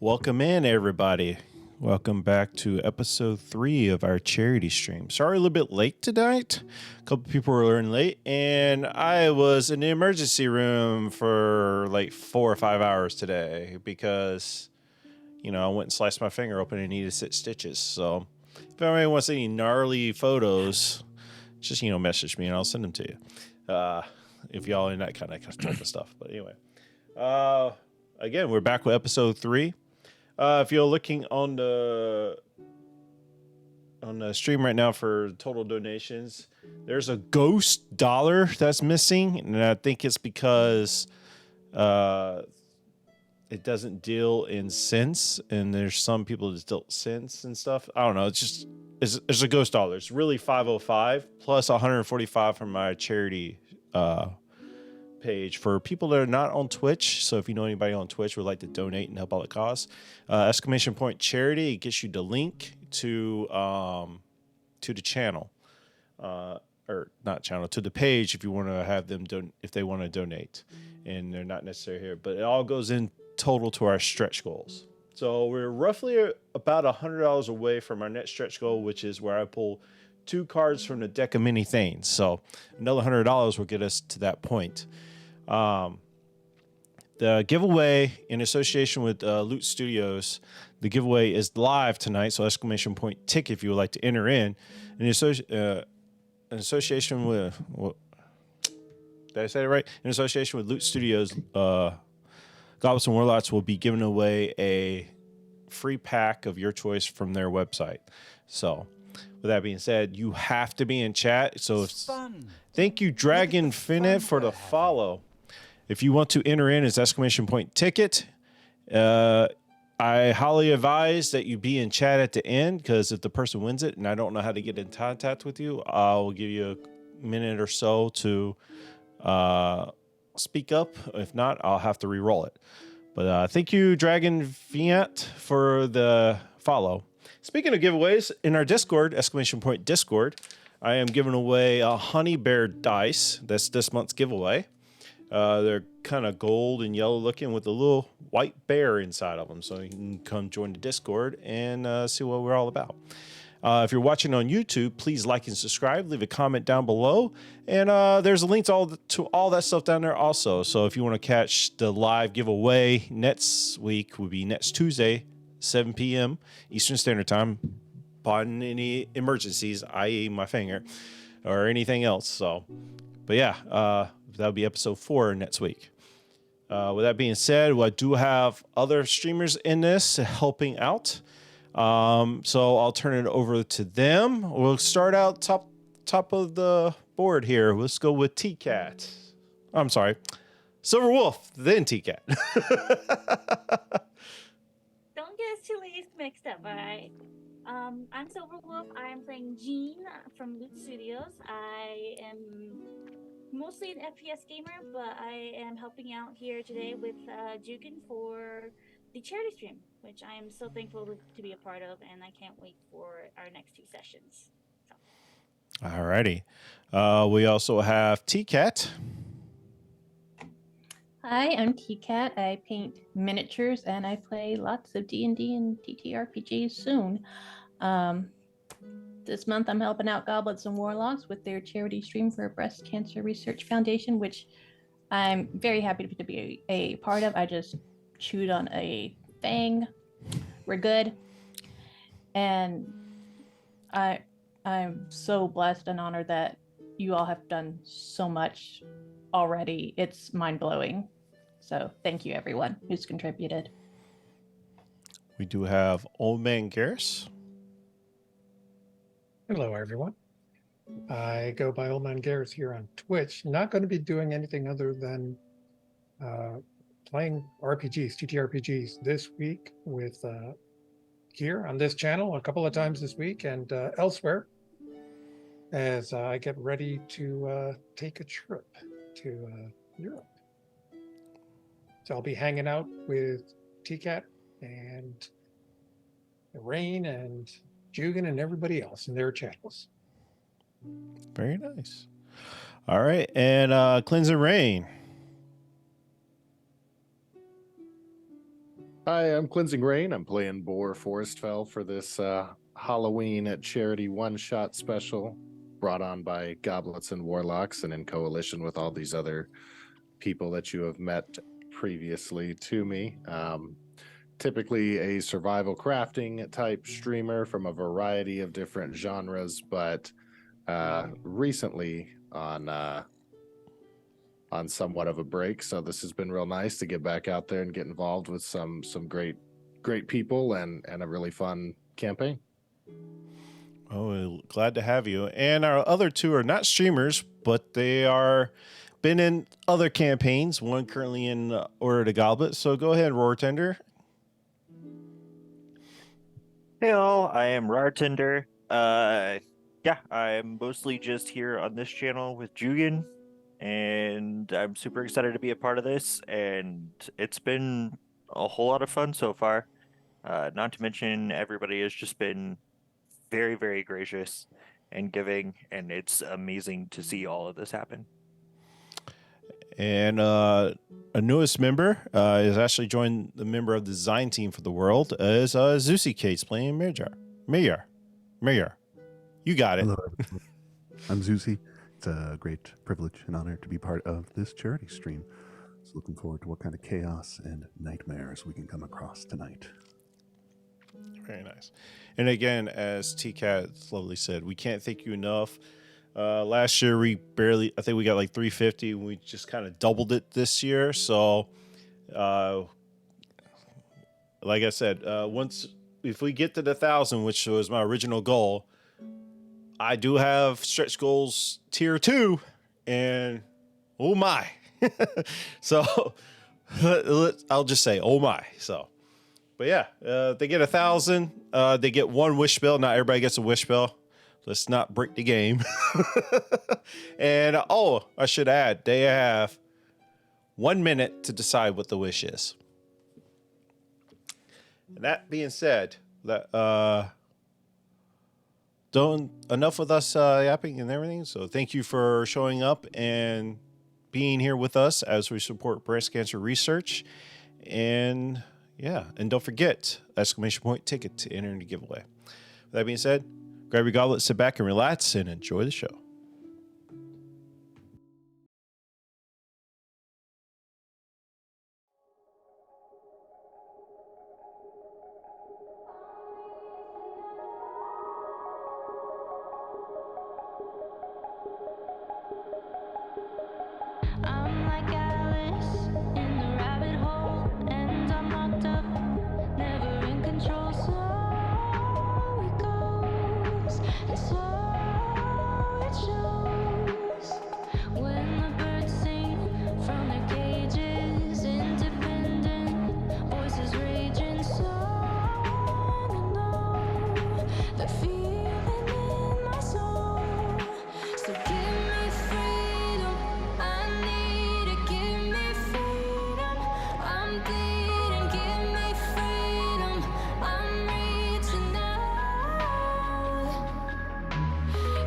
Welcome in, everybody. Welcome back to episode 3 of our charity stream. Sorry, a little bit late tonight. A couple people were running late, and I was in the emergency room for like 4 or 5 hours today because, I went and sliced my finger open and needed 6 stitches. So if anybody wants any gnarly photos, just, message me and I'll send them to you. If y'all in that kind of type of stuff. But anyway, again, we're back with episode 3. If you're looking on the stream right now for total donations, there's a ghost dollar that's missing, and I think it's because it doesn't deal in cents, and there's some people that deal cents and stuff. I don't know. It's a ghost dollar. It's really 505 plus 145 from my charity page for people that are not on Twitch. So if you know anybody on Twitch would like to donate and help out the cause, exclamation point charity, it gets you the link to the channel, or not channel, to the page if you want to have them if they want to donate, and they're not necessarily here, but it all goes in total to our stretch goals. So we're roughly about $100 away from our next stretch goal, which is where I pull 2 cards from the deck of many things. So another $100 will get us to that point. The giveaway in association with Loot Studios, the giveaway is live tonight. So exclamation point tick if you would like to enter in association with, did I say it right? In association with Loot Studios, Goblets and Warlocks will be giving away a free pack of your choice from their website. So with that being said, you have to be in chat. So thank you, Dragon Finite, for the follow. If you want to enter in as exclamation point ticket, I highly advise that you be in chat at the end, because if the person wins it and I don't know how to get in contact with you, I'll give you a minute or so to speak up. If not, I'll have to re-roll it. But thank you, Dragon Fiat, for the follow. Speaking of giveaways, in our Discord, exclamation point Discord, I am giving away a honey bear dice. That's this month's giveaway. They're kind of gold and yellow looking with a little white bear inside of them. So you can come join the Discord and see what we're all about. If you're watching on YouTube, please like and subscribe. Leave a comment down below. And there's a link to all that stuff down there also. So if you want to catch the live giveaway next week, would be next Tuesday, 7 p.m. Eastern Standard Time, barring any emergencies, i.e. my finger, or anything else. So, but yeah, that'll be episode 4 next week. With that being said, I do have other streamers in this helping out. So I'll turn it over to them. We'll start out top of the board here. Let's go with T-Cat. I'm sorry, Silver Wolf, then T-Cat. Don't get us two ladies mixed up, all right? I'm Silver Wolf. I am playing Jean from Loot Studios. I am mostly an FPS gamer, but I am helping out here today with Jukin for the charity stream, which I am so thankful to be a part of, and I can't wait for our next 2 sessions. So. Alrighty. We also have T-Cat. Hi, I'm T-Cat. I paint miniatures and I play lots of D&D and TTRPGs soon. This month I'm helping out Goblets and Warlocks with their charity stream for Breast Cancer Research Foundation, which I'm very happy to be a part of. I just chewed on a thing. We're good. And I'm so blessed and honored that you all have done so much already. It's mind-blowing. So thank you, everyone who's contributed. We do have Old Man Garrus. Hello, everyone. I go by Old Man Garrus here on Twitch. Not going to be doing anything other than playing RPGs, TTRPGs this week with here on this channel a couple of times this week and elsewhere as I get ready to take a trip to Europe. So I'll be hanging out with T-Cat and Rain and Jugan and everybody else in their channels. Very nice. All right. And Cleanse and Rain. Hi, I'm Cleansing Rain. I'm playing Boar Forestfell for this Halloween at Charity one-shot special brought on by Goblets&Warlocks and in coalition with all these other people that you have met previously to me. Typically a survival crafting type streamer from a variety of different genres, but recently on somewhat of a break. So this has been real nice to get back out there and get involved with some great people and a really fun campaign. Oh, glad to have you. And our other two are not streamers, but they are been in other campaigns. One currently in Order to Goblet. So go ahead, Roar Tender. Hey all, I am Rartender. Yeah, I'm mostly just here on this channel with Jugan, and I'm super excited to be a part of this, and it's been a whole lot of fun so far. Not to mention everybody has just been very, very gracious and giving, and it's amazing to see all of this happen. And a newest member is actually joined the member of the design team for the world is Zeusy Case playing Mayor. You got it. Hello, everyone. I'm Zeusy. It's a great privilege and honor to be part of this charity stream. So looking forward to what kind of chaos and nightmares we can come across tonight. Very nice. And again, as T-Cat lovely said, we can't thank you enough. Last year I think we got like 350, and we just kind of doubled it this year. So, like I said, if we get to the 1,000, which was my original goal, I do have stretch goals tier 2, and oh my. So I'll just say, oh my. So, but yeah, they get 1,000. They get one wish spell. Not everybody gets a wish spell. Let's not break the game. And I should add, they have 1 minute to decide what the wish is. And that being said, enough with us yapping and everything. So thank you for showing up and being here with us as we support breast cancer research. And yeah, and don't forget, ! Ticket to enter the giveaway. With that being said, grab your goblet, sit back and relax, and enjoy the show. I'm like Alice in the rabbit hole, and I'm locked up, never in control. So it goes, and so it shows. When the birds sing from their cages, independent voices raging. So I know the feeling in my soul. So give me freedom. I need it, give me freedom. I'm bleeding, give me freedom. I'm reaching out.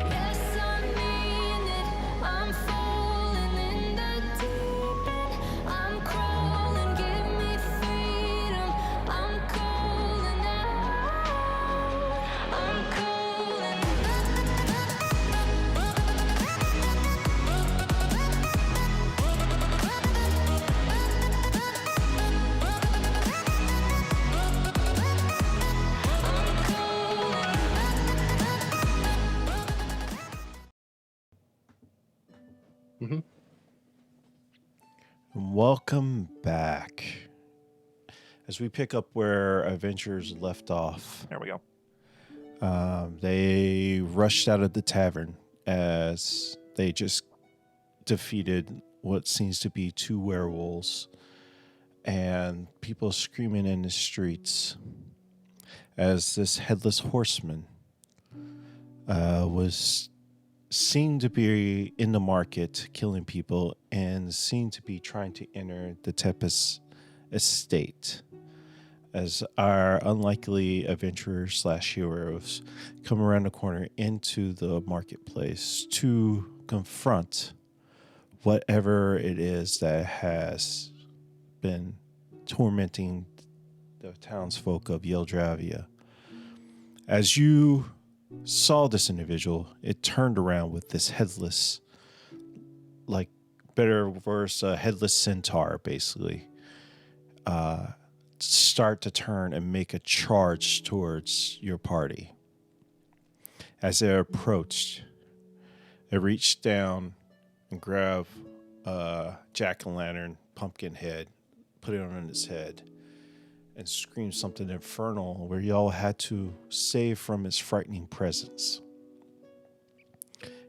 Yes, I mean it. I'm falling in the deep end. I'm crawling, give me freedom. I'm calling out. I'm calling. Welcome back. As we pick up where adventurers left off, There we go. they rushed out of the tavern as they just defeated what seems to be 2 werewolves and people screaming in the streets as this headless horseman was seen to be in the market killing people and seen to be trying to enter the Tepes estate as our unlikely adventurers / heroes come around the corner into the marketplace to confront whatever it is that has been tormenting the townsfolk of Yeldravia. As you saw this individual, it turned around with this headless, like better or worse, headless centaur, basically. Start to turn and make a charge towards your party. As it approached, it reached down and grabbed a jack-o'-lantern pumpkin head, put it on its head, and screamed something infernal where y'all had to save from its frightening presence.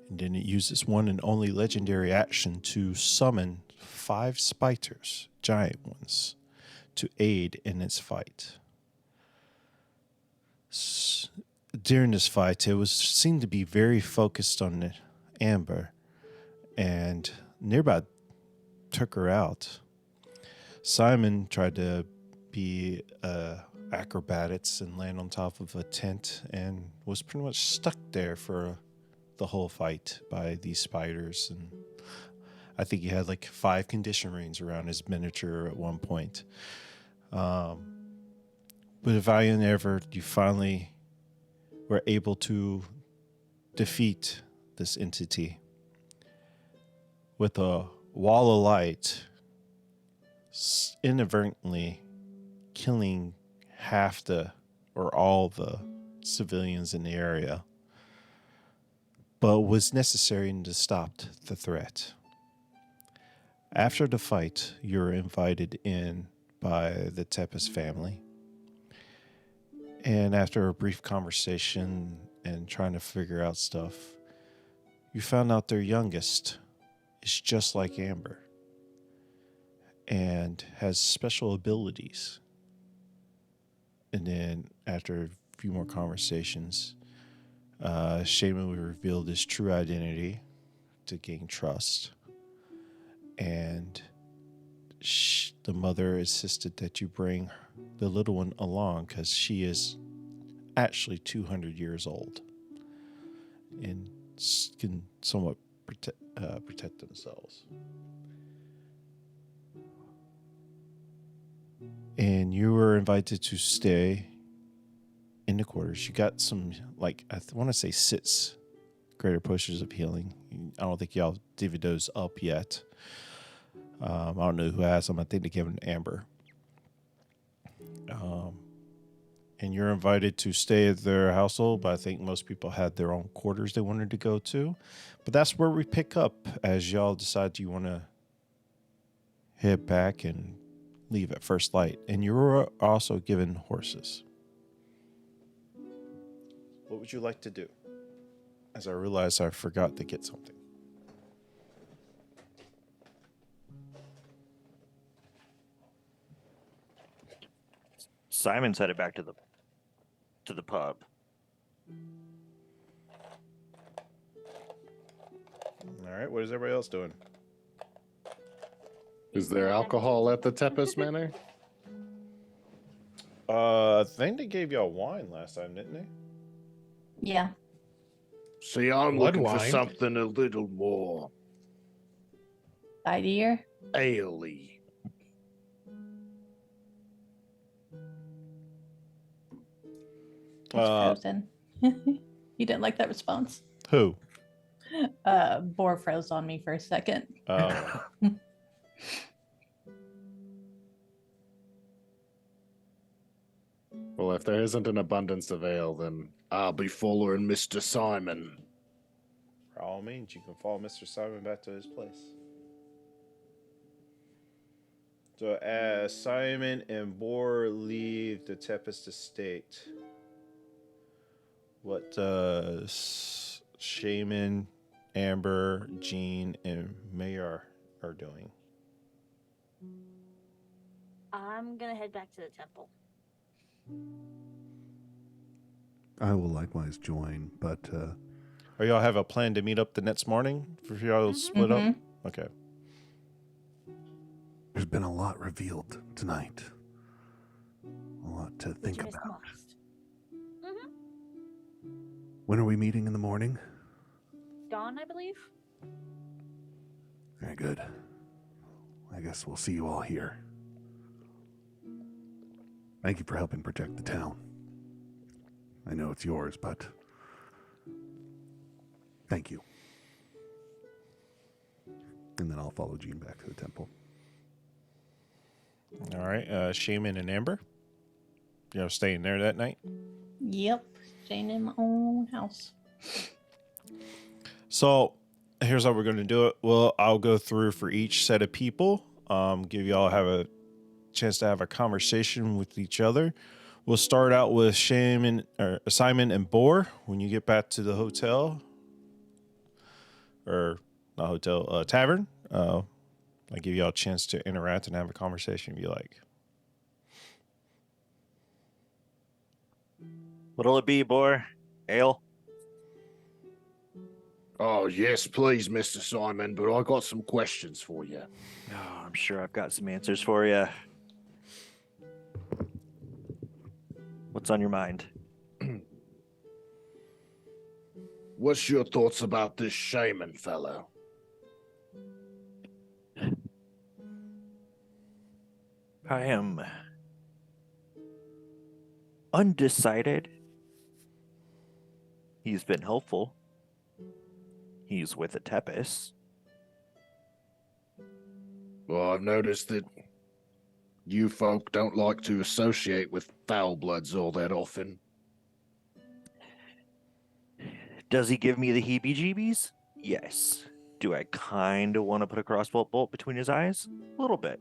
And then it used its one and only legendary action to summon 5 spiders, giant ones, to aid in its fight. During this fight, it seemed to be very focused on Amber, and nearby took her out. Simon tried to be acrobatics and land on top of a tent and was pretty much stuck there for the whole fight by these spiders. And I think he had like 5 condition rings around his miniature at one point. With a valiant effort, you finally were able to defeat this entity with a wall of light, inadvertently killing half or all the civilians in the area, but was necessary to stop the threat. After the fight, you were invited in by the Tepes family, and after a brief conversation and trying to figure out stuff, you found out their youngest is just like Amber and has special abilities. And then after a few more conversations, Shaman revealed his true identity to gain trust. And the mother insisted that you bring the little one along because she is actually 200 years old and can somewhat protect themselves. And you were invited to stay in the quarters. You got some, like, I want to say 6 greater potions of healing. I don't think y'all divvied those up yet. I don't know who has them. I think they gave them to Amber. And you're invited to stay at their household, but I think most people had their own quarters they wanted to go to. But that's where we pick up as y'all decide you want to head back and leave at first light. And you were also given horses. What would you like to do? As I realized I forgot to get something. Simon's headed back to the pub. All right, what is everybody else doing? Is there alcohol at the Tepes Manor? I think they gave y'all wine last time, didn't they? Yeah. See, I'm Blood looking for wine. something a little more Idea. ale-y. It's frozen. You didn't like that response? Who? Boar froze on me for a second. Well, if there isn't an abundance of ale, then I'll be following Mr. Simon. By all means, you can follow Mr. Simon back to his place. So as Simon and Boar leave the Tepes estate, what does Shaman, Amber, Jean, and Mayar are doing? I'm gonna head back to the temple. I will likewise join, but Or y'all have a plan to meet up the next morning for y'all to split up? Okay. there's been a lot revealed tonight. A lot to think Which you missed about. most. When are we meeting in the morning? Dawn, I believe. Very good. I guess we'll see you all here. Thank you for helping protect the town. I know it's yours, but thank you. And then I'll follow Jean back to the temple. All right, Shaman and Amber. You staying there that night? Yep. Staying in my own house. So here's how we're going to do it. Well, I'll go through for each set of people. Give y'all have a chance to have a conversation with each other. We'll start out with Shaman or Simon and Boar. When you get back to the hotel, or not hotel, tavern, I give y'all a chance to interact and have a conversation if you like. What'll it be, Boar? Ale? Oh, yes, please, Mr. Simon, but I got some questions for you. Oh, I'm sure I've got some answers for you. What's on your mind? What's your thoughts about this shaman fellow? I am undecided. He's been helpful. He's with a Tepis. Well, I've noticed that you folk don't like to associate with foul bloods all that often. Does he give me the heebie-jeebies? Yes. Do I kind of want to put a crossbow bolt between his eyes? A little bit.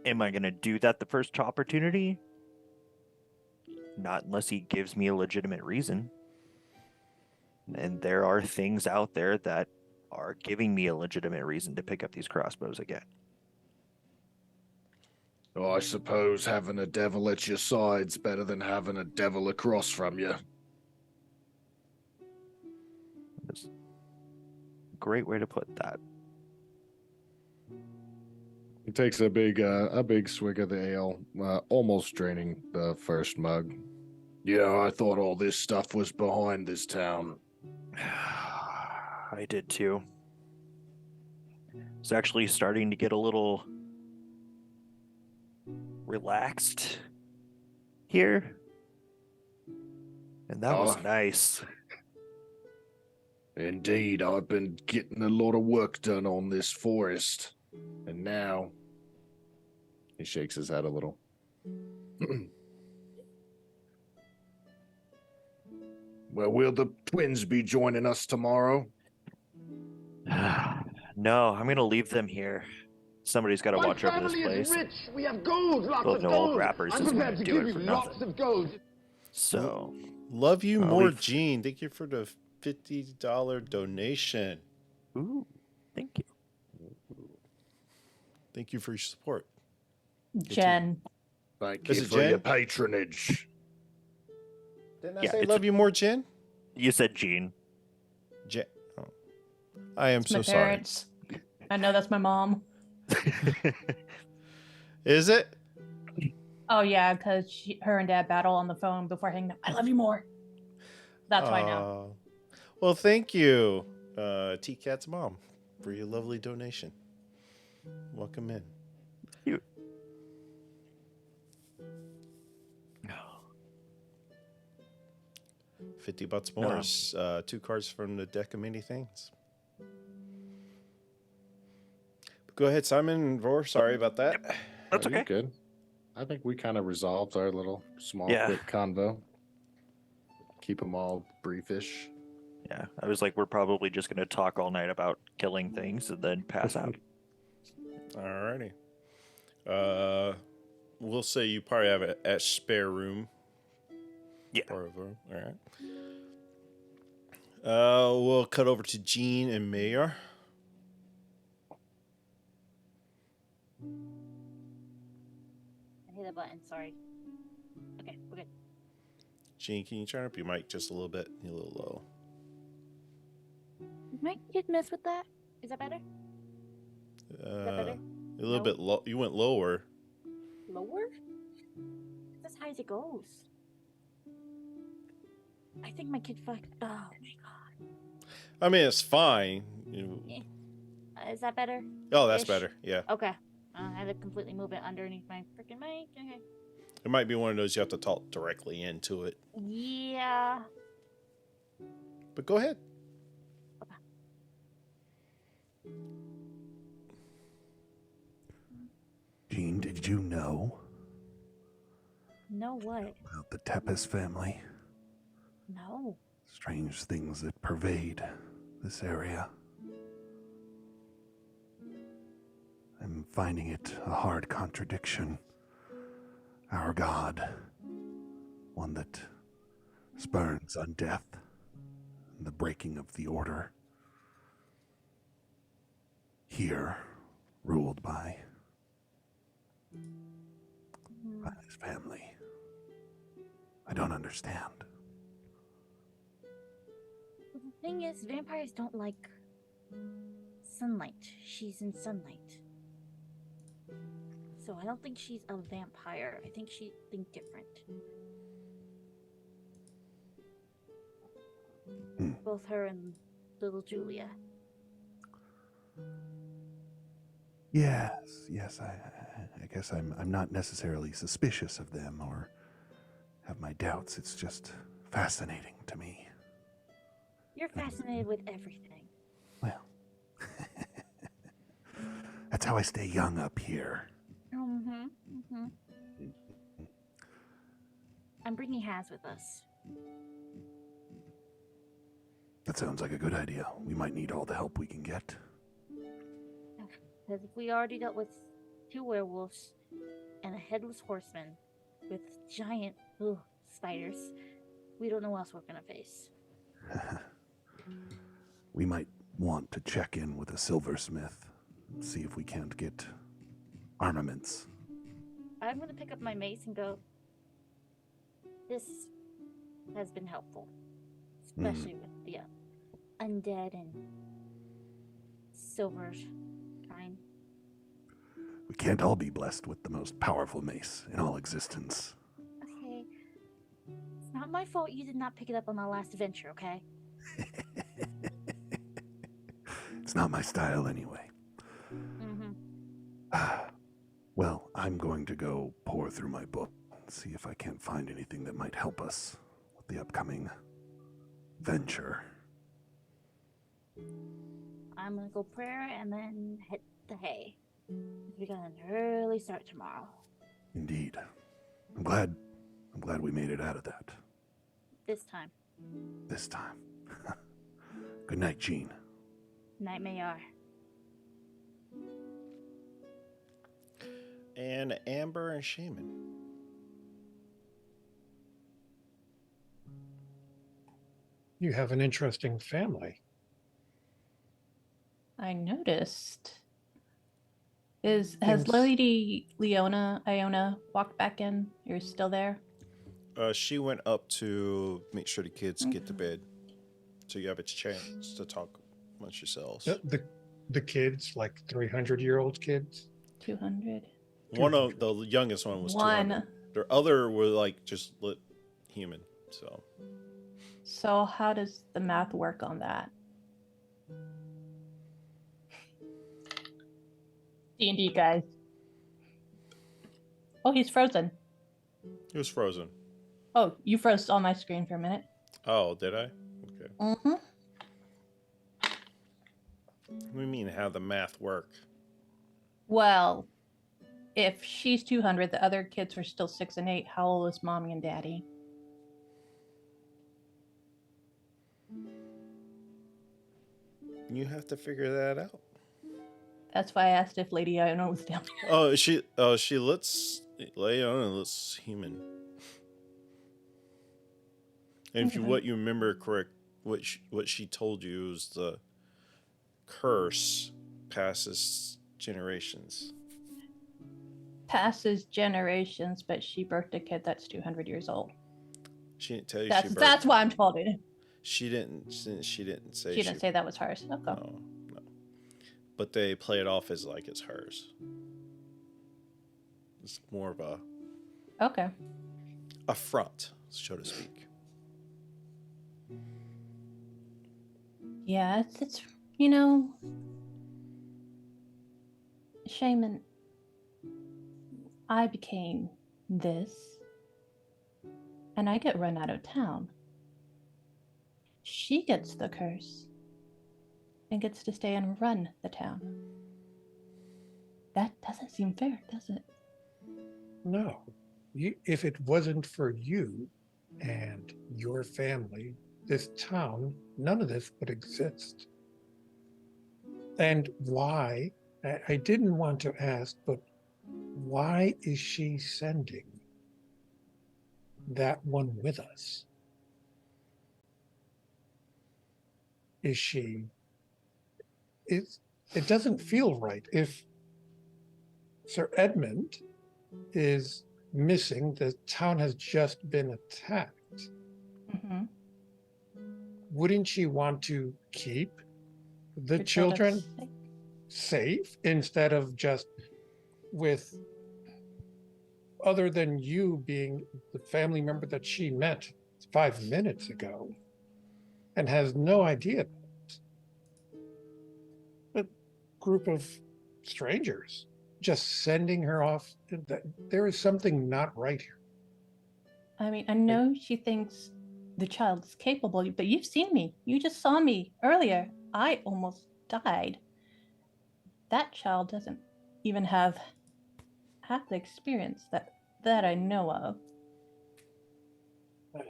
Am I going to do that the first opportunity? Not unless he gives me a legitimate reason. And there are things out there that are giving me a legitimate reason to pick up these crossbows again. Oh, I suppose having a devil at your side's better than having a devil across from you. That's a great way to put that. He takes a big swig of the ale, almost draining the first mug. Yeah, I thought all this stuff was behind this town. I did too. It's actually starting to get a little relaxed here. And that was nice. Indeed, I've been getting a lot of work done on this forest. And now... He shakes his head a little. Well, will the twins be joining us tomorrow? No, I'm going to leave them here. Somebody's got to watch over this place. Rich. We have gold, lots Both of no gold. old rappers I'm isn't prepared gonna to do give it you for lots nothing. of gold. So, Love you I'll more, leave. Gene. Thank you for the $50 donation. Ooh, thank you. Thank you for your support. Jen. Thank Is you it for your Jen? patronage. Didn't I Yeah, say it's love you more, Jen? You said Gene. Jen. Oh. I am It's so my sorry. parents. I know that's my mom. Is it? Oh yeah, because her and dad battle on the phone before hanging up. I love you more. That's why I know. Well, thank you, T-Cat's mom, for your lovely donation. Welcome in. You. 50 bucks more is 2 cards from the deck of many things. But go ahead, Simon and Vor. Sorry about that. That's Are you okay. good? I think we kind of resolved our little small quick convo. Keep them all briefish. Yeah, I was like, we're probably just going to talk all night about killing things and then pass out. Alrighty. We'll say you probably have a spare room. Yeah. All right. We'll cut over to Gene and Mayor. I hit a button, sorry. Okay, we're good. Gene, can you turn up your mic just a little bit? You're a little low. Might just mess with that. Is that better? Is that better? A little bit low. You went lower. Lower? That's as high as it goes. I think my kid fucked. Oh my god. I mean, it's fine. Is that better? Oh, that's Ish. better. Yeah. Okay. I had to completely move it underneath my freaking mic. Okay. It might be one of those you have to talk directly into it. Yeah. But go ahead. Jean, did you know Know what? about the Tepes family? No. Strange things that pervade this area. I'm finding it a hard contradiction. Our God, one that spurns on death and the breaking of the order. Here, ruled by his family. I don't understand. The thing is, vampires don't like sunlight. She's in sunlight. So I don't think she's a vampire. I think she'd think different. Both her and little Julia. Yes, I guess I'm not necessarily suspicious of them or have my doubts. It's just fascinating to me. You're fascinated with everything. Well, that's how I stay young up here. I'm bringing Haz with us. That sounds like a good idea. We might need all the help we can get. Because if we already dealt with 2 werewolves and a headless horseman with giant spiders, we don't know what else we're gonna face. We might want to check in with a silversmith, see if we can't get armaments. I'm gonna pick up my mace and go, this has been helpful. Especially with the undead and silver kind. We can't all be blessed with the most powerful mace in all existence. Okay. It's not my fault you did not pick it up on our last adventure, okay? It's not my style anyway. Well, I'm going to go pour through my book and see if I can't find anything that might help us with the upcoming venture. I'm gonna go prayer and then hit the hay. We got an early start tomorrow. Indeed. I'm glad we made it out of that. This time. This time. Good night, Jean. Night Mayar. And Amber and Shaman. You have an interesting family. I noticed. Has Things- Lady Iona walked back in? You're still there? She went up to make sure the kids get to bed. So you have a chance to talk amongst yourselves. The kids, like 300-year-old kids. 200. One of the youngest one was 200. The other were like just lit human. So how does the math work on that? D&D guys. Oh, he's frozen. He was frozen. Oh, you froze on my screen for a minute. Oh, did I? Okay. Mm-hmm. What do you mean how the math work? Well, if she's 200, the other kids are still 6 and 8. How old is mommy and daddy? You have to figure that out. That's why I asked if Lady Iona was down there. She looks Leona looks human. And if you, what you remember correct, what she told you was the curse passes generations. Passes generations, but she birthed a kid that's 200 years old. She didn't tell you. That's why I'm told it. She didn't say. She didn't say that was hers. Okay. No. But they play it off as like it's hers. It's more of a front, so to speak. Yeah, it's Shaman, I became this and I get run out of town. She gets the curse and gets to stay and run the town. That doesn't seem fair, does it? No. If it wasn't for you and your family, this town, none of this would exist. And why? I didn't want to ask, but why is she sending that one with us? Is she? It doesn't feel right. If Sir Edmund is missing, the town has just been attacked. Mm-hmm. Wouldn't she want to keep the Your children children's safe instead of just with, other than you being the family member that she met 5 minutes ago and has no idea about it? A group of strangers just sending her off. There is something not right here. I mean, I know she thinks the child's capable, but you've seen me. You just saw me earlier. I almost died. That child doesn't even have half the experience that I know of.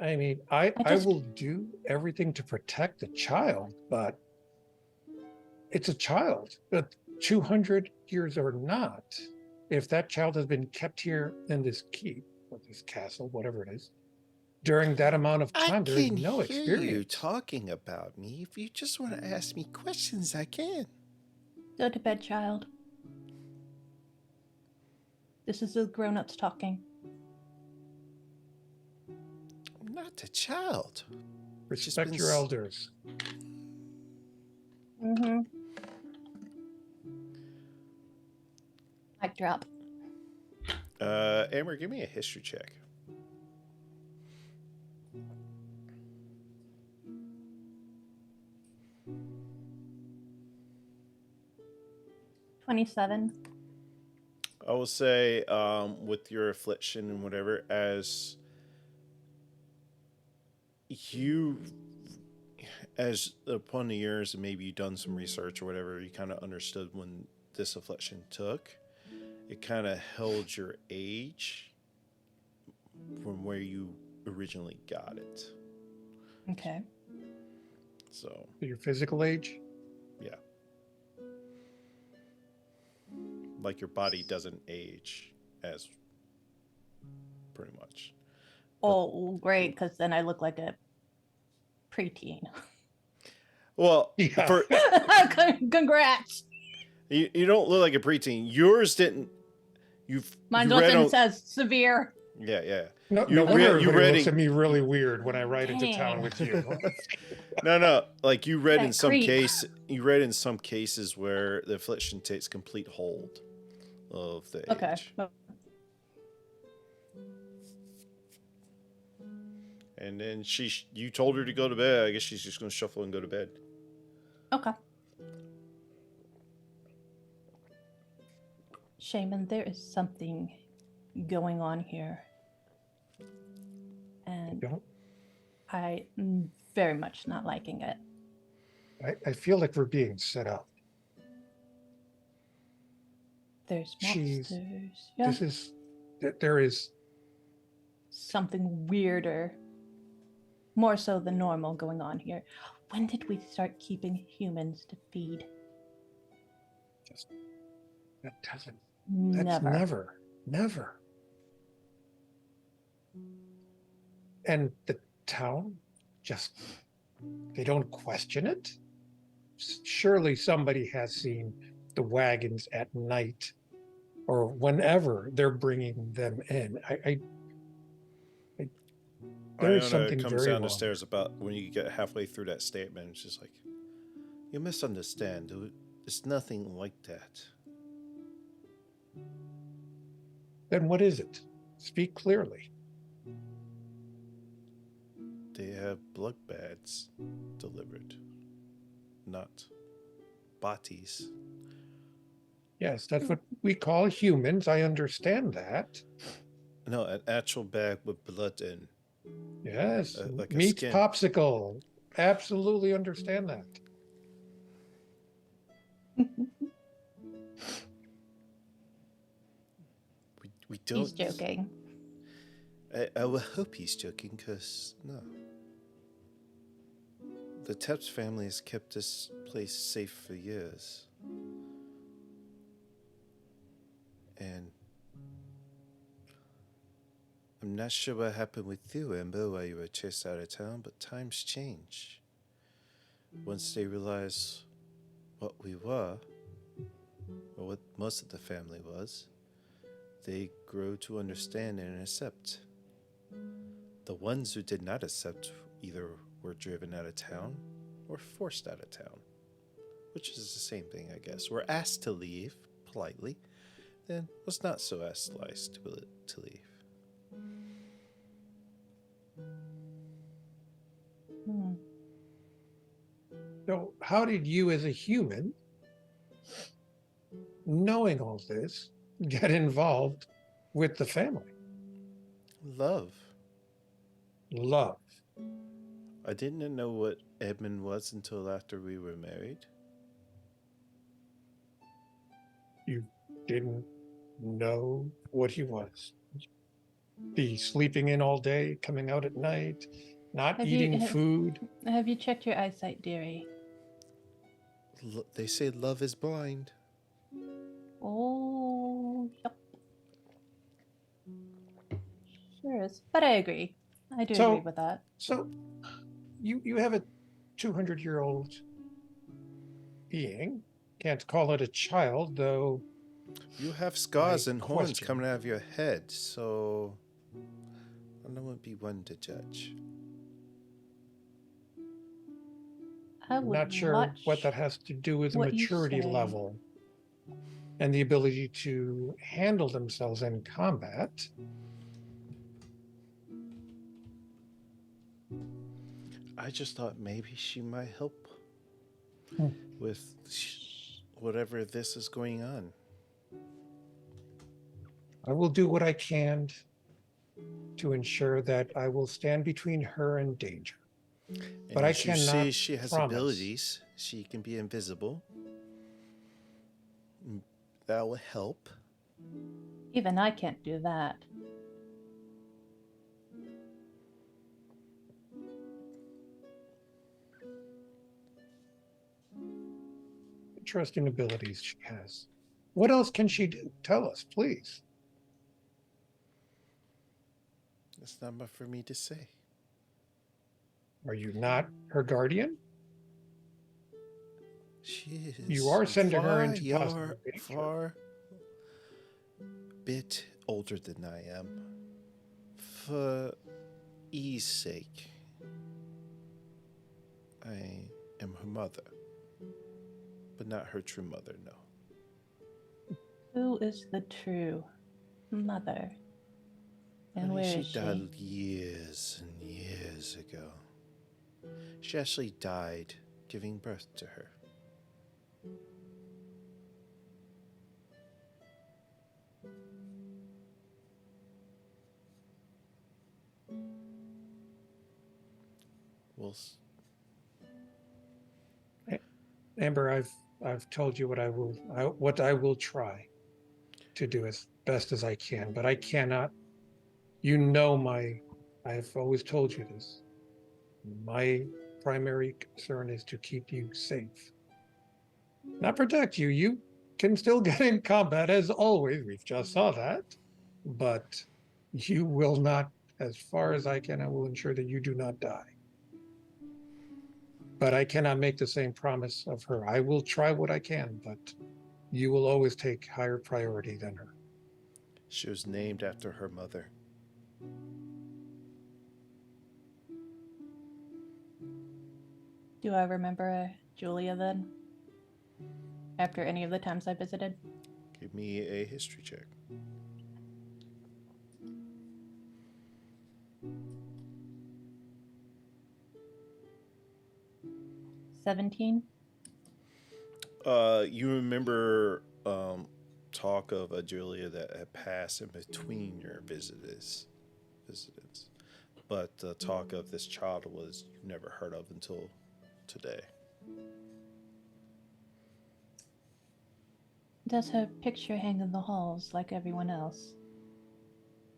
I mean, I just- will do everything to protect the child, but it's a child. But 200 years or not, if that child has been kept here in this keep or this castle, whatever it is, during that amount of time, there is no experience. you talking about me. If you just want to ask me questions, I can. Go to bed, child. This is the grown-ups talking. I'm not a child. Respect been your s- elders. Mm-hmm. Mic drop. Amber, give me a history check. $27. I will say, with your affliction and whatever, as upon the years and maybe you've done some research or whatever, you kind of understood when this affliction took. It kind of held your age from where you originally got it. Okay. So, Your physical age? yeah. Like your body doesn't age as pretty much. Oh, great, because then I look like a preteen. Well, Yeah. for Congrats. you don't look like a preteen. Yours didn't. Mine you read also on- says severe. Yeah. No, You no read- wonder you everybody read looks it- at me really weird when I ride into Dang. town with you. No. Like you read in That some creep. case. You read in some cases where the affliction takes complete hold of the Okay. age. And then you told her to go to bed. I guess she's just going to shuffle and go to bed. Okay. Shaman, there is something going on here. And Don't- I'm very much not liking it. I feel like we're being set up. There's Jeez. monsters. Yeah. There is, Something weirder. More so than normal going on here. When did we start keeping humans to feed? that's Never. never. And the town just, they don't question it? Surely somebody has seen the wagons at night or whenever they're bringing them in. There is Iona something comes very down the wrong. stairs about when you get halfway through that statement. It's just like, you misunderstand, dude. It's nothing like that. Then what is it? Speak clearly. They have blood baths delivered, not bodies. Yes, that's what we call humans. I understand that. No, an actual bag with blood in. Yes, like a meat skin. popsicle. Absolutely understand that. We don't. He's joking. I will hope he's joking, because no. The Tepps family has kept this place safe for years. And I'm not sure what happened with you, Ember, while you were chased out of town, but times change. Once they realize what we were, or what most of the family was, they grow to understand and accept. The ones who did not accept either were driven out of town or forced out of town, which is the same thing, I guess. Were asked to leave politely, then was not so asked to leave. Hmm. So, how did you, as a human, knowing all this, get involved with the family? Love. Love. I didn't know what Edmund was until after we were married. You didn't know what he was. Be sleeping in all day, coming out at night, not eating food. Have you checked your eyesight, dearie? They say love is blind. Oh, yep. Sure is. But I agree. I do agree with that. So, you have a 200-year-old being. Can't call it a child, though. You have scars I and horns question. coming out of your head, so I wouldn't be one to judge. I I'm would not sure watch what that has to do with the what you maturity say. level and the ability to handle themselves in combat. I just thought maybe she might help Hmm. with whatever this is going on. I will do what I can to ensure that I will stand between her and danger. And But I as you cannot see, she has promise. abilities. She can be invisible. That will help. Even I can't do that. Interesting abilities she has. What else can she do? Tell us, please. That's not much for me to say. Are you not her guardian? She is. You are sending her into possible danger. far bit older than I am. For ease sake, I am her mother, but not her true mother. No. Who is the true mother? And where she is she? died years and years ago. She actually died giving birth to her. Well, Amber, I've told you what I will try to do as best as I can, but I cannot. You know I've always told you this. My primary concern is to keep you safe. Not protect you. You can still get in combat as always. We've just saw that. But you will not, as far as I can, I will ensure that you do not die. But I cannot make the same promise of her. I will try what I can, but you will always take higher priority than her. she was named after her mother. Do I remember Julia then? After any of the times I visited? Give me a history check. $17. You remember talk of a Julia that had passed in between your visits. but the talk of this child was never heard of until today. Does her picture hang in the halls like everyone else?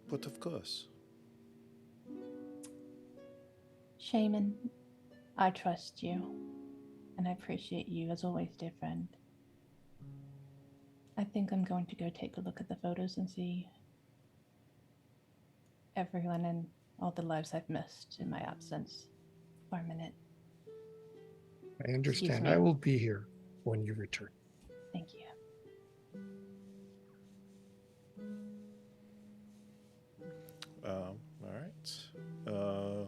But of course. Shaman, I trust you, and I appreciate you as always, dear friend. I think I'm going to go take a look at the photos and see everyone and all the lives I've missed in my absence for a minute. I understand. me. I will be here when you return. Thank you. All right.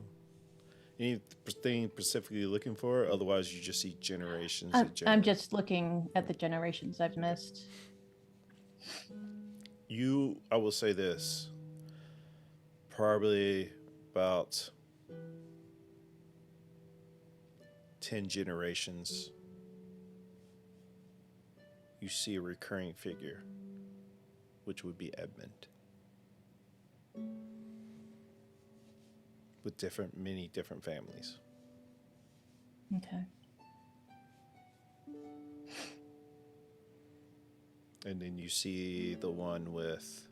Anything specifically looking for? Otherwise, you just see generations. I'm just looking at the generations I've missed. I will say this. Probably about 10 generations, you see a recurring figure, which would be Edmund. With many different families. Okay. And then you see the one with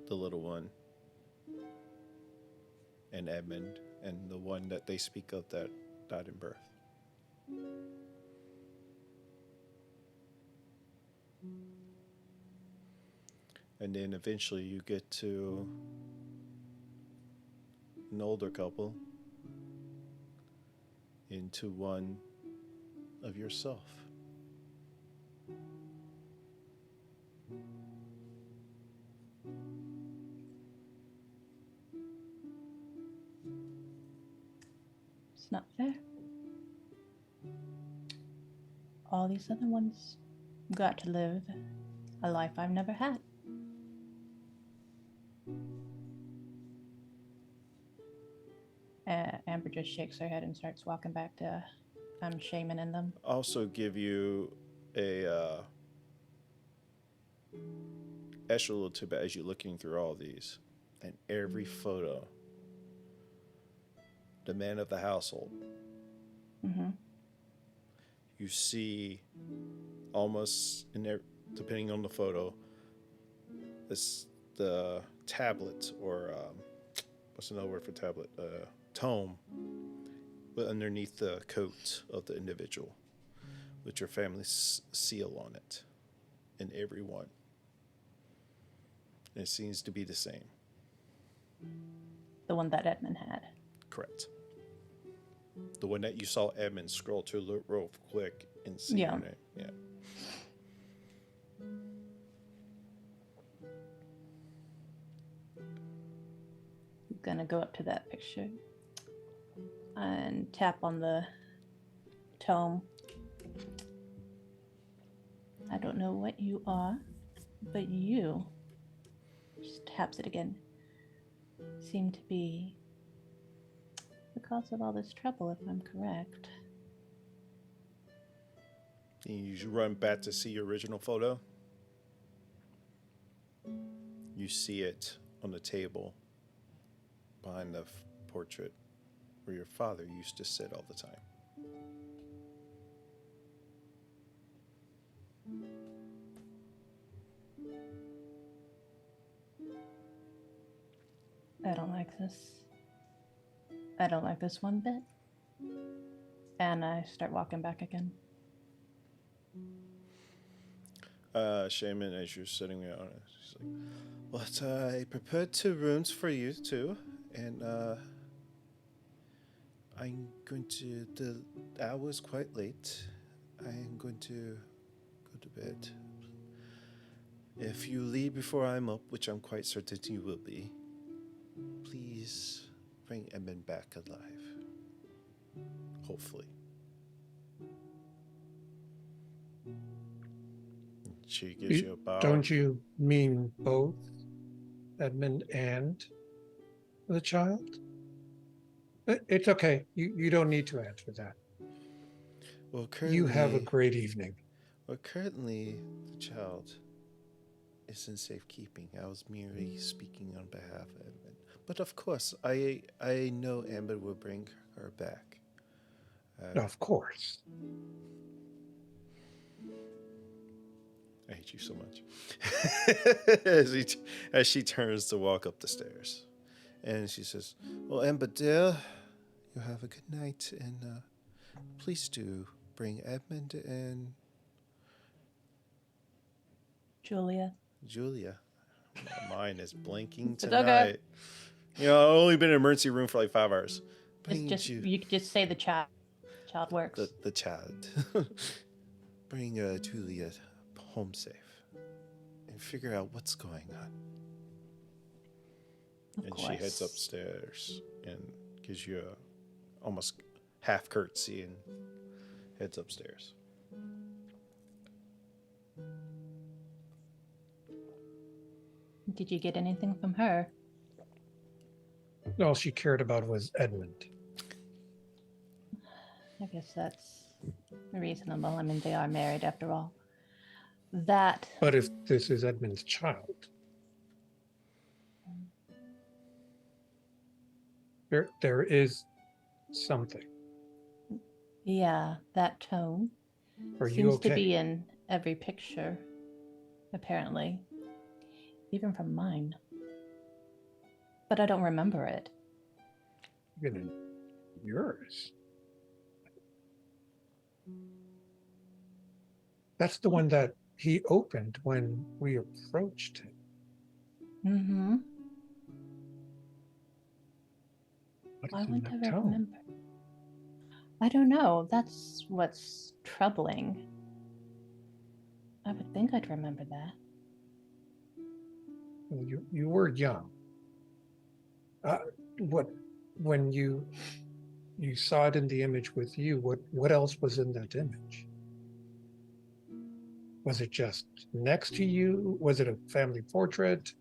the little one and Edmund, and the one that they speak of that died in birth. And then eventually you get to an older couple into one of yourself. It's not fair. All these other ones got to live a life I've never had. Amber just shakes her head and starts walking back to Shaman and them. Also give you a extra little tidbit as you're looking through all these. And every photo, the man of the household, Mm-hmm. you see almost in there, depending on the photo, the tablet, or what's another word for tablet? Tome, but underneath the coat of the individual, with your family seal on it, in every one. And it seems to be the same. The one that Edmund had. Correct. The one that you saw Edmund scroll to real quick and see Yeah. your name. Yeah. I'm gonna go up to that picture and tap on the tome. I don't know what you are, but you, just taps it again, seem to be the cause of all this trouble, if I'm correct. And you run back to see your original photo. You see it on the table behind the portrait where your father used to sit all the time. I don't like this. I don't like this one bit. And I start walking back again. Shaman, as you're sitting there on it, she's like, "But I prepared 2 rooms for you too, and I'm going to. The hour's quite late. I am going to go to bed. If you leave before I'm up, which I'm quite certain you will be, please bring Edmund back alive. Hopefully." She gives you a bow. Don't you mean both Edmund and the child? It's okay. You don't need to answer that. Well, currently, You have a great evening. Well, currently, the child is in safekeeping. I was merely speaking on behalf of Edmund. But of course, I know Amber will bring her back. Of course. I hate you so much. As she turns to walk up the stairs. And she says, well, Amber dear, you have a good night. And please do bring Edmund and Julia. Julia. Mine is blinking It's tonight. okay. You know, I've only been in emergency room for like 5 hours. It's Bring just Ju- you could just say the child. Child works. the child. Bring Julia home safe. And figure out what's going on. Of And course. she heads upstairs and gives you a almost half curtsy and heads upstairs. Did you get anything from her? All she cared about was Edmund. I guess that's reasonable. I mean, they are married after all. That. But if this is Edmund's child, there is something. Yeah, that tone Are you seems okay? to be in every picture, apparently, even from mine. But I don't remember it. Even in yours. That's the one that he opened when we approached him. Mm-hmm. What Why is in wouldn't I that tone? remember? I don't know. That's what's troubling. I would think I'd remember that. Well, you were young. When you saw it in the image with you, what else was in that image? Was it just next to you? Was it a family portrait?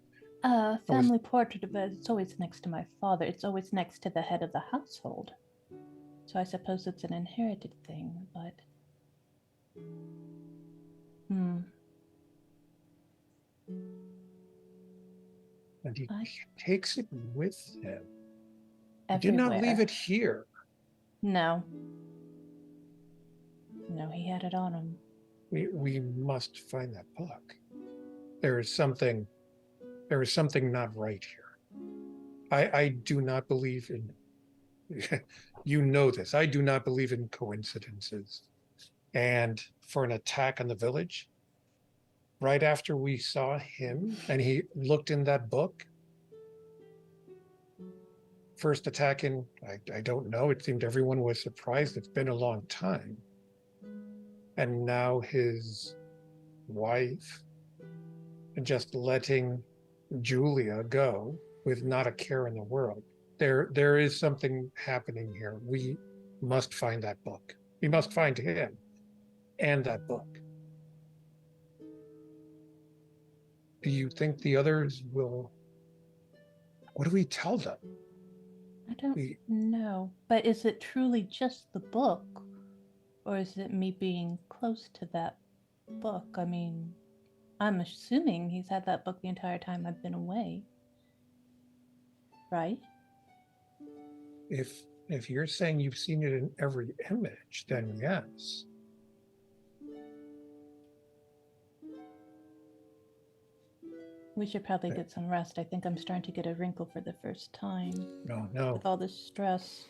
Family portrait, but it's always next to my father. It's always next to the head of the household. So I suppose it's an inherited thing, but... And he takes it with him. He Everywhere. did not leave it here. No. No, he had it on him. We must find that book. There is something not right here. I do not believe in you know this. I do not believe in coincidences. And for an attack on the village, right after we saw him and he looked in that book, first attack in, I don't know, it seemed everyone was surprised. It's been a long time. And now his wife, and just letting Julia go with not a care in the world. There is something happening here. We must find that book. We must find him and that book. Do you think the others will? What do we tell them? I don't know. But is it truly just the book? Or is it me being close to that book? I mean, I'm assuming he's had that book the entire time I've been away. Right? If you're saying you've seen it in every image, then yes. We should probably get some rest. I think I'm starting to get a wrinkle for the first time. No. With all this stress.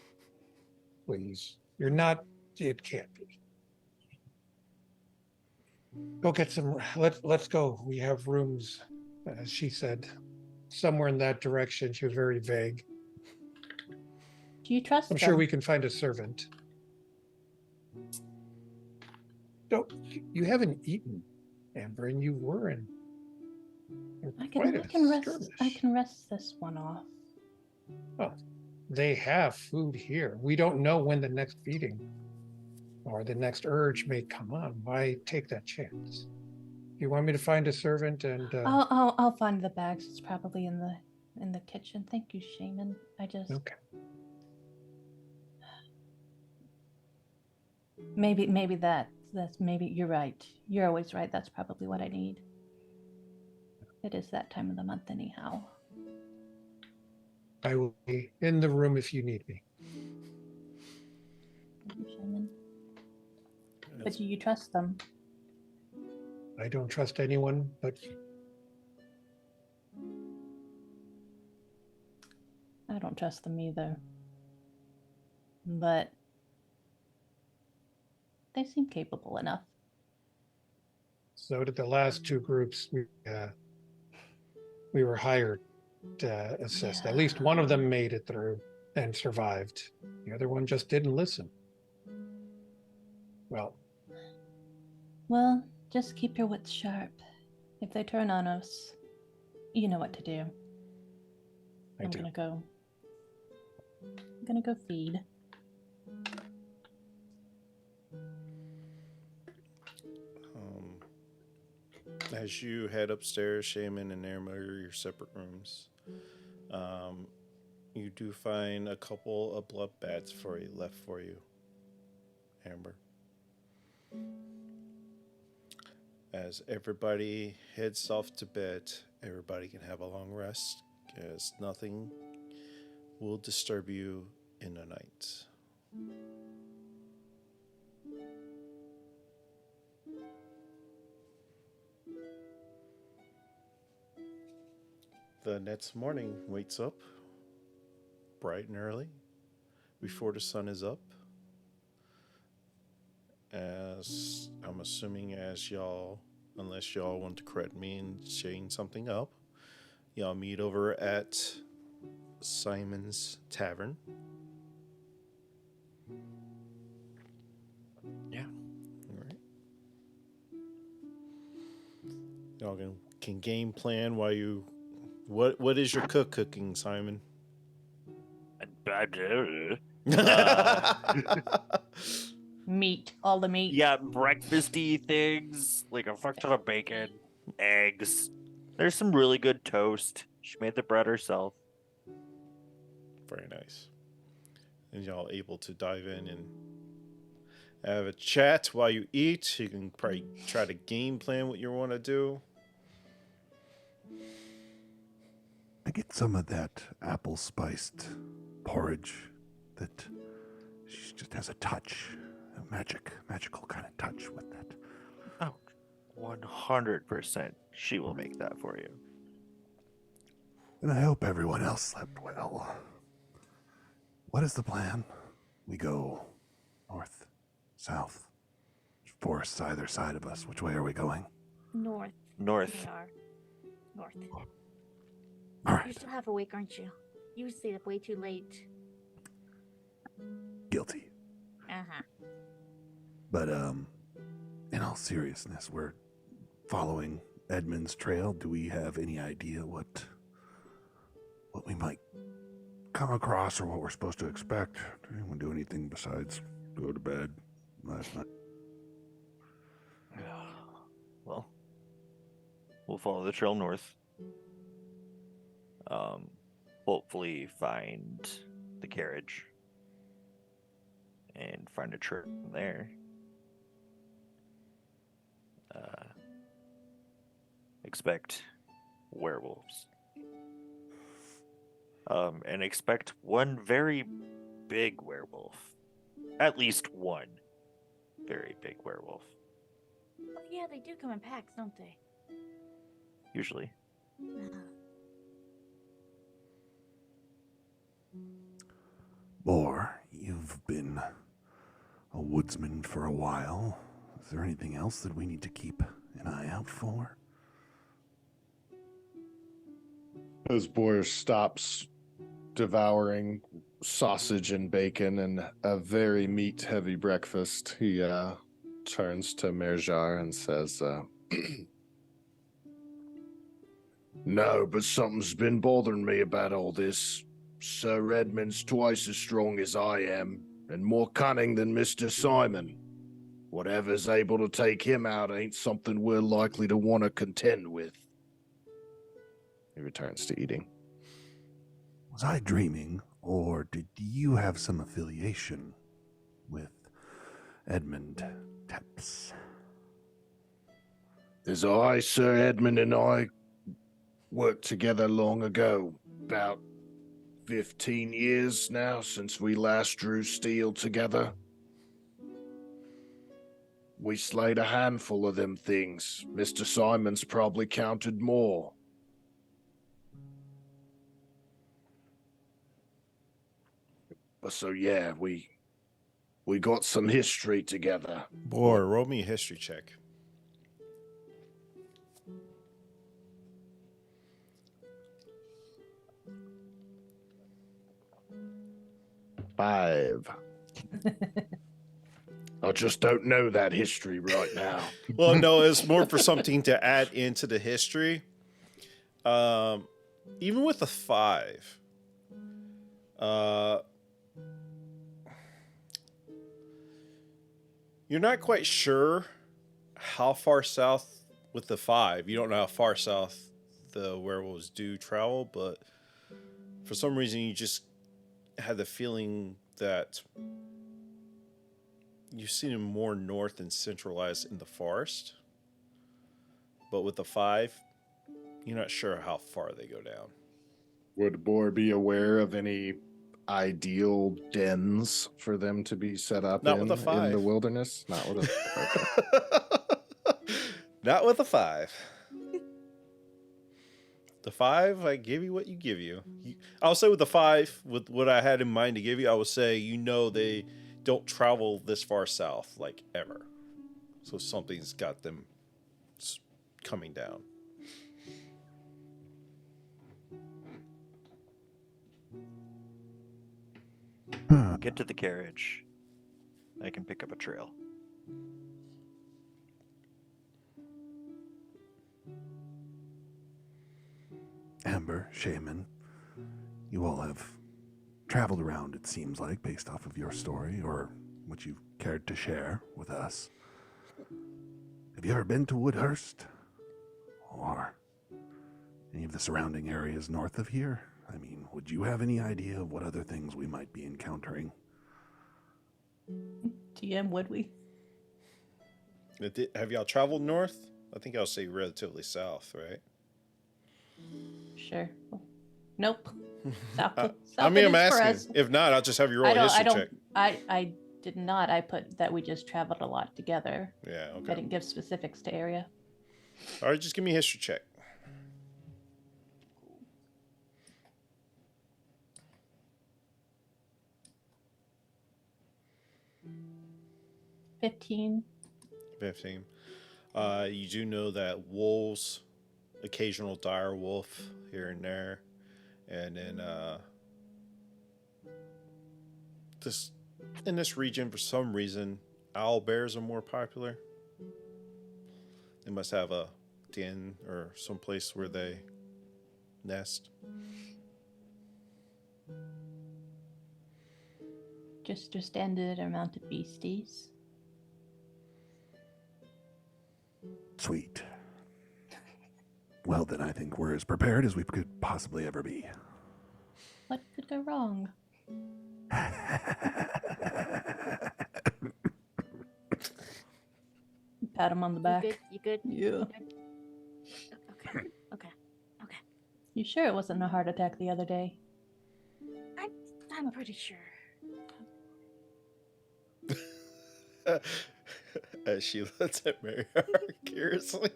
Please. You're not, it can't be. Go get some, let's go. We have rooms, as she said, somewhere in that direction. She was very vague. Do you trust I'm them? sure we can find a servant. No, you haven't eaten, Amber, and you were in I quite a can rest. skirmish. I can rest this one off. Oh, they have food here. We don't know when the next feeding or the next urge may come on. Why take that chance? You want me to find a servant and I'll find the bags. It's probably in the kitchen. Thank you, Shaman. I just okay. maybe that's maybe you're right. You're always right. That's probably what I need. It is that time of the month anyhow. I will be in the room if you need me. Shaman. But do you trust them? I don't trust anyone but you. I don't trust them either. But they seem capable enough. So did the last two groups we were hired to assist. At least one of them made it through and survived. The other one just didn't listen. Well, Well, just keep your wits sharp. If they turn on us, you know what to do. I I'm do. gonna go feed. As you head upstairs, Shaman and Amber, your separate rooms, you do find a couple of blood bats left for you, Amber. As everybody heads off to bed, everybody can have a long rest, because nothing will disturb you in the night. The next morning wakes up bright and early before the sun is up. As I'm assuming, as y'all, unless y'all want to correct me and change something up, y'all meet over at Simon's Tavern. Yeah. All right. Y'all can game plan while you. What is your cooking, Simon? Meat, all the meat. Yeah, breakfasty things, like a fuck ton of bacon, eggs. There's some really good toast. She made the bread herself. Very nice. And y'all able to dive in and have a chat while you eat. You can probably try to game plan what you want to do. I get some of that apple spiced porridge that she just has a touch, a magical kind of touch with that. Oh, 100%. She will make that for you. And I hope everyone else slept well. What is the plan? We go north, south, forests either side of us. Which way are we going? North. North. We are. North. All You're right, still half awake, aren't you? You stayed up way too late. guilty. Uh-huh. But in all seriousness, we're following Edmund's trail. Do we have any idea what we might come across or what we're supposed to expect? Did anyone do anything besides go to bed last night? Well, we'll follow the trail north. Hopefully find the carriage and find a church there. Expect werewolves. And expect one very big werewolf. At least one very big werewolf, Oh yeah, they do come in packs, don't they? usually. Or you've been a woodsman for a while. Is there anything else that we need to keep an eye out for? As Boyer stops devouring sausage and bacon and a very meat-heavy breakfast, he turns to Merjar and says, "No, but something's been bothering me about all this. Sir Edmund's twice as strong as I am, and more cunning than Mr. Simon. Whatever's able to take him out ain't something we're likely to want to contend with." He returns to eating. Was I dreaming, or did you have some affiliation with Edmund Tepps? As Sir Edmund and I worked together long ago, about 15 years now since we last drew steel together. We slayed a handful of them things. Mr. Simon's probably counted more. But so yeah, we got some history together. Boy, roll me a history check. Five. I just don't know that history right now. Well, no, it's more for something to add into the history. Even with a 5, you're not quite sure how far south with the 5. You don't know how far south the werewolves do travel, but for some reason you just had the feeling that you've seen them more north and centralized in the forest. But with the 5, you're not sure how far they go down. Would Boar be aware of any ideal dens for them to be set up Not with a in 5. the wilderness? Not with a Not with a 5. The 5, I give you what you give you. I'll say with the 5, with what I had in mind to give you, I would say they don't travel this far south, like, ever. So something's got them coming down. Get to the carriage. I can pick up a trail. Amber, Shaman, you all have traveled around, it seems like, based off of your story or what you've cared to share with us. Have you ever been to Woodhurst? Or any of the surrounding areas north of here? I mean, would you have any idea of what other things we might be encountering? TM, would we? Have y'all traveled north? I think I'll say relatively south, right? Sure. Nope. South, I mean, I'm it is for asking. us. If not, I'll just have you roll a history check. I did not. I put that we just traveled a lot together. Yeah, I okay. didn't give specifics to area. All right, just give me a history check. $15. 15. You do know that wolves, occasional dire wolf here and there, and then this in this region for some reason owl bears are more popular. They must have a den or some place where they nest. Just your standard amount of beasties. Sweet. Well, then I think we're as prepared as we could possibly ever be. What could go wrong? Pat him on the back. You good? Yeah. Okay. You sure it wasn't a heart attack the other day? I'm pretty sure. As she looks at Mariar curiously.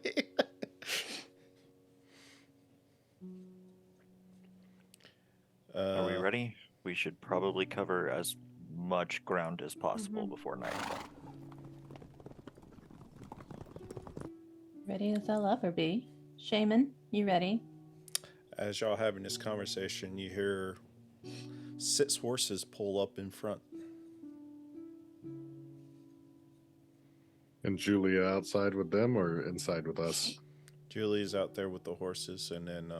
Are we ready? We should probably cover as much ground as possible before nightfall. Ready as I'll ever be. Shaman, you ready? As y'all having this conversation, you hear 6 horses pull up in front. And Julia outside with them or inside with us? Julie's out there with the horses, and then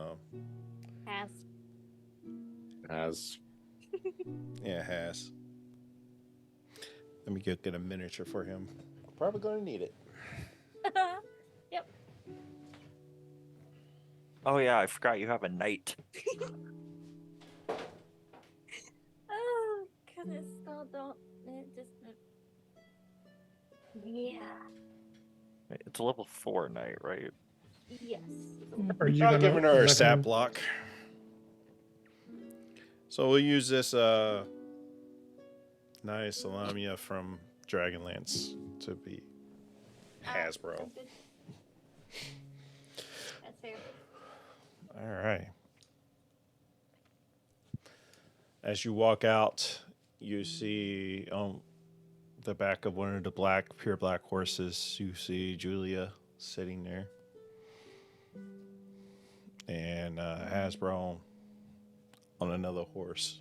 As has. Let me go get a miniature for him. Probably gonna need it. Yep. Oh yeah, I forgot you have a knight. Oh goodness, don't. Yeah. It's a level 4 knight, right? Yes. Are you I'll gonna giving her a let stat him- block. So we'll use this nice Lamia from Dragonlance to be Hasbro. Sounds good. That's fair. All right. As you walk out, you see on the back of one of the pure black horses, you see Julia sitting there. And Hasbro on another horse.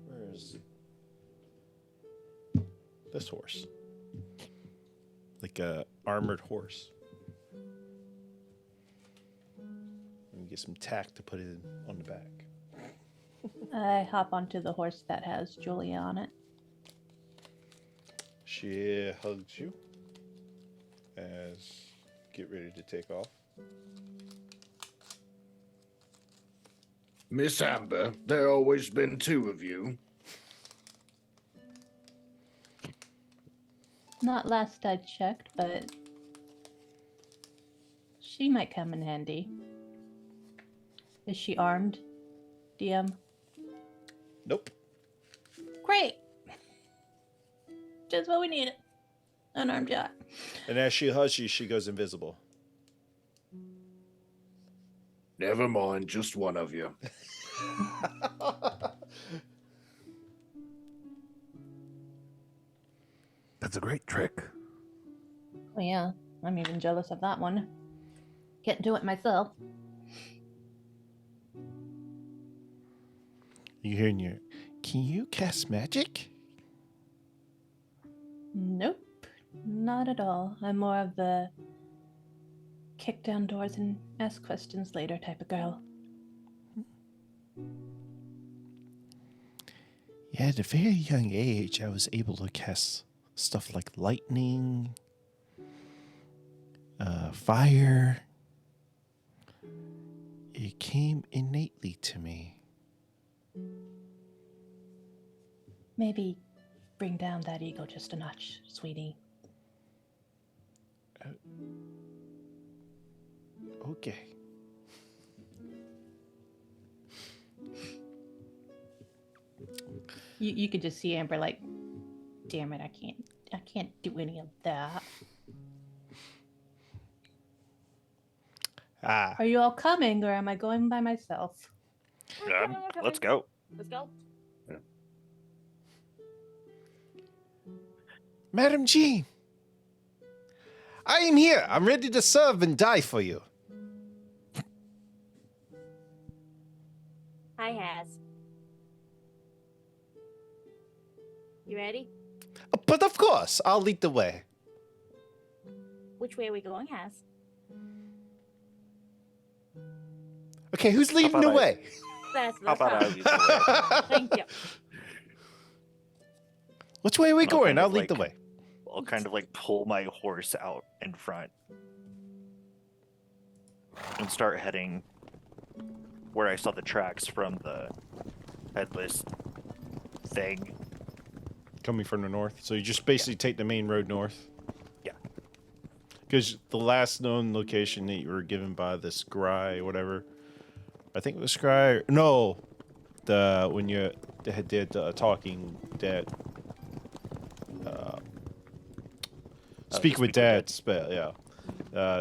Where is this horse? Like a armored horse. Let me get some tack to put it on the back. I hop onto the horse that has Julia on it. She hugs you as get ready to take off. Miss Amber, there always been two of you. Not last I checked, but she might come in handy. Is she armed, DM? Nope. Great! Just what we needed. Unarmed yacht. And as she hugs you, she goes invisible. Never mind, just one of you. That's a great trick. Oh yeah, I'm even jealous of that one. Can't do it myself. You hear in your, can you cast magic? Nope, not at all. I'm more of the kick down doors and ask questions later type of girl. Yeah, at a very young age, I was able to cast stuff like lightning, fire. It came innately to me. Maybe bring down that ego just a notch, sweetie. Okay. You could just see Amber like, damn it, I can't do any of that. Ah, Are you all coming or am I going by myself? We're coming. Let's go. Let's go. Madam Jean, I am here. I'm ready to serve and die for you. Hi, Has. You ready? But of course, I'll lead the way. Which way are we going, Has? Okay, who's leading about the I- way? That's How about I fine. lead the way? Thank you. Which way are we I'll going? kind I'll of lead the like- way. I'll kind of like pull my horse out in front and start heading where I saw the tracks from the headless thing. Coming from the north. So you just basically take the main road north? Yeah. Because the last known location that you were given by the scry, whatever. I think it was scry. No. When you did talking that. Speak with Dad spell, yeah.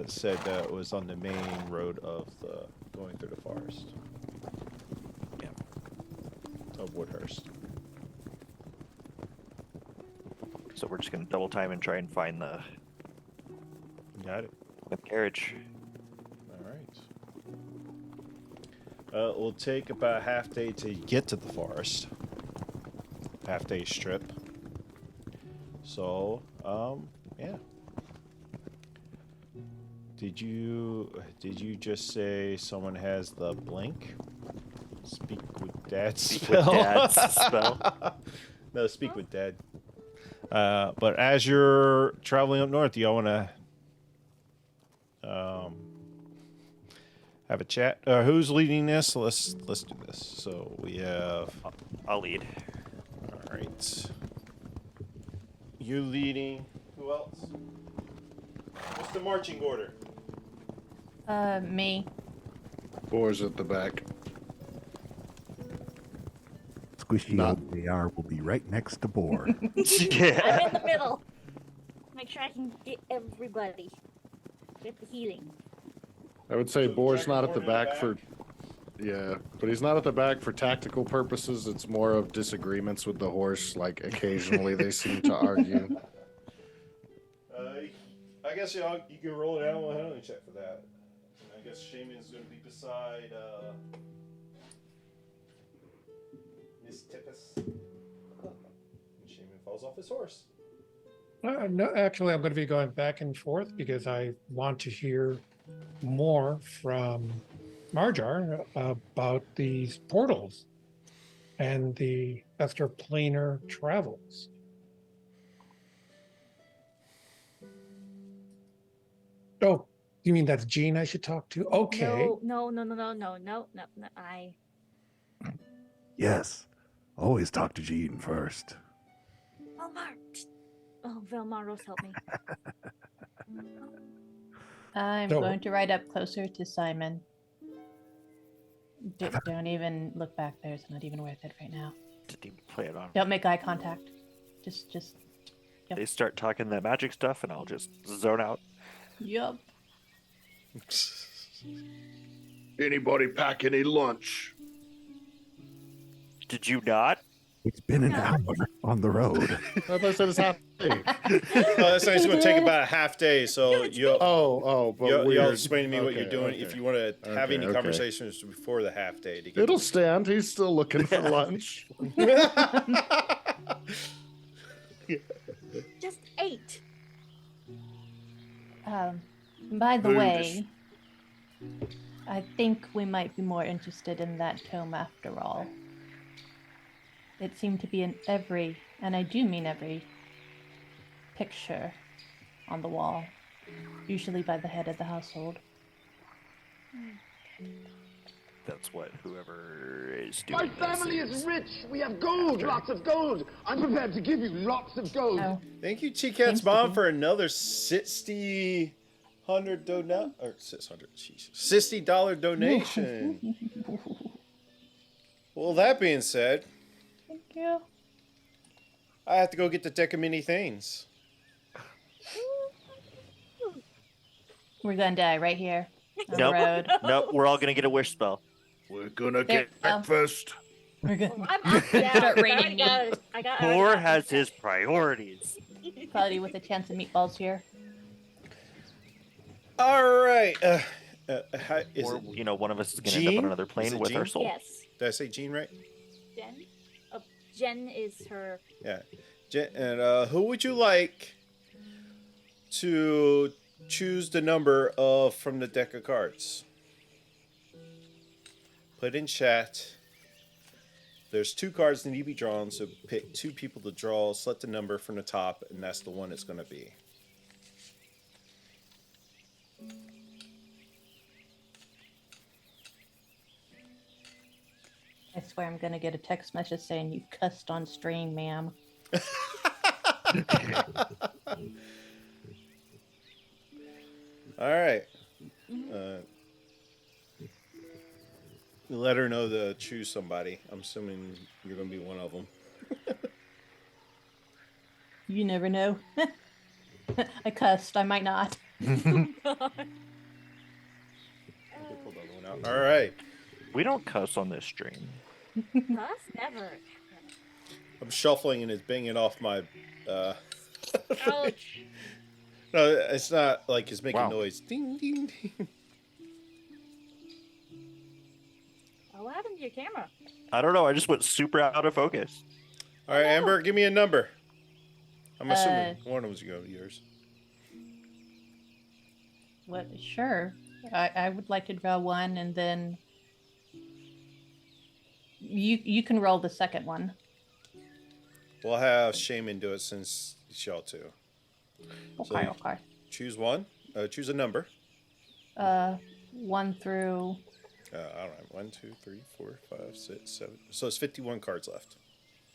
Said that it was on the main road of the going through the forest. Yeah. Of Woodhurst. So we're just gonna double time and try and find the Got it. carriage. All right. We'll take about a half day to get to the forest. Half day strip. So, yeah. Did you just say someone has the blink? Speak with Dad Speak spell. with Dad's spell. No, speak with Dad. But as you're traveling up north, do y'all want to have a chat? Who's leading this? Let's do this. So we have. I'll lead. All right. You leading. Who else? What's the marching order? Me. Boar's at the back. squishy Not- old they are will be right next to Boar. I'm in the middle. Make sure I can get everybody. Get the healing. I would say So Boar's Dragon not at the Lord in the back for. Yeah, but he's not at the back for tactical purposes. It's more of disagreements with the horse. Like occasionally they seem to argue. I guess you can roll it out. Let me check for that. And I guess Shaman's going to be beside Miss Tippus. And Shaman falls off his horse. No, actually, I'm going to be going back and forth because I want to hear more from Marjar about these portals and the extraplanar travels. Oh, you mean that's Jean I should talk to? Okay. No. I Yes, always talk to Jean first. Velmar. Oh, Velmaros, help me. I'm So- going to ride up closer to Simon. Don't even look back there. It's not even worth it right now. Didn't even play it on. Don't make eye contact. Just. They start talking that magic stuff, and I'll just zone out. Yup. Anybody pack any lunch? Did you not? It's been an hour on the road. I thought I said it's happening. That's nice. It's going to take about a half day, so you'll But you'll weird. explain to me what you're Okay, doing okay. if you want to have Okay, any okay. conversations before the half day. To get It'll stand. He's still looking for lunch. Just 8. By the Food way, I think we might be more interested in that tome after all. It seemed to be in every, and I do mean every, picture on the wall, usually by the head of the household. That's what whoever is My doing this family is rich. We have gold, lots of gold. I'm prepared to give you lots of gold. Oh, Thank you, Seems T-Cat's to mom, be. for another $60 donut or $60 donation. Well, that being said, thank you. I have to go get the deck of mini things. We're gonna die right here on Nope. the road. Nope, we're all gonna get a wish spell. We're gonna There- get breakfast. We're gonna I'm down. Start I raining already got it. I got Thor has his priorities. probably with a chance of meatballs here. All right. Is Or, it, you know, one of us is gonna end up Jean? on another Is plane it with our Jean? soul. Yes. did I say Jean right? Jen? Jen is her. Yeah. And who would you like to choose the number of from the deck of cards? Put in chat. There's 2 cards that need to be drawn, so pick 2 people to draw, select the number from the top, and that's the one it's going to be. I swear I'm gonna get a text message saying you cussed on stream, ma'am. All right. Let her know to choose somebody. I'm assuming you're going to be one of them. You never know. I cussed. I might not. All right. We don't cuss on this stream. Us? Never. I'm shuffling and it's banging off my. Ouch. No, it's not like it's making Wow. noise. Ding, ding, ding. Oh, what happened to your camera? I don't know. I just went super out of focus. All right, Amber, give me a number. I'm assuming Uh, one of them's going to be yours. What? Sure. I would like to draw one, and then you can roll the second one. We'll have Shaman do it since it's y'all two. Okay. Okay. Choose one. Choose a number. 1 through. All right. 1, 2, 3, 4, 5, 6, 7. So it's 51 cards left,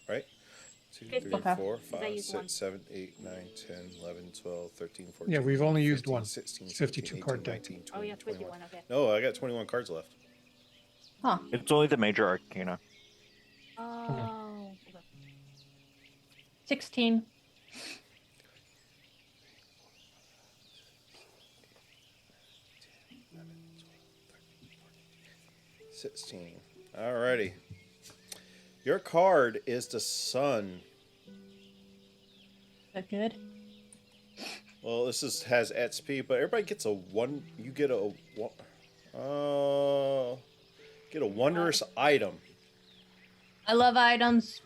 right? 2, 3, 50. 4, I 5, used one. 6, 7, 8, 9, 10, 11, 12, 13, 14. Yeah, we've only used 15, one. 16, 52 17, card 18, deck. 19, Oh, 20, yeah, 21. 51. Okay. No, I got 21 cards left. Huh. It's only the major arcana. Oh. 16. 16. Alrighty. Your card is the Sun. Is that good? Well, this has XP, but everybody gets a one. You get a get a wondrous item. I love items.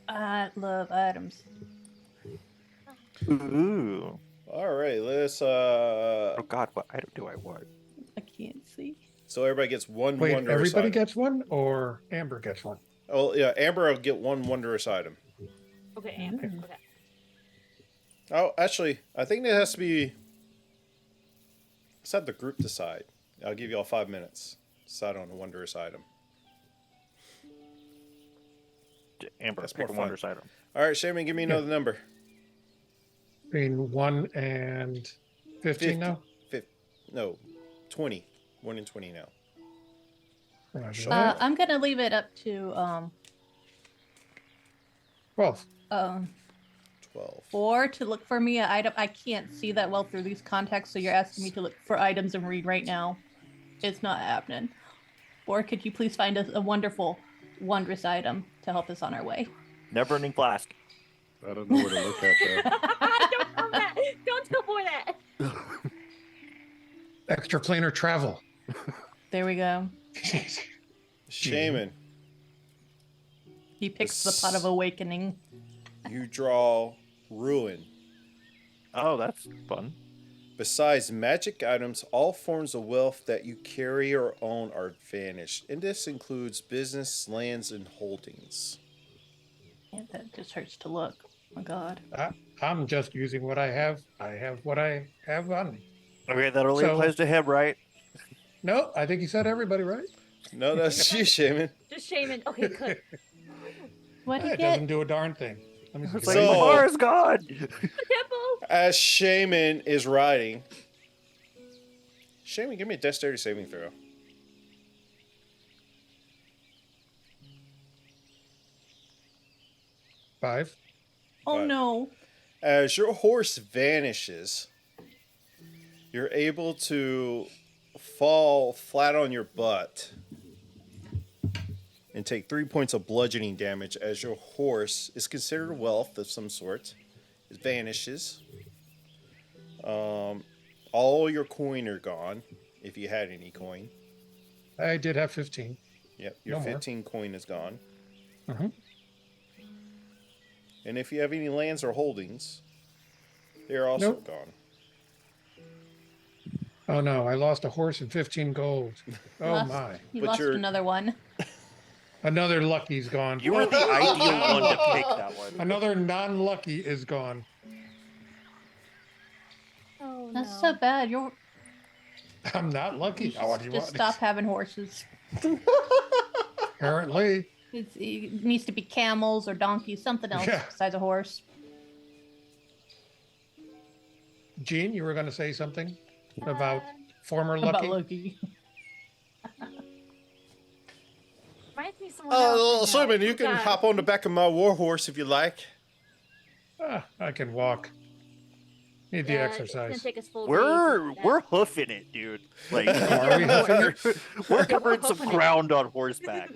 I love items. Ooh. All right, let's. Oh God, what item do I want? I can't see. So everybody gets one Wait, wondrous everybody item. gets one, or Amber gets one? Oh yeah, Amber will get one wondrous item. Okay, Amber. Mm. Okay. Oh, actually, I think it has to be. Let's have the group decide. I'll give you all 5 minutes. Decide on a wondrous item. Amber, That's pick more a fun. wondrous item. All right, Shaman, give me another number. Between 1 and 15 now? No, 20. 1 and 20 now. Roger that. I'm gonna leave it up to 12. 12. 4 to look for me an item. I can't see that well through these contexts, so you're asking me to look for items and read right now. It's not happening. Or could you please find us a wonderful, wondrous item to help us on our way? Never-ending flask. I don't know where to look at though. Don't tell that. Don't tell boy that. Extraplanar travel. There we go. Shaman, He picks the pot of awakening. you draw ruin. Oh, that's fun. Besides magic items, all forms of wealth that you carry or own are vanished, and this includes business, lands, and holdings. Yeah, that just hurts to look. Oh my God. I'm just using what I have. I have what I have on me. Okay, that only So- applies to him, right? No, I think he said everybody, right? No, that's you, Shaman. Just Shaman. Okay, good. What'd you It get? doesn't do a darn thing. Let me see. It's like, So- my bar is gone. Temple. As Shaman is riding, Shaman, give me a dexterity saving throw. Five. Oh Right. no. As your horse vanishes, you're able to fall flat on your butt and take 3 points of bludgeoning damage as your horse is considered wealth of some sort. It vanishes. All your coin are gone, if you had any coin. I did have 15. Yep, your No more. 15 coin is gone. Mhm. And if you have any lands or holdings, they're also Nope. gone. Oh no, I lost a horse and 15 gold. Oh Lost- my. You But lost you're- another one. Another lucky's gone. You were the ideal one to pick that one. Another non-lucky is gone. Oh That's no. so bad. You're I'm not you lucky. should Oh, what do you just want? stop having horses. Apparently. It needs to be camels or donkeys, something else Yeah. besides a horse. Gene, you were going to say something about Uh, former About lucky? Loki. reminds me of someone else. Simon, you Oh, can God. hop on the back of my war horse if you like. I can walk. Need the Yeah, It's exercise. gonna take us full We're days to do we're hoofing it, dude. Like Are we hoofing we're covering some hoofing it. ground on horseback.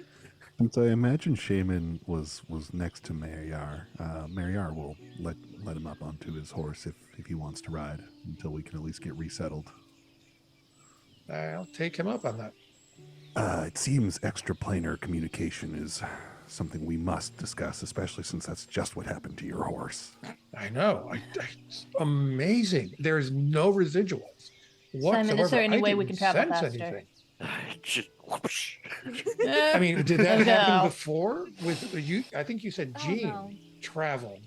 Since I imagine Shaman was next to Mariar, Mariar will let him up onto his horse if he wants to ride until we can at least get resettled. I'll take him up on that. It seems extraplanar communication is something we must discuss, especially since that's just what happened to your horse. I know. It's amazing. There's no residuals whatsoever. is there any I way we didn't can travel sense faster? anything. Just whoosh. I mean, did that happen No. before with you? I think you said Oh, Gene no. traveled.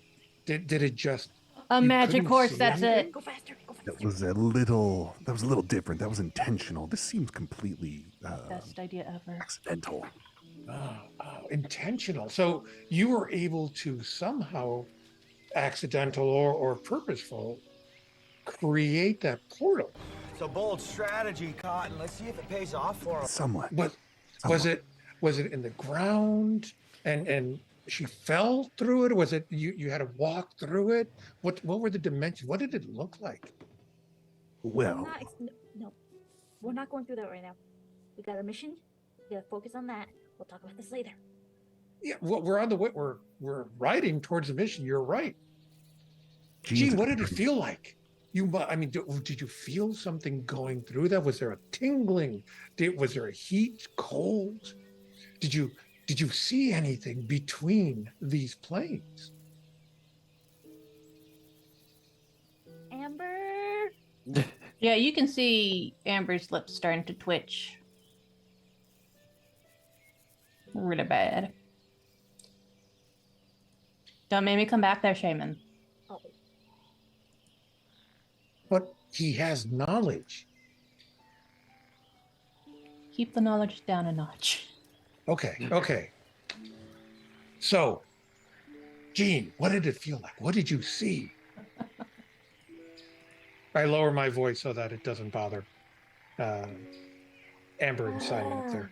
Did it just? A You magic couldn't horse, see that's anything? it. Go faster. Go faster. That was a little different. That was intentional. This seems completely Best idea ever. accidental. Intentional. So you were able to somehow, accidental or purposeful, create that portal. It's a bold strategy, Cotton. Let's see if it pays off for us. Somewhat. Was it in the ground? And she fell through it? Or was it you had to walk through it? What were the dimensions? What did it look like? Well, No, we're not going through that right now. We got a mission. We gotta focus on that. We'll talk about this later. Yeah, well, we're on the way. We're riding towards the mission. You're right. geez, Gene, what did it feel like? I mean, did you feel something going through that? Was there a tingling? Was there a heat, cold? Did you see anything between these planes? Amber. Yeah, you can see Amber's lips starting to twitch. Really bad. Don't make me come back there, Shaman. Oh, But he has knowledge. Keep the knowledge down a notch. Okay. So, Gene, what did it feel like? What did you see? I lower my voice so that it doesn't bother Amber and Simon up there.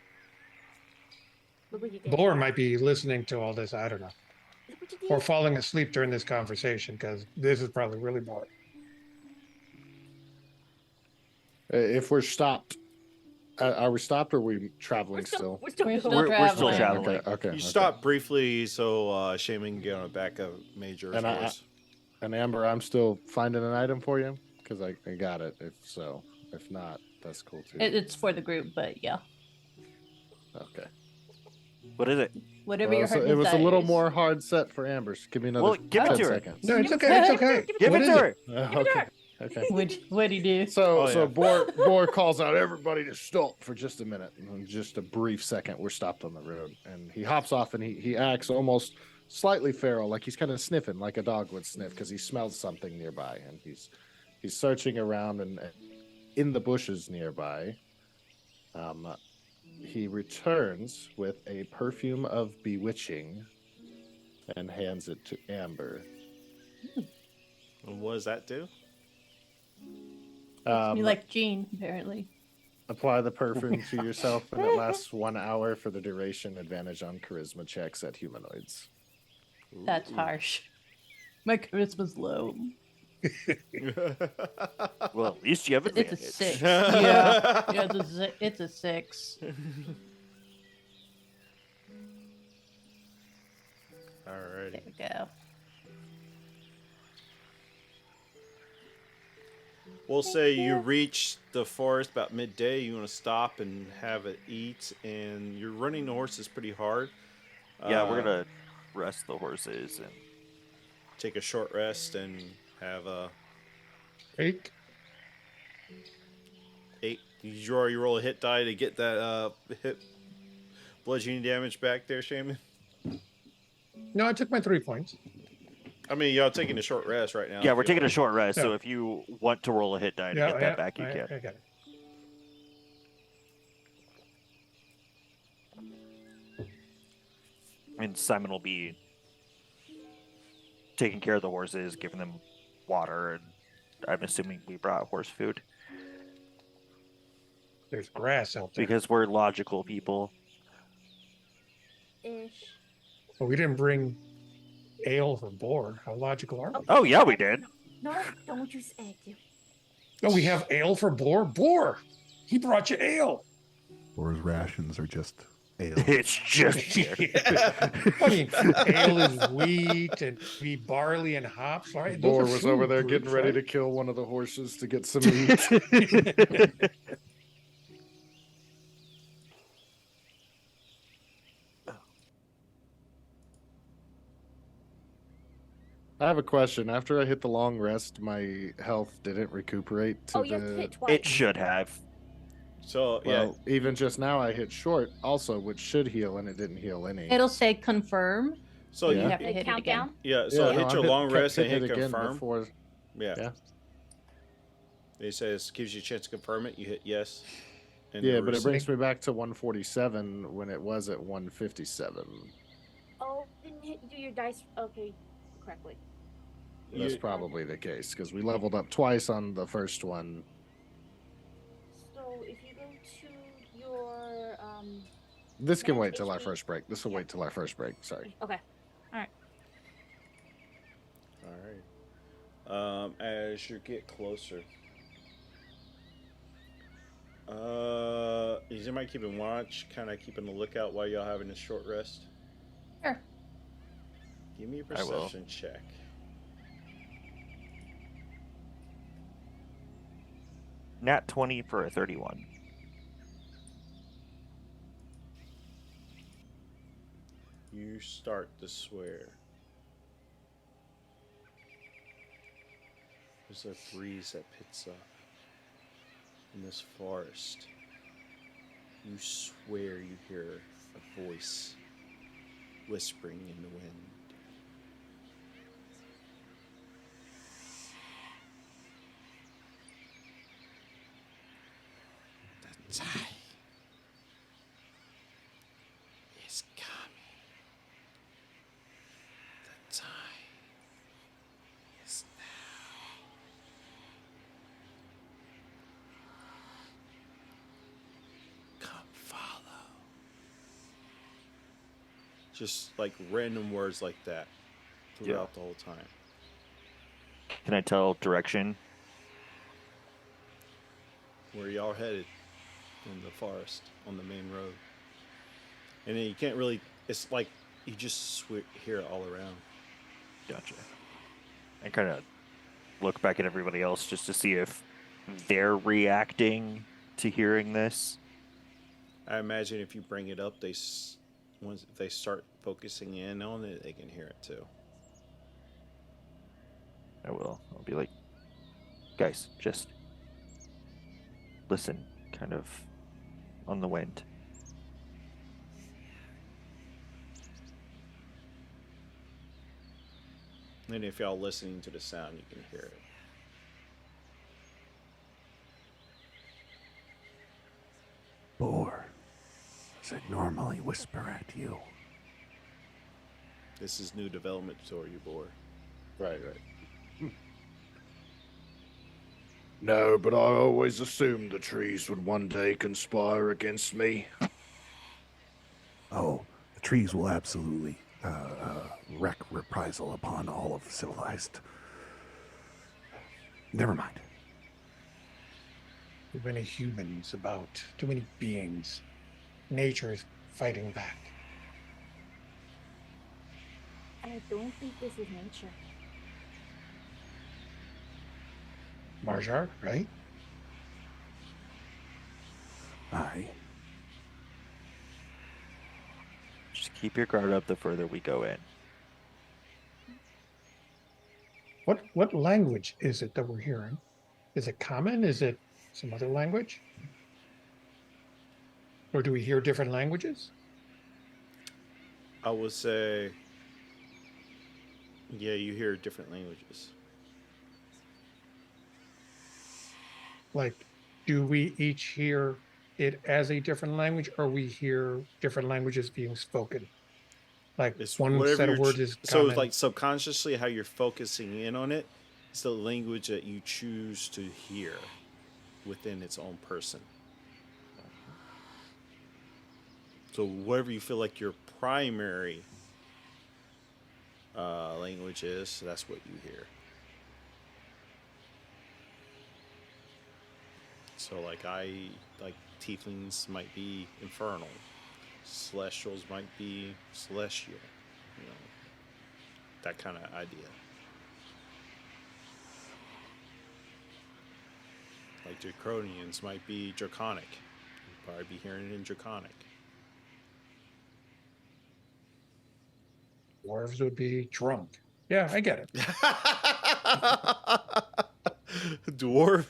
look what you did. Boar might be listening to all this. I don't know. Look what you did. Or falling asleep during this conversation because this is probably really boring. If we're stopped, are we stopped or are we traveling We're still, still? we're still, We're still going. We're still traveling. traveling. Okay. You stop briefly so Shaman can get on the back of Major's And horse. And Amber, I'm still finding an item for you because I got it. If so, if not, that's cool too. It's for the group, but yeah. Okay. What is it? Whatever Well, your heart it was a little desires. more hard set for Amber. So give me another Well, give it 10 to her. seconds. No, it's okay. It's okay. Give What it is to her. Okay. What'd he do? So Oh, yeah. Boar calls out everybody to stop for just a minute. And in just a brief second, we're stopped on the road. And he hops off and he acts almost slightly feral, like he's kind of sniffing like a dog would sniff because he smells something nearby. And he's searching around and in the bushes nearby. He returns with a perfume of bewitching and hands it to Amber. And what does that do? You like Gene, apparently. Apply the perfume to yourself, and it lasts 1 hour for the duration. Advantage on charisma checks at humanoids. That's harsh. My charisma's low. Well, at least you have It's advantage. a 6. Yeah, it's a 6. Alrighty. There we go. We'll say you reach the forest about midday. You want to stop and have it eat, and you're running the horses pretty hard. Yeah, we're gonna rest the horses and take a short rest and have a Break. 8. You already roll a hit die to get that hit bludgeoning damage back there, Shaman. No, I took my 3 points. I mean, y'all taking a short rest right now. yeah, we're taking a short rest. So Yeah. if you want to roll a hit die to get that back, you I can. got it. And Simon will be taking care of the horses, giving them water, and I'm assuming we brought horse food There's grass out there. because we're logical people. Ish. But we didn't bring ale for Boar. How logical are we? Oh yeah, we did. No, don't you say it. No, we have ale for Boar. Boar, he brought you ale. or his rations are just ale. It's just here. I mean, ale is wheat and wheat, barley and hops, right? Those Boar are was food over there groups, getting ready to right? kill one of the horses to get some meat. I have a question. After I hit the long rest, my health didn't recuperate to Oh, you have to the. hit twice. It should have. So Well, even just now, I hit short also, which should heal, and it didn't heal any. It'll say confirm. so Yeah. You have to The hit it again. countdown. yeah. So no, hit I your long kept rest and hitting hit it again confirm. before- Yeah. Yeah. It says gives you a chance to confirm it. You hit yes. And Yeah, the but it rest- brings me back to 147 when it was at 157. Oh, didn't hit, do your dice okay correctly. That's You- probably the case because we leveled up twice on the first one. So if you go to your This can wait till our Manifestation. first break. This will Yeah. wait till our first break. Sorry. okay. Alright. All right. As you get closer, is anybody keeping watch? Kind of keeping a lookout while y'all having a short rest? Sure. Give me a I will. perception check. Nat 20 for a 31. You start to swear. There's a breeze that picks up in this forest. You swear you hear a voice whispering in the wind. The time is coming. The time is now. Come follow. Just like random words like that throughout the whole time. Can I tell direction? Where y'all headed in the forest on the main road. And then you can't really, it's like you just hear it all around. Gotcha. I kind of look back at everybody else just to see if they're reacting to hearing this. I imagine if you bring it up, once they start focusing in on it, they can hear it too. I will. I'll be like, guys, just listen, kind of on the wind. And if y'all listening to the sound, you can hear it. Boar, does it normally whisper at you? This is new development for you, boy. Right. No, but I always assumed the trees would one day conspire against me. Oh, the trees will absolutely wreak reprisal upon all of civilized. Never mind. Too many humans about, too many beings. Nature is fighting back. I don't think this is nature. Marjar, right? Aye. Just keep your guard up the further we go in. What language is it that we're hearing? Is it common? Is it some other language? Or do we hear different languages? I would say, yeah, you hear different languages. Like, do we each hear it as a different language, or we hear different languages being spoken? Like It's one whatever set of you're words is so common. it's like subconsciously how you're focusing in on it. It's the language that you choose to hear within its own person. So whatever you feel like your primary language is, that's what you hear. So like tieflings might be infernal, celestials might be celestial, you know, that kind of idea. Like Draconians might be draconic. You'd probably be hearing it in draconic. Dwarves would be drunk. Yeah, I get it. Dwarf.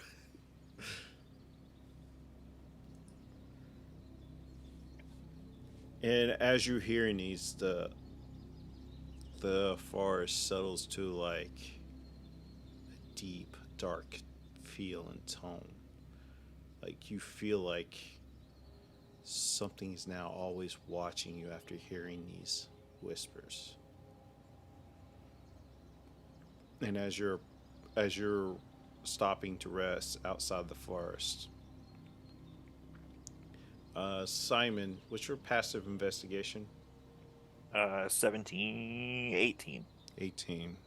And as you're hearing these, the forest settles to like a deep, dark feel and tone. Like you feel like something's now always watching you after hearing these whispers. And as you're stopping to rest outside the forest, Simon, what's your passive investigation? 17, 18. 18.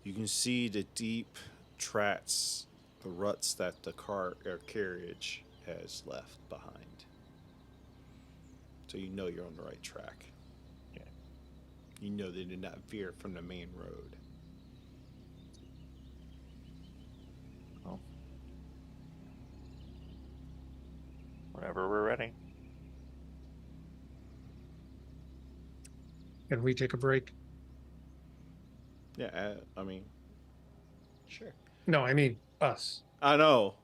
You can see the deep tracks, the ruts that the car or carriage has left behind. So you know you're on the right track. Yeah. You know they did not veer from the main road. Well, whenever we're ready. Can we take a break? Yeah, I mean, sure. No, I mean us. I know.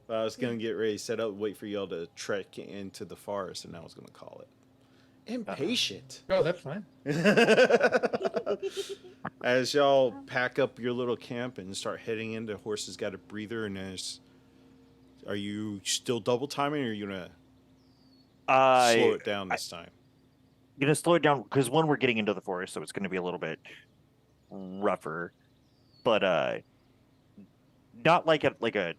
But I was going to get ready, set up, wait for y'all to trek into the forest, and I was going to call it. Impatient. Oh, that's fine. As y'all pack up your little camp and start heading in, the horses got a breather, and are you still double timing, or are you going to slow it down this time? I'm gonna slow it down because one, we're getting into the forest, so it's gonna be a little bit rougher, but not like a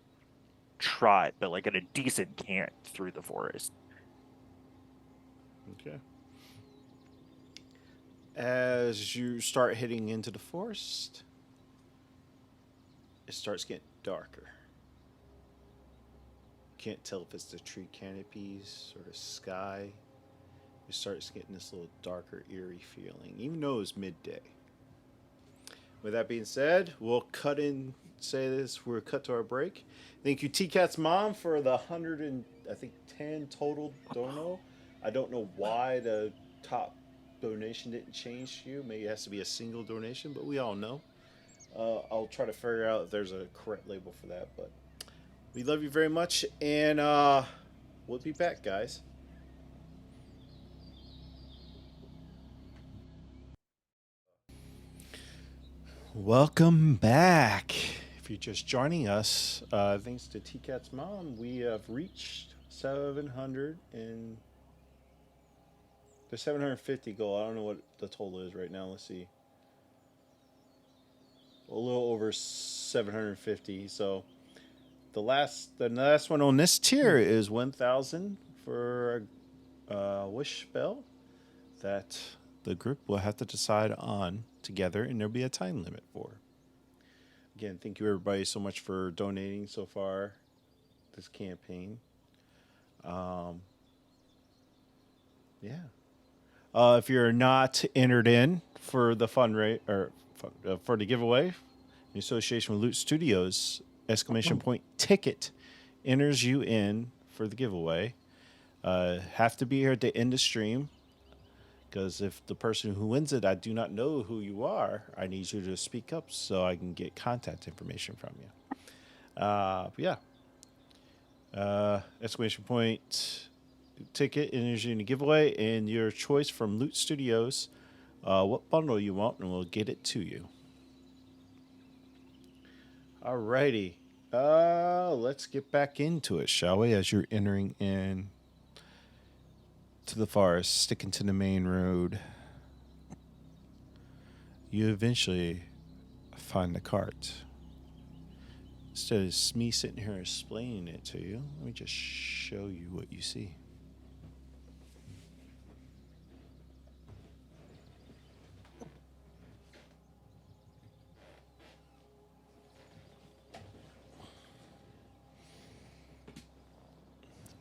trot, but like at a decent cant through the forest. Okay. As you start heading into the forest, it starts getting darker. Can't tell if it's the tree canopies or the sky. It starts getting this little darker, eerie feeling, even though it's midday. With that being said, we'll cut to our break. Thank you, T-Cat's mom, for the 10 total dono. I don't know why the top donation didn't change to you. Maybe it has to be a single donation, but we all know. I'll try to figure out if there's a correct label for that, but we love you very much, and we'll be back, guys. Welcome back. If you're just joining us, thanks to T-Cat's mom, we have reached 700 and the 750 goal. I don't know what the total is right now. Let's see. A little over 750. So the last one on this tier is 1,000 for a wish spell that the group will have to decide on together, and there'll be a time limit for. Again, thank you everybody so much for donating so far this campaign. If you're not entered in for the for the giveaway in association with Loot Studios, !ticket enters you in for the giveaway. Have to be here at the end of stream, because if the person who wins it, I do not know who you are, I need you to speak up so I can get contact information from you. !ticket enters you in the giveaway, and your choice from Loot Studios, what bundle you want, and we'll get it to you. Alrighty. Let's get back into it, shall we? As you're entering in to the forest, sticking to the main road, you eventually find the cart. Instead of me sitting here explaining it to you, let me just show you what you see.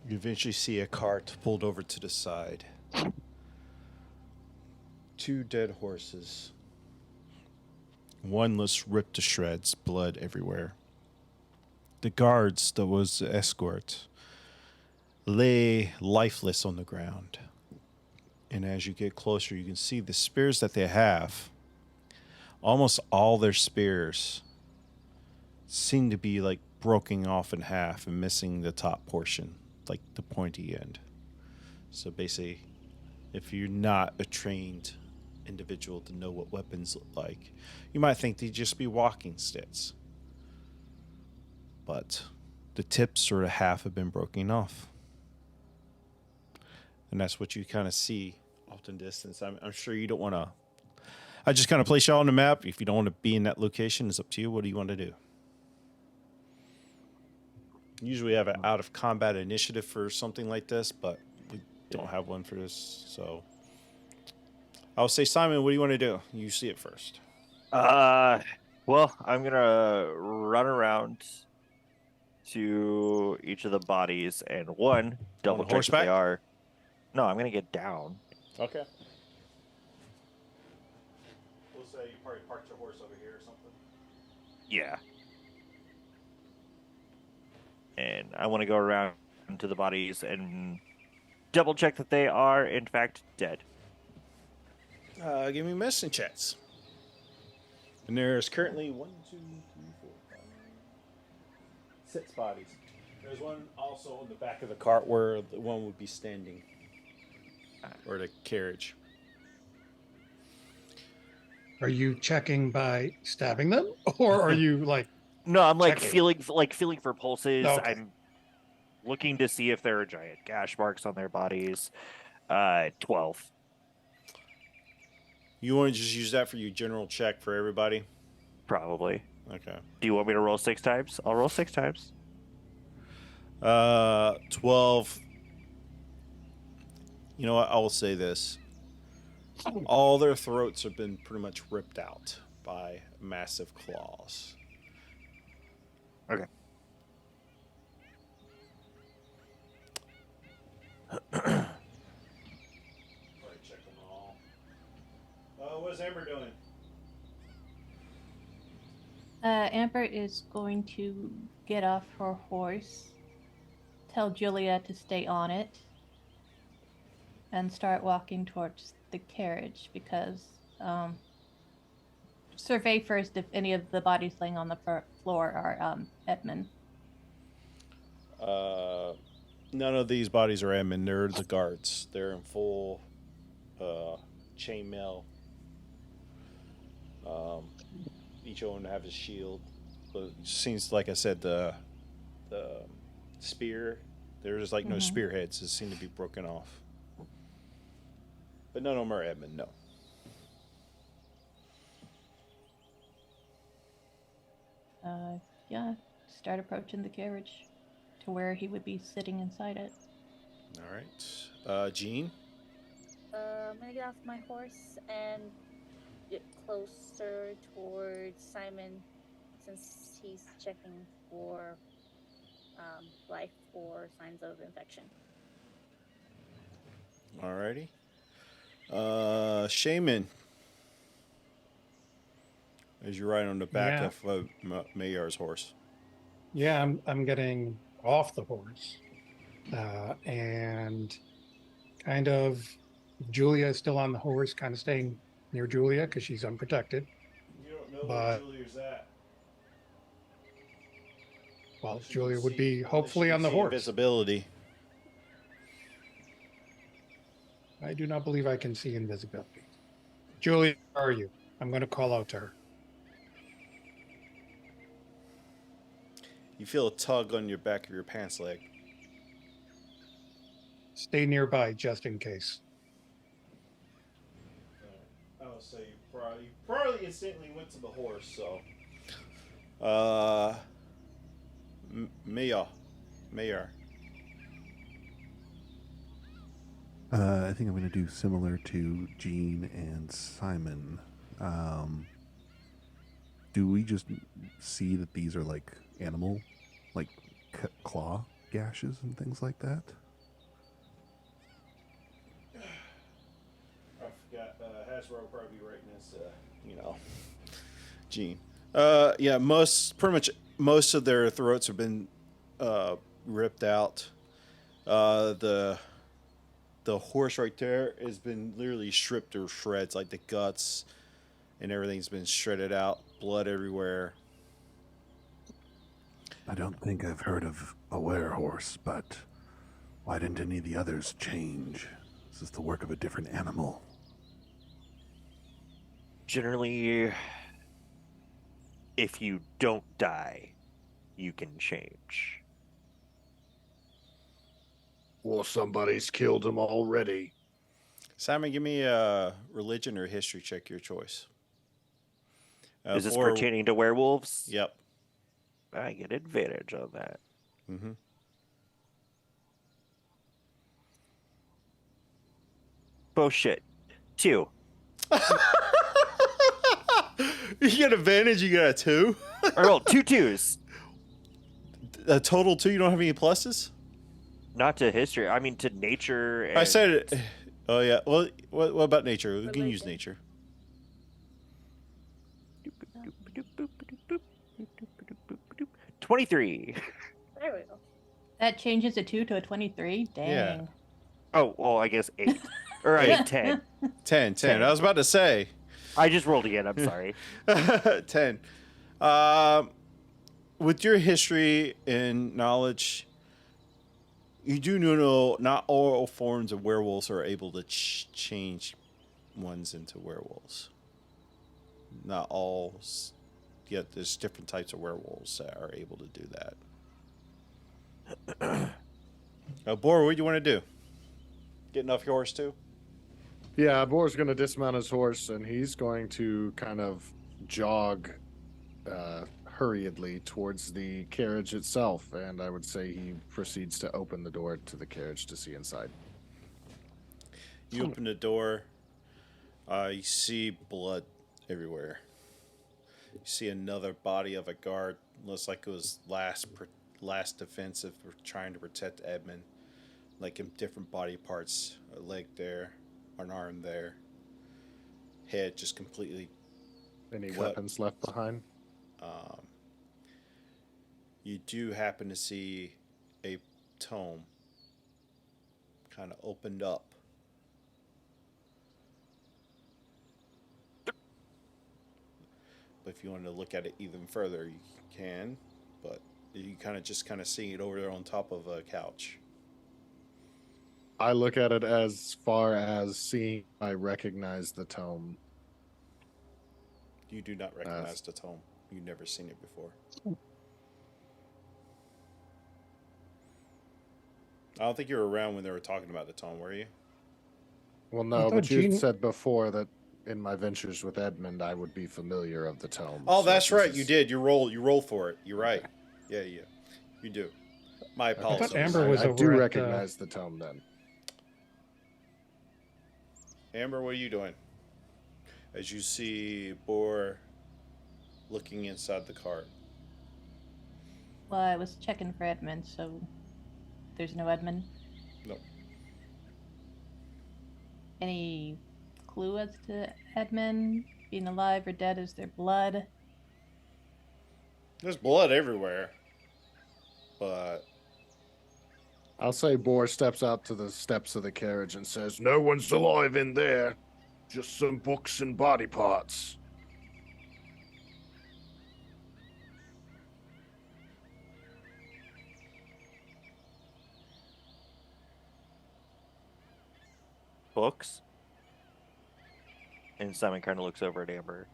You eventually see a cart pulled over to the side. 2 dead horses. One was ripped to shreds, blood everywhere. The guards that was the escort lay lifeless on the ground. And as you get closer, you can see the spears that they have. Almost all their spears seem to be like broken off in half and missing the top portion, like the pointy end. So basically, if you're not a trained individual to know what weapons look like, you might think they'd just be walking sticks. But the tips sort of half have been broken off. And that's what you kind of see off in distance. I'm sure you don't want to... I just kind of place y'all on the map. If you don't want to be in that location, it's up to you. What do you want to do? Usually we have an out-of-combat initiative for something like this, but we don't have one for this, so... I'll say, Simon, what do you want to do? You see it first. Well, I'm gonna run around to each of the bodies and double check that they horseback? are. No, I'm gonna get down. Okay. We'll say you probably parked your horse over here or something. Yeah. And I want to go around to the bodies and double check that they are in fact dead. Give me medicine checks. And there's currently 1, 2, 3, 4, 5, 6 bodies. There's one also in the back of the cart where the one would be standing, or the carriage. Are you checking by stabbing them, or are you like? No, I'm like checking? feeling for pulses. Okay. I'm looking to see if there are giant gash marks on their bodies. 12. You want to just use that for your general check for everybody? Probably. Okay. Do you want me to roll 6 times? I'll roll 6 times. 12. You know what? I will say this. All their throats have been pretty much ripped out by massive claws. Okay. Check them all. What's Amber doing? Amber is going to get off her horse, tell Julia to stay on it, and start walking towards the carriage because survey first if any of the bodies laying on the floor are Edmund. None of these bodies are Edmund. They're the guards. They're in full chainmail. Each of them have a shield. But it seems like I said the spear. There's like no spearheads. It seem to be broken off. But none of them are Edmund. No. Yeah, start approaching the carriage to where he would be sitting inside it. All right. Jean? I'm gonna get off my horse and get closer towards Simon since he's checking for life or signs of infection. Alrighty. Shaman. As you ride on the back of Mayar's horse. Yeah, I'm getting off the horse, and kind of Julia is still on the horse, kind of staying near Julia because she's unprotected. You don't know where Julia's at. Well, Julia would be hopefully on the horse. Invisibility. I do not believe I can see invisibility. Julia, where are you? I'm going to call out to her. You feel a tug on your back of your pants leg. Stay nearby just in case. I would say you probably instantly went to the horse, so. Mayor. I think I'm going to do similar to Jean and Simon. Do we just see that these are like animal, like claw gashes and things like that? I forgot. Hasbro will probably be writing this, Gene. Yeah, pretty much most of their throats have been ripped out. The horse right there has been literally stripped to shreds, like the guts and everything's been shredded out, blood everywhere. I don't think I've heard of a werehorse, but why didn't any of the others change? Is this the work of a different animal? Generally, if you don't die, you can change. Or somebody's killed him already. Simon, give me a religion or history check, your choice. Is this pertaining to werewolves? Yep. I get advantage on that. Mm-hmm. Bullshit. 2. You get advantage, you get a 2? I rolled 2 2s. A total 2, you don't have any pluses? Not to history. I mean, to nature. And... I said it. Oh, yeah. Well, what about nature? We can use nature. 23. There we go. That changes a 2 to a 23. Dang. Yeah. Oh, well, I guess 8. Or 10. 10. I was about to say. I just rolled again. I'm sorry. 10. With your history and knowledge, you do know not all forms of werewolves are able to change ones into werewolves. Not all. Yet there's different types of werewolves that are able to do that. Boar, what do you want to do? Getting off your horse too? Yeah, Boar's going to dismount his horse, and he's going to kind of jog hurriedly towards the carriage itself, and I would say he proceeds to open the door to the carriage to see inside. You open the door. You see blood everywhere. You see another body of a guard. Looks like it was last defensive for trying to protect Edmund. Like in different body parts. A leg there, an arm there. Head just completely Any cut. weapons left behind? You do happen to see a tome kind of opened up. But if you want to look at it even further, you can. But you kind of seeing it over there on top of a couch. I look at it as far as seeing I recognize the tome. You do not recognize the tome. You've never seen it before. I don't think you were around when they were talking about the tome, were you? Well, no, but you had said before that in my ventures with Edmund, I would be familiar of the tome. Oh, so that's right. You is- did. You roll for it. You're right. Yeah. You do. My apologies. Amber was I do over at, recognize the tome then. Amber, what are you doing? As you see Boar looking inside the cart. Well, I was checking for Edmund, so there's no Edmund. No. Any clue as to Edmund being alive or dead? Is there blood? There's blood everywhere. But I'll say Boar steps out to the steps of the carriage and says, "No one's alive in there. Just some books and body parts." Books. And Simon kind of looks over at Amber.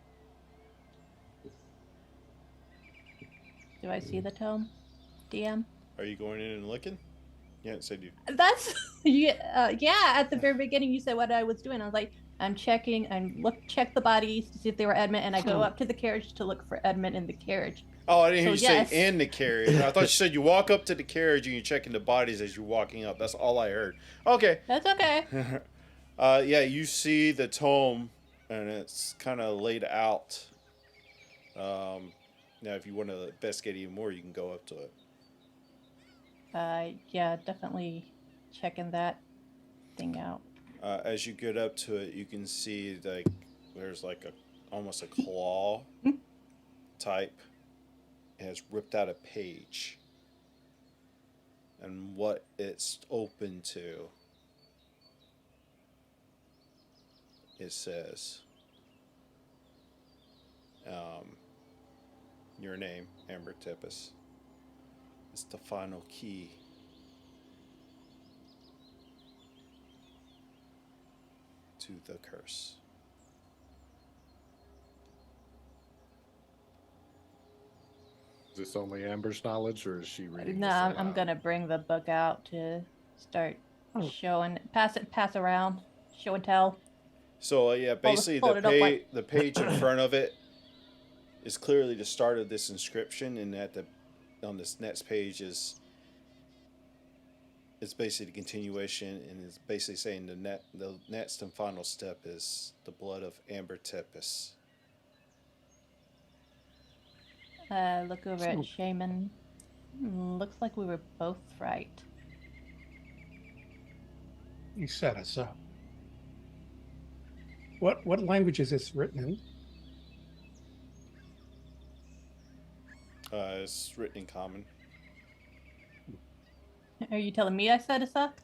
Do I see the tome? DM? are you going in and looking? Yeah, it said you. That's yeah. At the very beginning, you said what I was doing. I was like, I'm checking and check the bodies to see if they were Edmund, and I go up to the carriage to look for Edmund in the carriage. Oh, I didn't hear you yes. say in the carriage. I thought you said you walk up to the carriage and you're checking the bodies as you're walking up. That's all I heard. Okay. That's okay. Yeah, you see the tome, and it's kind of laid out. Now, if you want to investigate even more, you can go up to it. Yeah, definitely checking that thing out. As you get up to it, you can see like there's like almost a claw type. It has ripped out a page, and what it's open to, it says, your name, Amber Tippis. It's the final key to the curse. Is this only Amber's knowledge, or is she reading? No, this I'm aloud? gonna bring the book out to start showing, pass around, show and tell. So yeah, basically hold it up like- the page in front of it is clearly the start of this inscription, and on this next page is it's basically the continuation, and it's basically saying the next and final step is the blood of Amber Tempest. Look over at Shaman. Looks like we were both right. You set us up. What language is this written in? It's written in common. Are you telling me I set us up?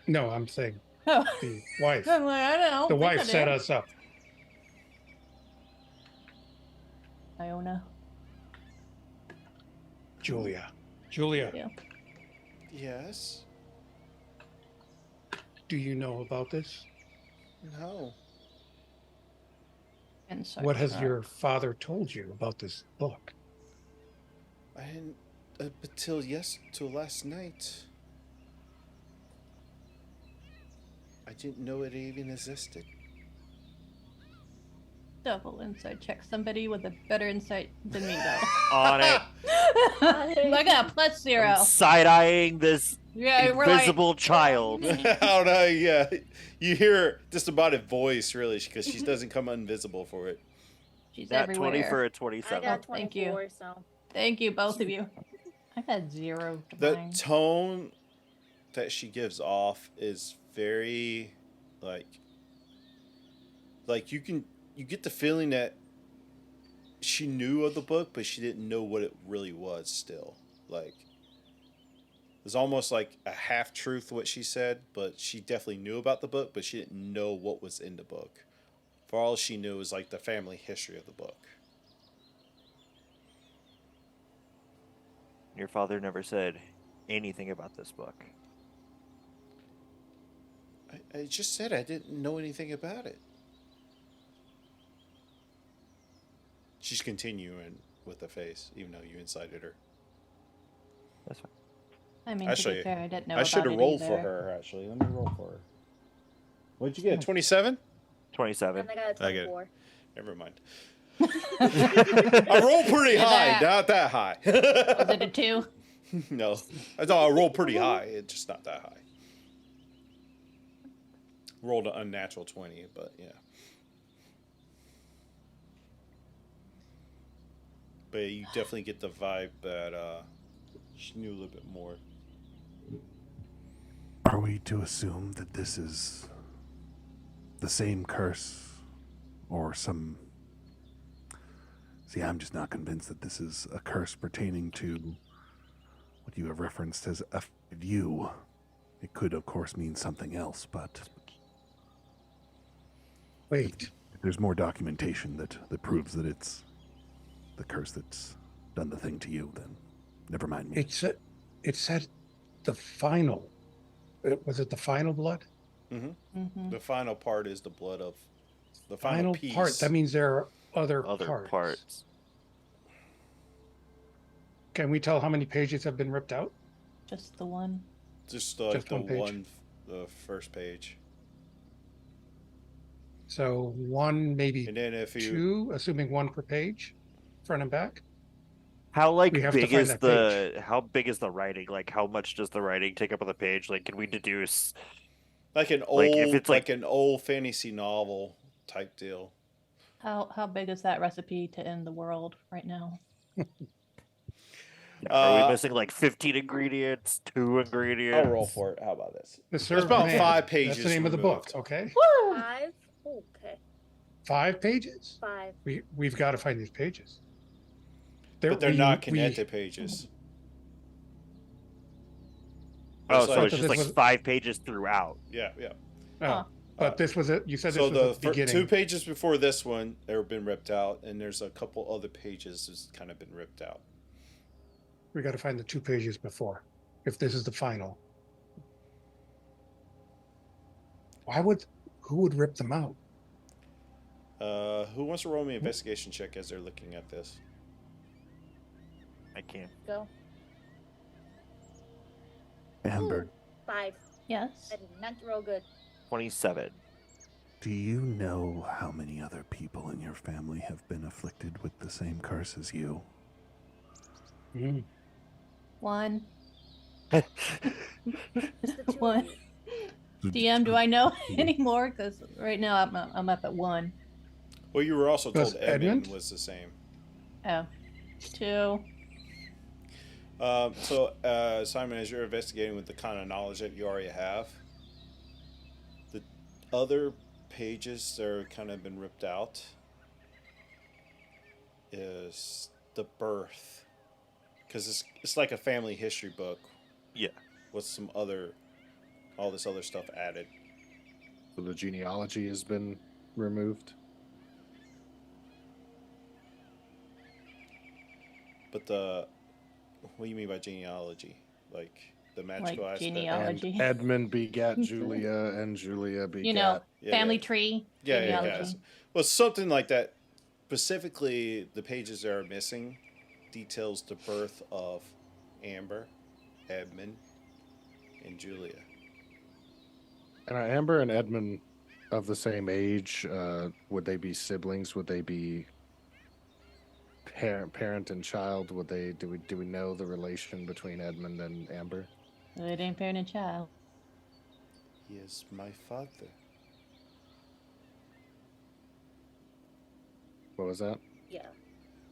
No, I'm saying Oh, the wife. I'm like, I don't know. The think I wife set did. us up. Iona. Julia. Yeah. Yes. Do you know about this? No. And so What has your father told you about this book? I didn't till last night. I didn't know it even existed. double insight check? Somebody with a better insight than me, though. On it. I got a +0. Side-eyeing this Yeah, we're like, invisible child. I don't know, yeah. You hear just about a voice, really, because she doesn't come invisible for it. she's That everywhere. 20 for a I 27. got Oh, thank you. 24, so. Thank you, both of you. I got 0 to The mine. tone that she gives off is very, like you get the feeling that she knew of the book, but she didn't know what it really was still. Like, it's almost like a half-truth what she said, but she definitely knew about the book, but she didn't know what was in the book. For all she knew was, like, the family history of the book. Your father never said anything about this book. I just said I didn't know anything about it. She's continuing with the face, even though you incited her. That's fine. I mean, Actually, to be fair, I didn't know I should about have it rolled for either. her, actually. Let me roll for her. What'd you get? 27? 27. And I got a I get it. 24. Never mind. I rolled pretty high, that. not that high. Was it a 2? No. I thought I rolled pretty high. It's just not that high. Rolled an unnatural 20, but yeah. But you definitely get the vibe that she knew a little bit more. Are we to assume that this is the same curse or some... See, I'm just not convinced that this is a curse pertaining to what you have referenced as affected you. It could, of course, mean something else, but Wait. if there's more documentation that proves that it's the curse that's done the thing to you, then never mind me. It said the final. Was it the final blood? Mm-hmm. Mm-hmm. The final part is the blood of the final piece. part. That means there are other parts. Can we tell how many pages have been ripped out? Just the one. Just like Just one page? The first page. So one, maybe And then if you 2, assuming 1 per page, front and back. How We have to big find is that how big is the writing? Like how much does the writing take up on the page? Like can we deduce like an old Like, if it's like an old fantasy novel type deal. How big is that recipe to end the world right now? are we missing like 15 ingredients, 2 ingredients? I'll roll for it. How about this? The There's Served about Man. 5 pages. That's the name of the book. removed. Okay, Woo! 5? Okay. 5 pages. 5. We've got to find these pages. But they're we- not we- connected pages. Oh, It's so like- it's just this like was- 5 pages throughout. Yeah. Oh, Huh. but this was it. You said this So was the the beginning. 2 pages before this one, they've been ripped out, and there's a couple other pages that's kind of been ripped out. We got to find the 2 pages before, if this is the final. Who would rip them out? Who wants to roll me an investigation check as they're looking at this? I can't. Go. Amber, 5. Yes. I did not roll good. 27. do you know how many other people in your family have been afflicted with the same curse as you? 1. Just the two One. of you. DM, do I know anymore? Because right now I'm up at 1. Well, you were also Was told Edmund Edmund? was the same. Oh, 2. Simon, as you're investigating with the kind of knowledge that you already have, the other pages that are kind of been ripped out is the birth, because it's like a family history book. Yeah. With some all this other stuff added. So the genealogy has been removed. But what do you mean by genealogy? Like the magical Like aspect? genealogy. And Edmund begat Julia, and Julia begat. You know, Yeah, family yeah. tree, Yeah, genealogy. Well, something like that. Specifically, the pages that are missing details the birth of Amber, Edmund, and Julia. And are Amber and Edmund of the same age? Would they be siblings? Would they be parent and child? Would they? Do we know the relation between Edmund and Amber? It ain't parent and child. He is my father. What was that? Yeah.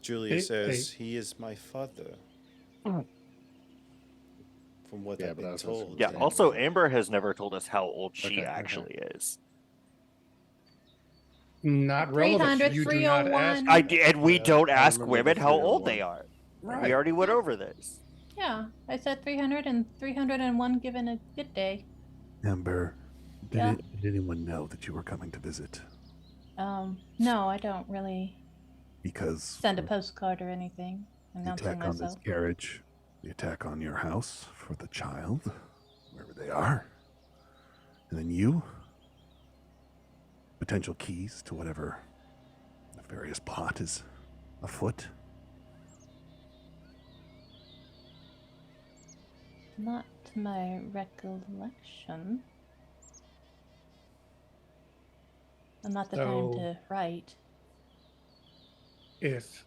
Julia says he is my father. Oh. From what Yeah, I've but been that's told. Yeah. Also, Amber has never told us how old she Okay, actually is. Not 300, relevant. You do not ask. 301. And we Yeah, don't I ask remember women the how old 301. they are. Right. We already went over this. Yeah, I said 300 and 301 given a good day. Amber, did, Yeah. did anyone know that you were coming to visit? No, I don't really Because send a postcard or anything the announcing attack on this myself. carriage, the attack on your house for the child, wherever they are, and then you, potential keys to whatever nefarious plot is afoot. Not to my recollection. I'm not the time So- to write. If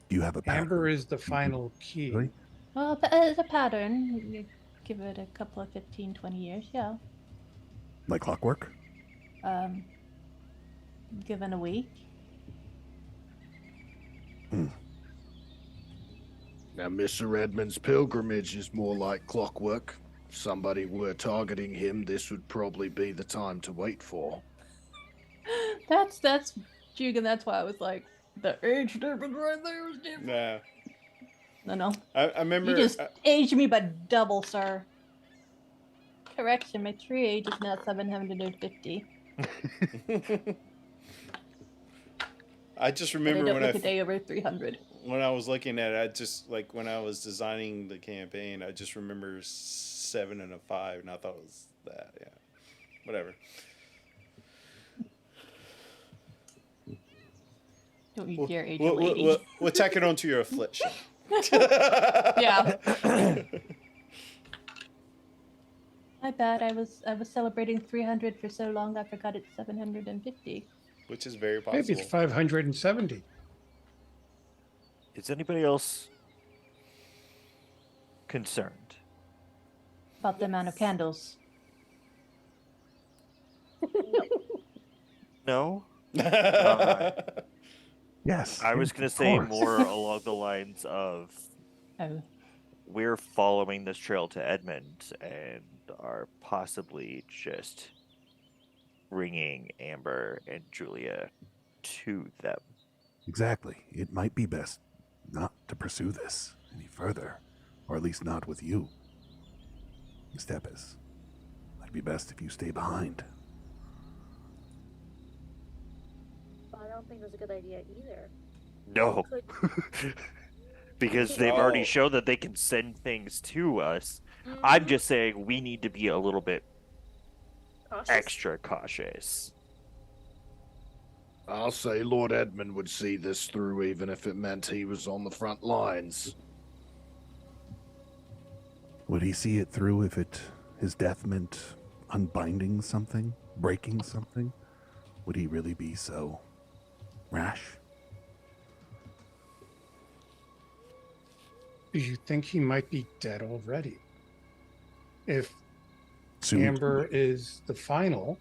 Do you have a pattern? Amber is the final key, Really? Well, as a pattern, you give it a couple of 15, 20 years, yeah. Like clockwork? Given a week. Now, Mr. Edmund's pilgrimage is more like clockwork. If somebody were targeting him, this would probably be the time to wait for. That's Jugan, that's why I was like, the age difference right there was different. Nah. No. I remember. You just aged me by double, sir. Correction, my true age is now 750. I just But I remember don't when look a day over 300. when I was looking at it, I just like when I was designing the campaign, I just remember 7 and a 5, and I thought it was that. Yeah, whatever. Don't you dare age a lady. We'll tack it onto your affliction. Yeah. My bad. I was celebrating 300 for so long I forgot it's 750. Which is very possible. maybe it's 570. Is anybody else concerned? About the amount of candles. No? Yes. I was yes, going of to say course. more along the lines of Oh. we're following this trail to Edmund and are possibly just bringing Amber and Julia to them. Exactly. It might be best not to pursue this any further, or at least not with you. Stepis, might be best if you stay behind. I don't think that's a good idea either. No, Could- because they've already Oh. shown that they can send things to us. Mhm. I'm just saying we need to be a little bit Cautious. extra cautious. I'll say Lord Edmund would see this through even if it meant he was on the front lines. Would he see it through if his death meant unbinding something, breaking something? Would he really be so rash? Do you think he might be dead already? If Soon. Amber is the final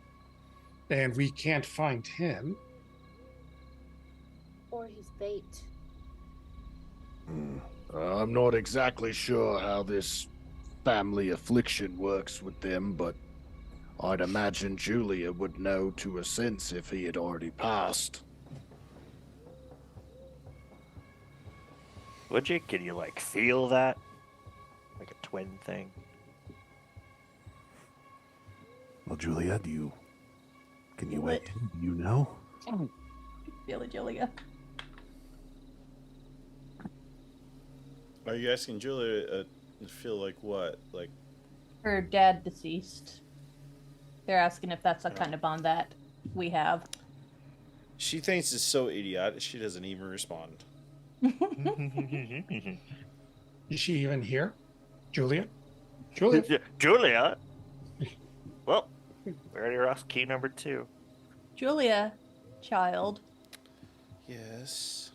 and we can't find him, Or his bait. I'm not exactly sure how this family affliction works with them, but I'd imagine Julia would know to a sense if he had already passed. Would you? Can you like feel that? Like a twin thing? Well, Julia, can you Feel wait? it. Do you know? Feel it, Julia. Are you asking Julia to feel like what? Like, Her dad deceased. They're asking if that's a kind of bond that we have. she thinks it's so idiotic, she doesn't even respond. is she even here? Julia? Julia? Julia? Well, we already lost key number 2. Julia, child. Yes.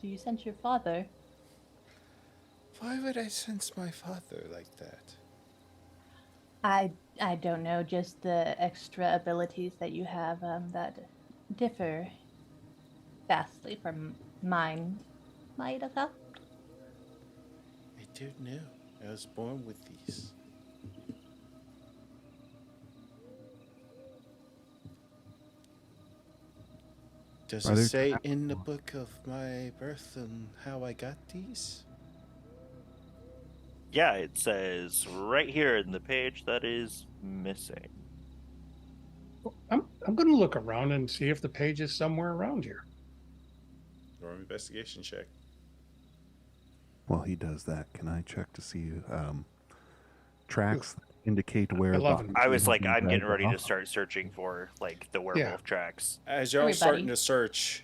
Do you sense your father? Why would I sense my father like that? I don't know, just the extra abilities that you have that differ vastly from mine, Maidaka. I don't know. I was born with these. Does Are it there say traps in the or- book of my birth and how I got these? Yeah, it says right here in the page that is missing. I'm going to look around and see if the page is somewhere around here. Or an investigation check. While he does that, can I check to see tracks that indicate where? 11. I was bodies like, have I'm been getting dragged ready to off? start searching for like the werewolf tracks. As y'all Everybody. starting to search,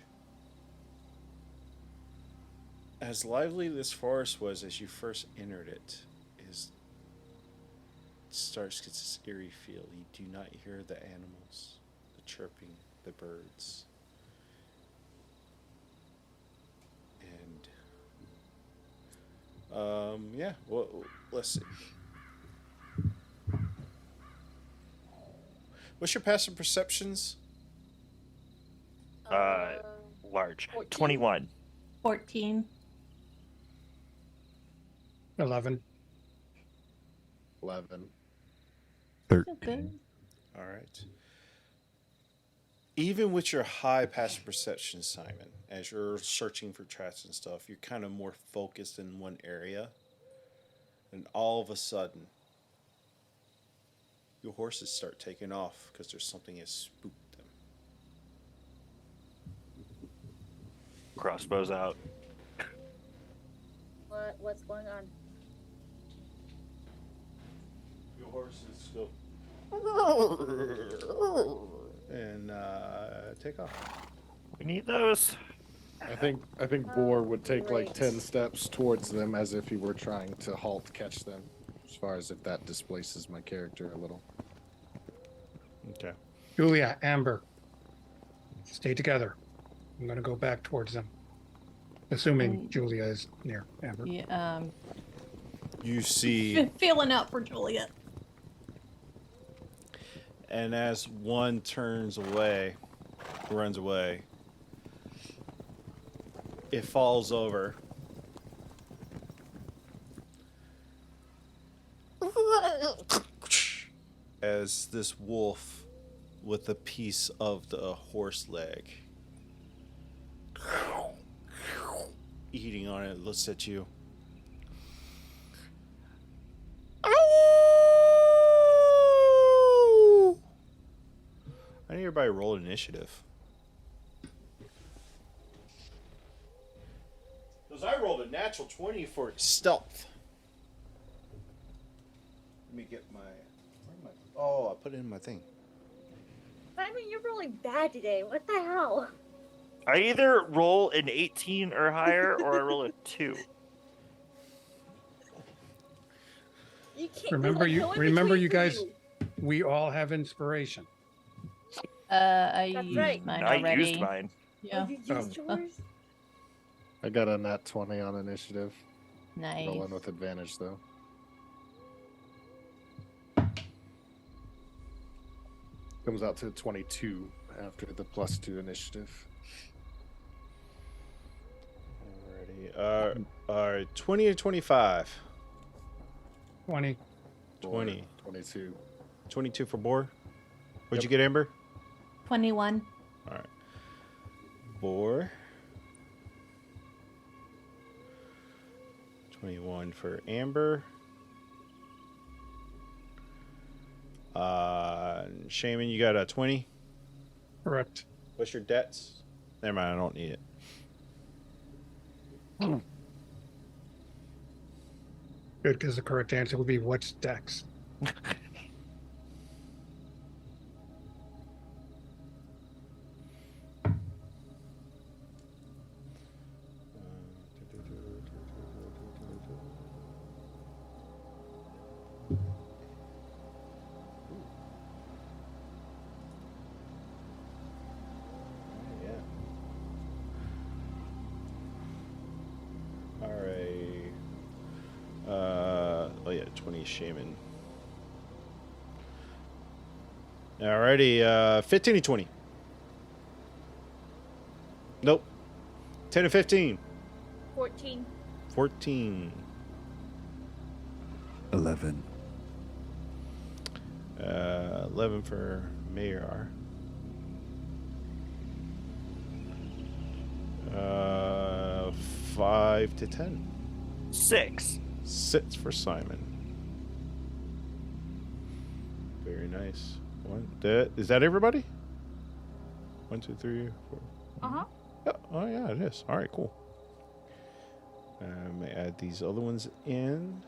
as lively this forest was as you first entered it, starts gets this eerie feel. You do not hear the animals, the chirping, the birds, and yeah. Well, let's see. What's your passive perceptions? Large. 14. 21. 14. 11. 11. 13. All right. Even with your high passive perception, Simon, as you're searching for tracks and stuff, you're kind of more focused in one area. And all of a sudden, your horses start taking off because there's something has spooked them. Crossbows out. What's going on? Your horses go and take off. We need those. I think Boar would take like Great. 10 steps towards them as if he were trying to catch them. As far as if that displaces my character a little. Okay. Julia, Amber, stay together. I'm going to go back towards them. Assuming Julia is near Amber. Yeah, You see, feeling out for Julia. and as one runs away, it falls over. As this wolf with a piece of the horse leg eating on it looks at you. I need everybody to roll initiative. Because I rolled a natural 20 for stealth. Let me get my... Oh, I put it in my thing. Simon, you're really bad today. What the hell? I either roll an 18 or higher, or I roll a 2. You can't. Remember there's, you. like, no in Remember between you for guys. you. We all have inspiration. I That's used right. mine I already. used mine. Yeah. Oh, you used yours? I got a nat 20 on initiative. Nice. Rolling with advantage, though. Comes out to 22 after the +2 initiative. Alrighty. All right. 20 to 25. 20. 20. 22. 22 for Boar. What'd Yep. you get, Amber? 21. All right. Boar. 21 for Amber. Shaman, you got a 20. Correct. What's your debts? Never mind, I don't need it. Good, because the correct answer would be what's Dex? All right. 20 Shaman. Alrighty, 15 to 20. Nope. 10 to 15. 14. 14. 11. 11 for Mayar. 5 to 10. 6. 6 for Simon. Very nice. Is that everybody? 1, 2, 3, 4. Uh-huh. Yeah. Oh yeah, it is. All right, cool. Add these other ones in.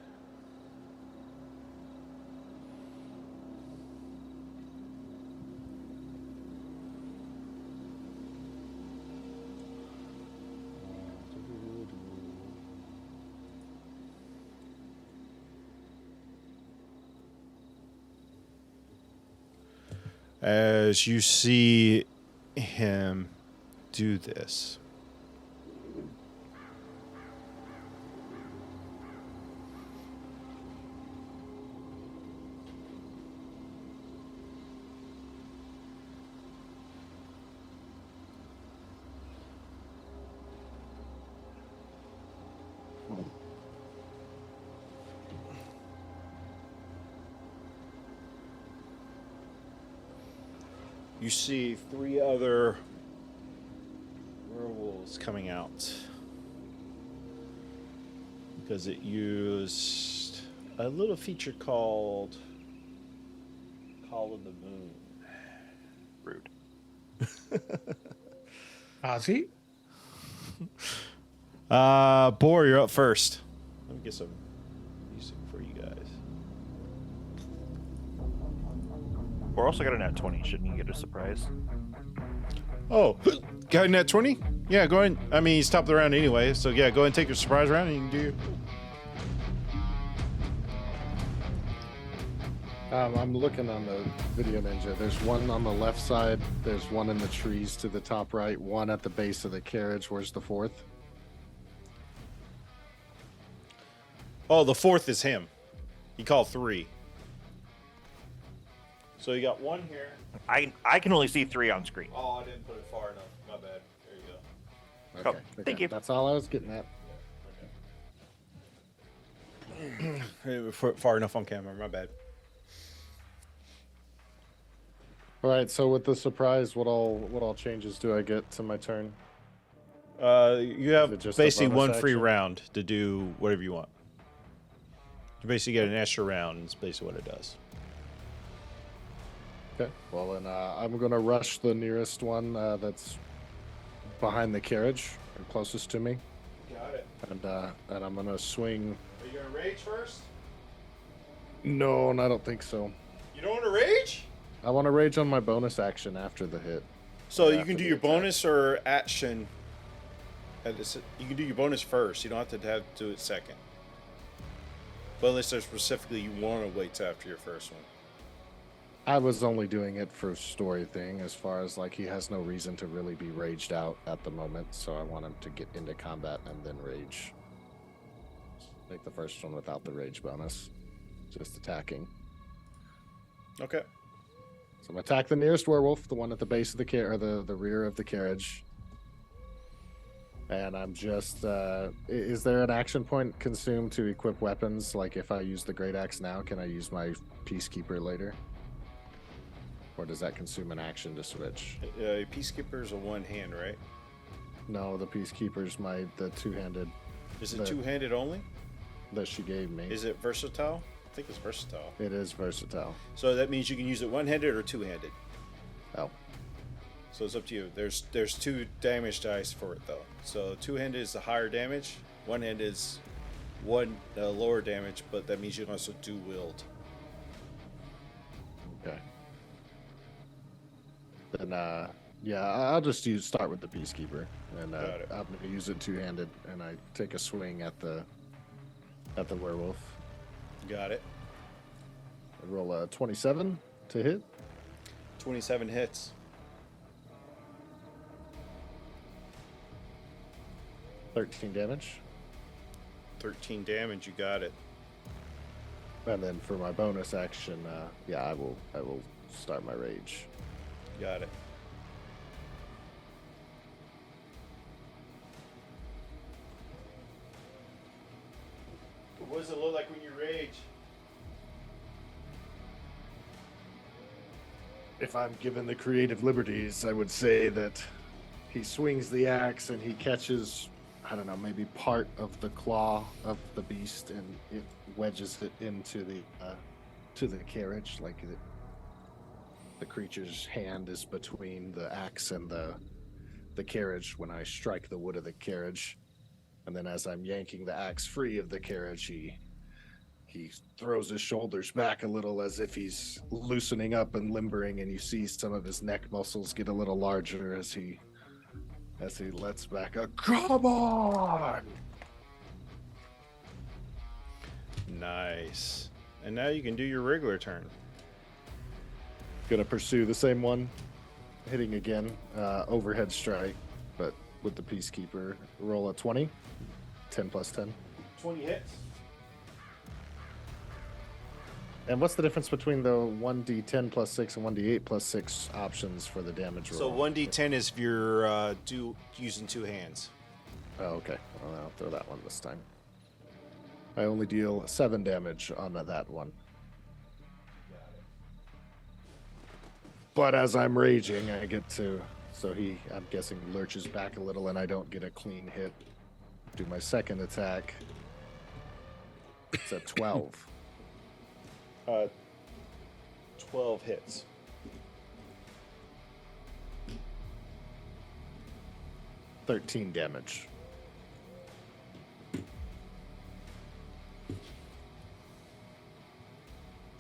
As you see him do this, you see 3 other werewolves coming out because it used a little feature called Call of the Moon. Rude. Ozzy? Boar, you're up first. Let me get some music for you guys. We're also got a nat 20. Shouldn't you get a surprise? Oh, got a net 20? Yeah, go ahead. I mean, he's top of the round anyway, so yeah, go ahead and take your surprise round and you can do your... I'm looking on the Video Ninja. There's one on the left side. There's one in the trees to the top right. One at the base of the carriage. Where's the fourth? Oh, the fourth is him. He called 3. So you got 1 here. I can only see 3 on screen. Oh, I didn't put it far enough. My bad. There you go. Okay. Thank you. That's all I was getting at. Far enough on camera. My bad. All right. So with the surprise, what all changes do I get to my turn? You have Is it just a basically bonus 1 free action? round to do whatever you want. You basically get an extra round. Is basically what it does. Okay. Well, then I'm gonna rush the nearest one that's behind the carriage, or closest to me, Got it. and I'm gonna swing. Are you gonna rage first? No, and I don't think so. You don't want to rage? I want to rage on my bonus action after the hit. So Or you after can do the your attack. bonus or action. You can do your bonus first. You don't have to do it second. But unless there's specifically you want to wait till after your first one. I was only doing it for story thing, as far as like he has no reason to really be raged out at the moment, so I want him to get into combat and then rage. Make the first one without the rage bonus, just attacking. Okay. So I'm attack the nearest werewolf, the one at the base of the or the rear of the carriage. And I'm just, is there an action point consumed to equip weapons? Like if I use the great axe now, can I use my peacekeeper later? Or does that consume an action to switch? Peacekeeper's a one hand, right? No, the peacekeeper's the two-handed. Is it two-handed only? That she gave me. Is it versatile? I think it's versatile. It is versatile. So that means you can use it one-handed or two-handed. Oh. So it's up to you. There's 2 damage dice for it though. So two-handed is the higher damage. One-handed is one lower damage, but that means you can also do wield. Okay. Then yeah, I'll just start with the peacekeeper, and I'm gonna use it two-handed, and I take a swing at the werewolf. Got it. I roll a 27 to hit. 27 hits. 13 damage. 13 damage, you got it. And then for my bonus action, yeah, I will start my rage. Got it. What does it look like when you rage? If I'm given the creative liberties, I would say that he swings the axe and he catches, I don't know, maybe part of the claw of the beast, and it wedges it into the carriage. Like the creature's hand is between the axe and the carriage when I strike the wood of the carriage. And then as I'm yanking the axe free of the carriage, he throws his shoulders back a little as if he's loosening up and limbering, and you see some of his neck muscles get a little larger as he lets back a "Come on!" Nice. And now you can do your regular turn. Gonna pursue the same one, hitting again, overhead strike, but with the peacekeeper. Roll a 20, 10 plus 10. 20 hits. And what's the difference between the 1d10 plus 6 and 1d8 plus 6 options for the damage roll? So 1d10 is if you're using 2 hands. Oh, okay. Well, I'll throw that one this time. I only deal 7 damage on that one. But as I'm raging, I get to... So he, I'm guessing, lurches back a little, and I don't get a clean hit. Do my second attack. It's a 12. 12 hits. $13 damage.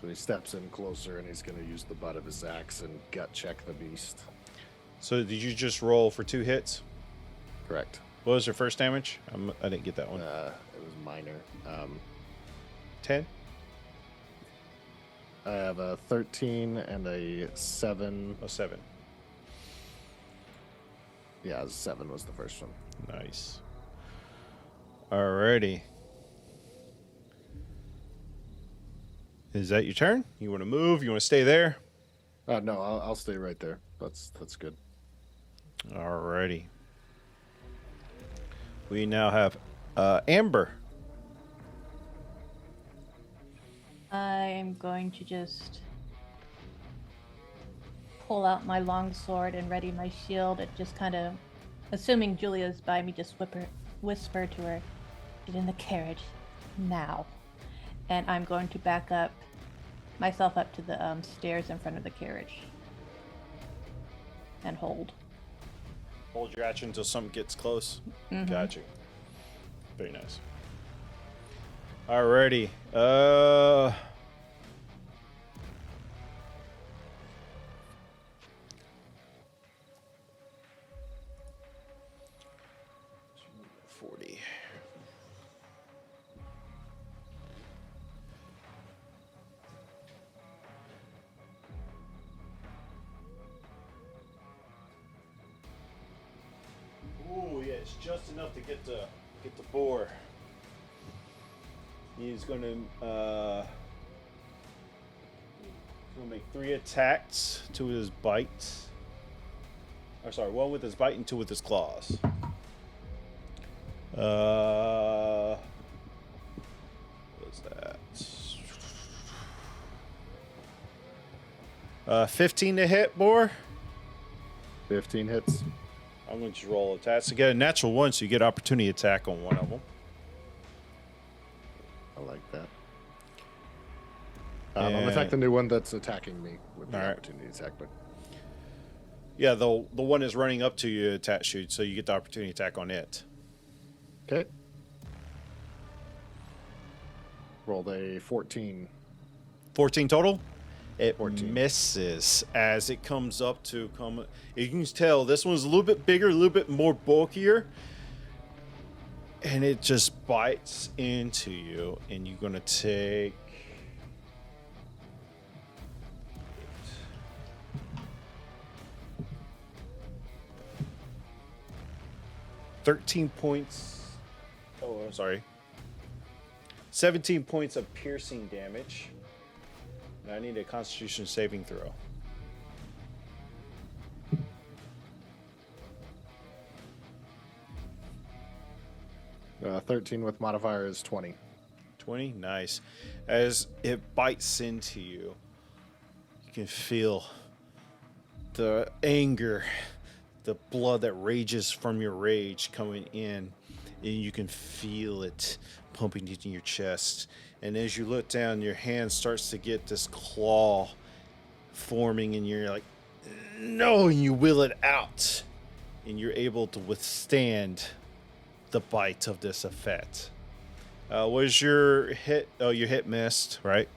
So he steps in closer, and he's going to use the butt of his axe and gut check the beast. So did you just roll for 2 hits? Correct. What was your first damage? I didn't get that one. It was minor. 10? I have a 13 and a 7. Oh, 7. Yeah, 7 was the first one. Nice. Alrighty. Is that your turn? You want to move? You want to stay there? No, I'll stay right there. That's good. Alrighty. We now have Amber. I'm going to just pull out my long sword and ready my shield and just kind of, assuming Julia's by me, just whisper to her, "Get in the carriage now." And I'm going to back up myself up to the stairs in front of the carriage and hold. Hold your action until something gets close. Mhm. Gotcha. Very nice. Alrighty. $40. just enough to get the boar. He's gonna make 3 attacks, 2 with his bite. Or sorry, 1 with his bite and 2 with his claws. 15 to hit, boar. 15 hits. I'm going to just roll attacks to get a natural 1, so you get opportunity attack on one of them. I like that. I'm gonna attack the new one that's attacking me with the opportunity attack, but yeah, the one is running up to you attack shoot, so you get the opportunity attack on it. Okay. Rolled a 14. 14 total? It 14. misses as it comes up to come. You can tell this one's a little bit bigger, a little bit more bulkier, and it just bites into you, and you're gonna take 13 points. Oh, I'm sorry. 17 points of piercing damage. And I need a Constitution saving throw. Uh, 13 with modifier is 20. 20? Nice. As it bites into you, you can feel the anger, the blood that rages from your rage coming in, and you can feel it pumping into your chest. And as you look down, your hand starts to get this claw forming, and you're like, no, and you will it out, and you're able to withstand the bite of this effect. Was your hit? Oh, your hit missed, right?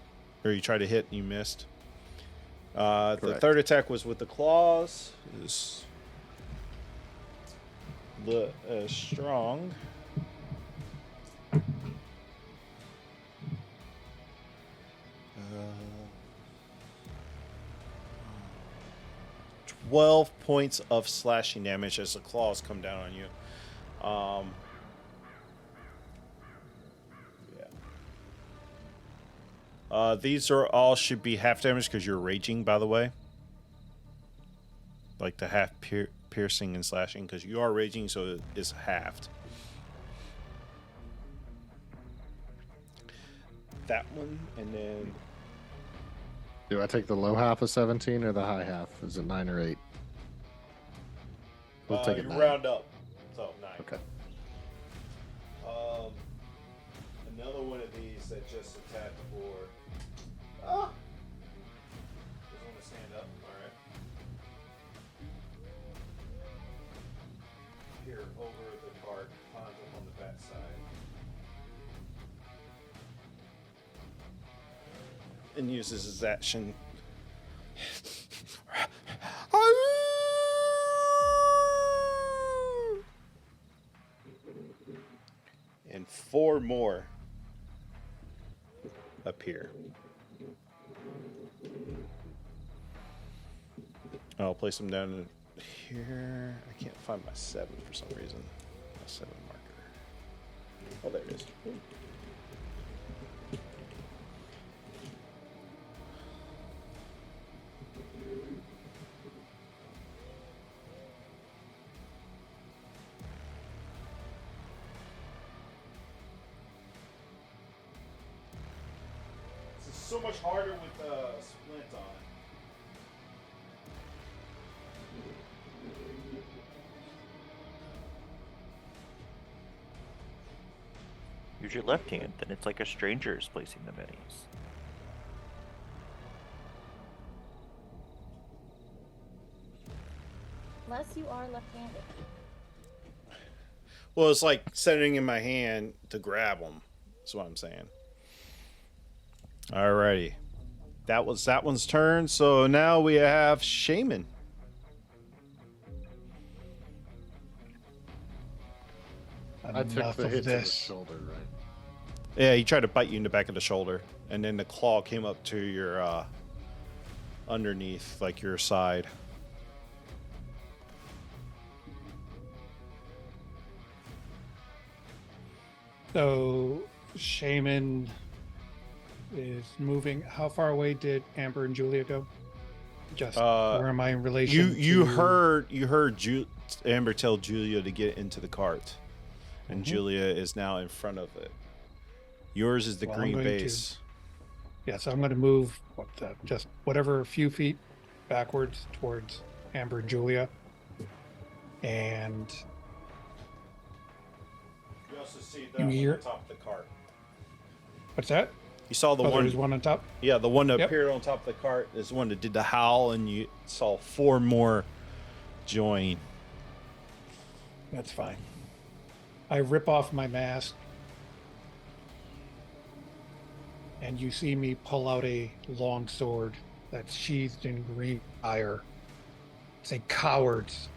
Or you tried to hit and you missed. The third attack was with the claws. Is strong. Uh, 12 points of slashing damage as the claws come down on you. These are all should be half damage because you're raging, by the way. Like the half piercing and slashing, because you are raging, so it is halved. That one, and then... Do I take the low half of 17 or the high half? Is it 9 or 8? We'll take it 9. Round up, so 9. Okay. Another one of these that just attacked for... Ah! Just want to stand up, alright. Here, over the cart, climbs up on the back side. And uses his action. And 4 more appear. I'll place them down here. I can't find my 7 for some reason. My 7 marker. Oh, there it is. This is so much harder with Splint on. Use your left hand, then it's like a stranger is placing the minis. Unless you are left-handed. Well, it's like setting in my hand to grab them. That's what I'm saying. Alrighty. That was that one's turn. So now we have Shaman. I took Enough the of hit to the this. shoulder, right? Yeah, he tried to bite you in the back of the shoulder, and then the claw came up to your underneath, like your side. So Shaman is moving. How far away did Amber and Julia go? Just where am I in relation? You to... heard Amber tell Julia to get into the cart, and Julia is now in front of it. Yours is the green base. Yeah, so I'm going to move just whatever few feet backwards towards Amber and Julia, and you also see that one on top of the cart. What's that? You saw the one. There's one on top. Yeah, the one that appeared on top of the cart is the one that did the howl, and you saw 4 more join. That's fine. I rip off my mask, and you see me pull out a long sword that's sheathed in green fire. Say, cowards,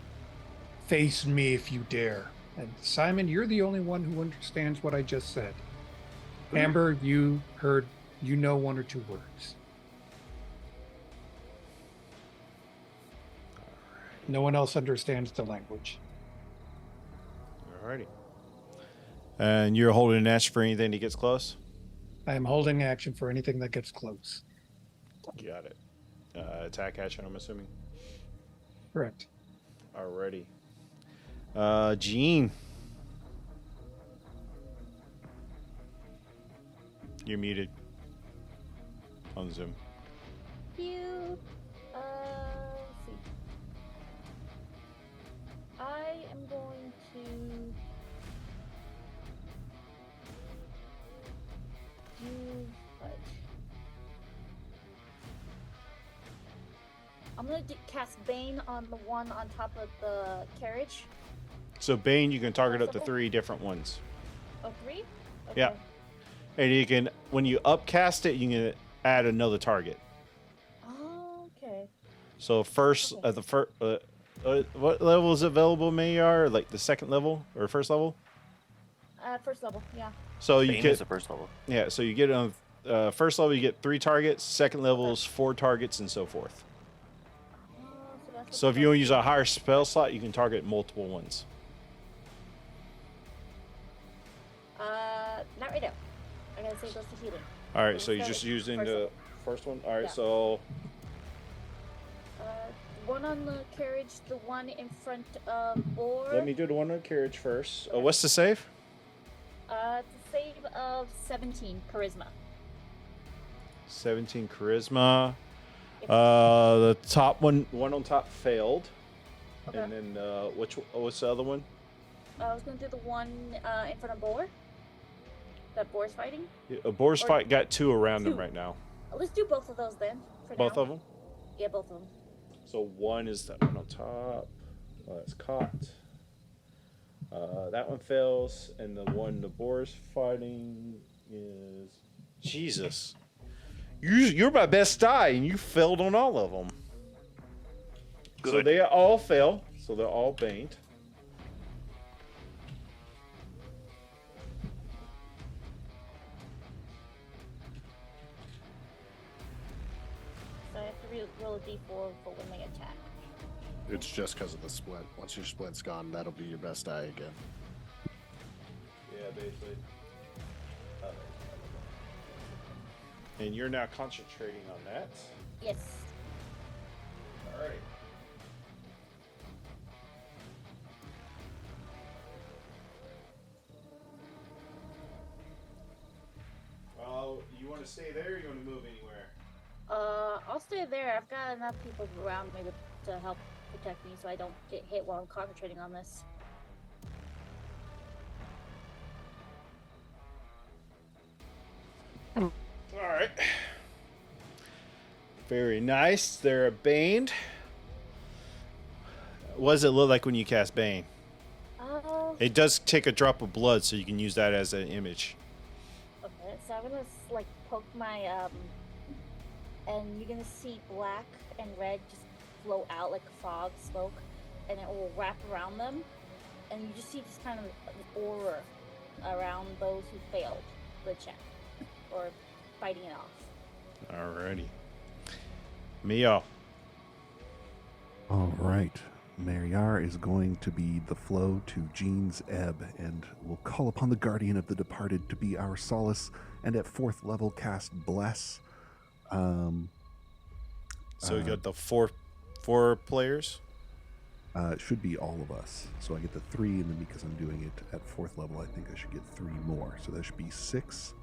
face me if you dare. And Simon, you're the only one who understands what I just said. Amber, you know 1 or 2 words. No one else understands the language. Alrighty. And you're holding an action for anything that gets close? I am holding action for anything that gets close. Got it. Attack action, I'm assuming? Correct. Alrighty. Gene. You're muted on Zoom. You, let's see. I am going to do what? I'm gonna cast Bane on the one on top of the carriage. So Bane, you can target up to 3 different ones. Oh, 3? Okay. Yeah. And you can, when you upcast it, you can add another target. Oh, okay. So first, at the first, what level is available, Mayar? Like the 2nd level or 1st level? First level, yeah. So you Bane get is the 1st level. Yeah, so you get on 1st level, you get 3 targets. 2nd level is 4 targets, and so forth. So if you want to use a higher spell slot, you can target multiple ones. Not right now. I gotta save those to healing. All right, so you're just using the first one. All right, Yeah. so one on the carriage, the one in front of Boar. let me do the one on carriage first. What's the save? It's a save of 17 charisma. 17 charisma. The top one on top failed. Okay. And then what's the other one? I was gonna do the one in front of Boar. That Boar's fighting. Boar's fight got 2 around them right now. Let's do both of those then. Both of them? Yeah, both of them. So one is that one on top. That's caught. That one fails, and the one the boar's fighting is Jesus. You're my best die, and you failed on all of them. Good. So they all fail. So they're all baned. So I have to roll a d4 for when they attack. It's just because of the split. Once your split's gone, that'll be your best die again. Yeah, basically. And you're now concentrating on that. Yes. All right. You want to stay there or you want to move anywhere? I'll stay there. I've got enough people around me to help protect me so I don't get hit while I'm concentrating on this. All right. Very nice. They're baned. What does it look like when you cast Bane? It does take a drop of blood, so you can use that as an image. Okay, so I'm gonna like poke my and you're gonna see black and red just flow out like fog smoke, and it will wrap around them, and you just see this kind of aura around those who failed the check or fighting it off. Alrighty. Mio. All right. Mariar is going to be the flow to Jean's ebb, and will call upon the guardian of the departed to be our solace, and at 4th level cast Bless. So we got the four players. It should be all of us. So I get the 3, and then because I'm doing it at 4th level, I think I should get 3 more. So that should be 6.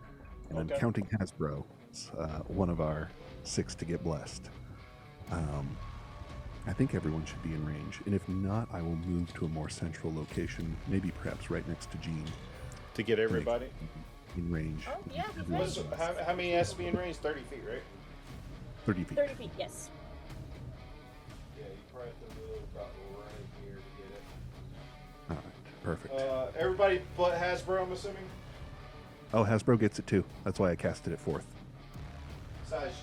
And I'm counting Hasbro. It's one of our 6 to get blessed. I think everyone should be in range. And if not, I will move to a more central location, maybe perhaps right next to Jean. To get everybody? In range. Oh, yeah, How many has to be in range? 30 feet, right? 30 feet. 30 feet, yes. Yeah, you probably have to move about right here to get it. All right, perfect. Everybody but Hasbro, I'm assuming? Oh, Hasbro gets it too. That's why I cast it at 4th.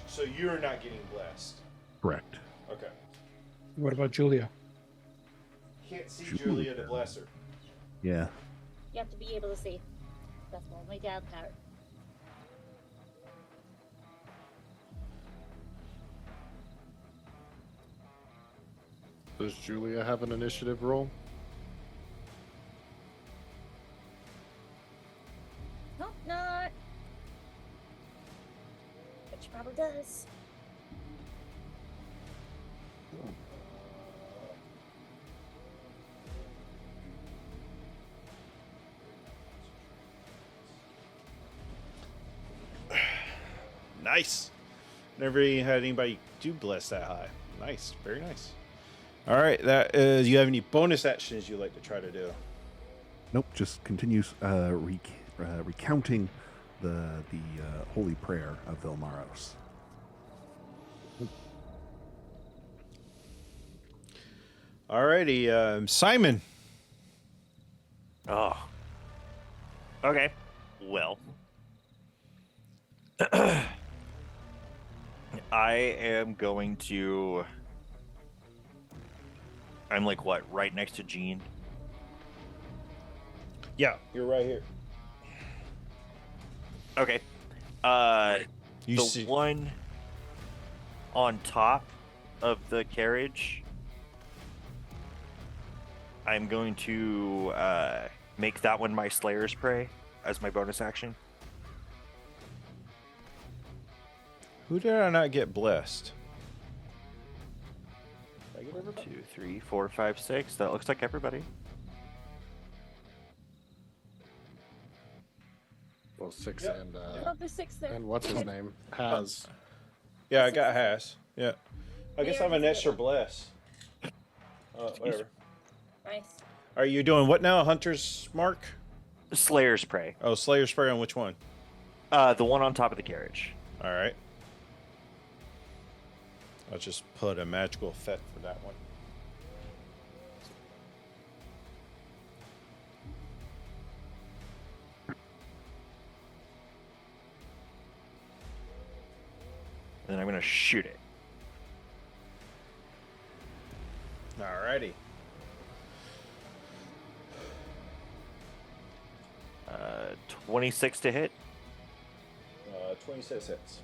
So you're not getting blessed? Correct. Okay. What about Julia? Can't see Julia to bless her. Yeah. You have to be able to see. That's the only down part. Does Julia have an initiative roll? Nope, not. But she probably does. Nice. Never had anybody do bless that high. Nice. Very nice. All right. That is, you have any bonus actions you'd like to try to do? Nope. Just continues recounting the holy prayer of Vilmaros. All righty. Simon. Oh. Okay. Well. I am going to... I'm like, what, right next to Jean? Yeah, you're right here. Okay. You the see... one on top of the carriage, I'm going to make that one my Slayer's Prey as my bonus action. Who did I not get blessed? Did I get 1, 2, 3, 4, 5, 6. That looks like everybody. Well, 6 Yep. and Oh, there's 6 there. and what's his name? Has. Yeah, I got Has. Yeah. I guess Where I'm an is it? extra bless. Whatever. Nice. Are you doing what now? Hunter's Mark? Slayer's Prey. Oh, Slayer's Spray on which one? The one on top of the carriage. All right. I'll just put a magical effect for that one. And then I'm going to shoot it. Alrighty. 26 to hit. 26 hits.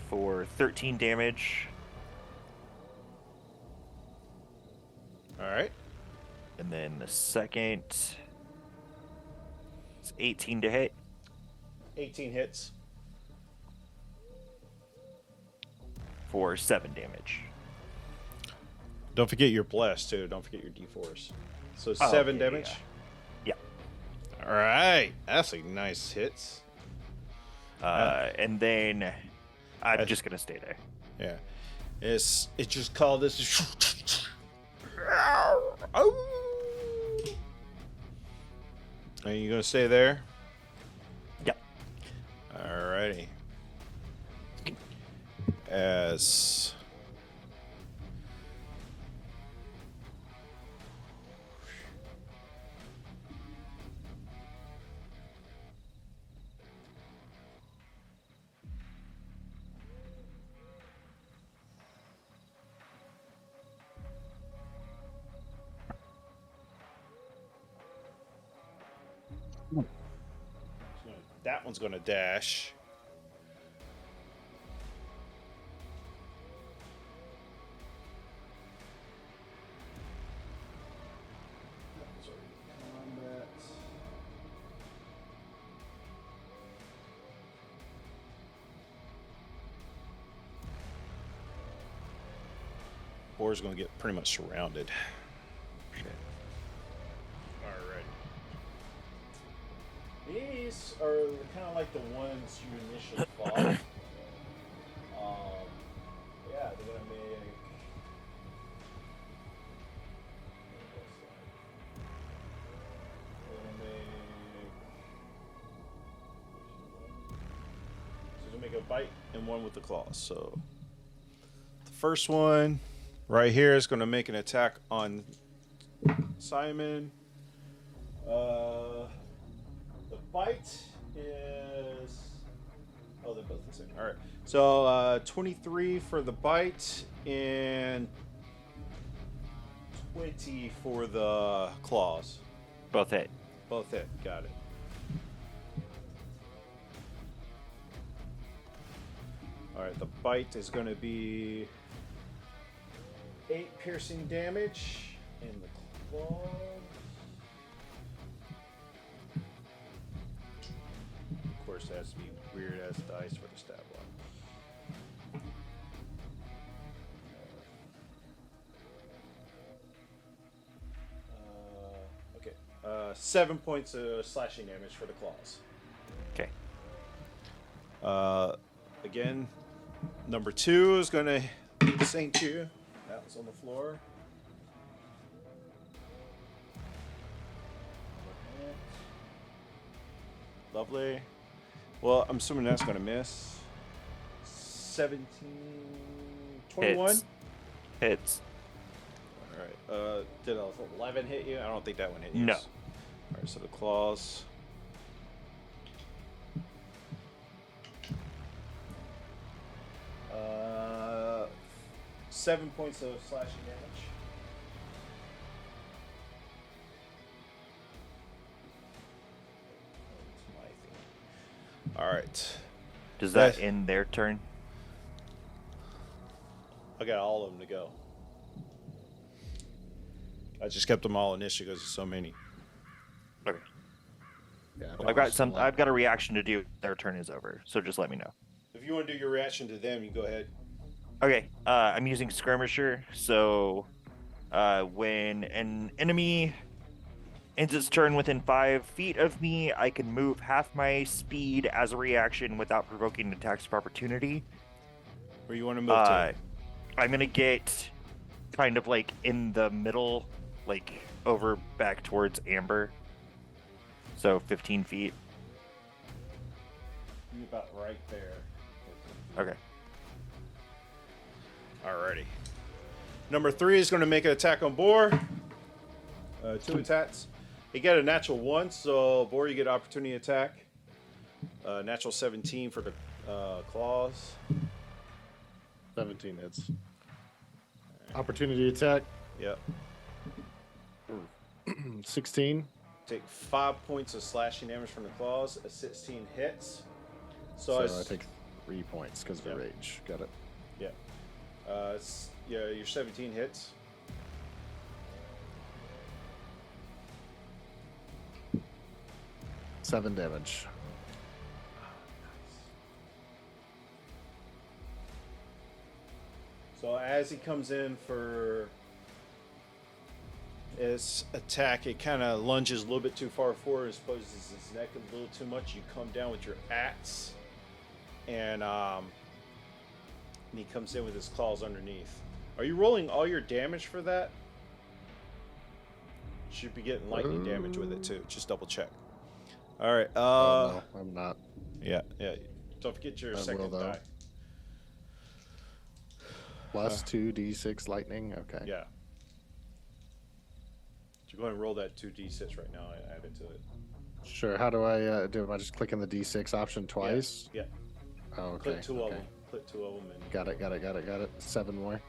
For 13 damage. Alright. And then the second is 18 to hit. 18 hits. For 7 damage. Don't forget your blast too. Don't forget your d4s. So Oh, 7 yeah, damage. Yeah. Alright. That's a nice hits. And then I'm just gonna stay there. Yeah. It's just called this. Are you gonna stay there? Yep. Alrighty. As that one's gonna dash. Boar's going to get pretty much surrounded. Alright. These are kind of like the ones you initially fought. Yeah, they're going to make... Make a bite and one with the claws. So the first one right here is going to make an attack on Simon. The bite is they're both the same. All right, so 23 for the bite and 20 for the claws. Both hit. Both hit. Got it. Alright, the bite is going to be 8 piercing damage, and the claws... Of course, it has to be weird-ass dice for the stat block. Okay, 7 points of slashing damage for the claws. Okay. Again... Number 2 is going to saint you. That was on the floor. Lovely. Well, I'm assuming that's going to miss. 17... 21? Hits. Alright. Did 11 hit you? I don't think that one hit you. No. Alright, so the claws... 7 points of slashing damage. All right. Does that end their turn? I got all of them to go. I just kept them all initially because there's so many. Okay. Yeah, Well, I've got a reaction to do. Their turn is over, so just let me know. If you want to do your reaction to them, you go ahead. Okay, I'm using Skirmisher, so when an enemy ends its turn within 5 feet of me, I can move half my speed as a reaction without provoking attacks of opportunity. Where you want to move to? I'm going to get kind of like in the middle, like over back towards Amber. So 15 feet. You're about right there. Okay. Alrighty. Number 3 is going to make an attack on Boar. 2 attacks. You get a natural 1, so Boar, you get opportunity attack. Natural 17 for the claws. 17 hits. Opportunity attack. Yep. 16. Take 5 points of slashing damage from the claws. A 16 hits. So I take 3 points because of the rage. Got it. Yeah. Your 17 hits. Seven damage. So as he comes in for his attack, it kind of lunges a little bit too far forward and exposes his neck a little too much. You come down with your axe, and he comes in with his claws underneath. Are you rolling all your damage for that? Should be getting lightning damage with it too. Just double check. All right. No, I'm not. Yeah. Don't forget your second die. Plus 2d6 lightning. Okay. Yeah. So go ahead and roll that 2d6 right now and add it to it. Sure. How do I do? Am I just clicking the d6 option twice? Yeah. Oh, okay. Click two of them. Click 2 of them. And Got it. 7 more.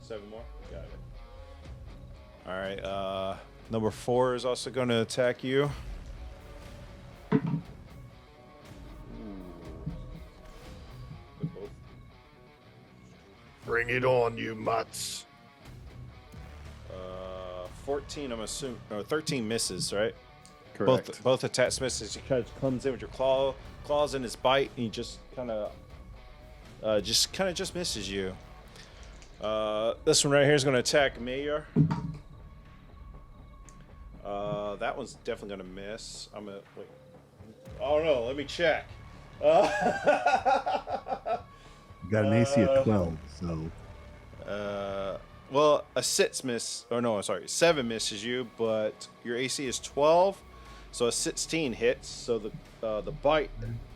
7 more. Got it. All right. Number 4 is also going to attack you. Bring it on, you mutts. 14, I'm assuming, or 13 misses, right? Correct. Both attacks misses. He kind of comes in with your claws in his bite, and he just kind of misses you. This one right here is going to attack Mayor. That one's definitely going to miss. I'm going to wait. Oh no, let me check. You got an AC of 12, so. Well, a 6 miss. Oh no, sorry, 7 misses you, but your AC is 12, so a 16 hits. So the bite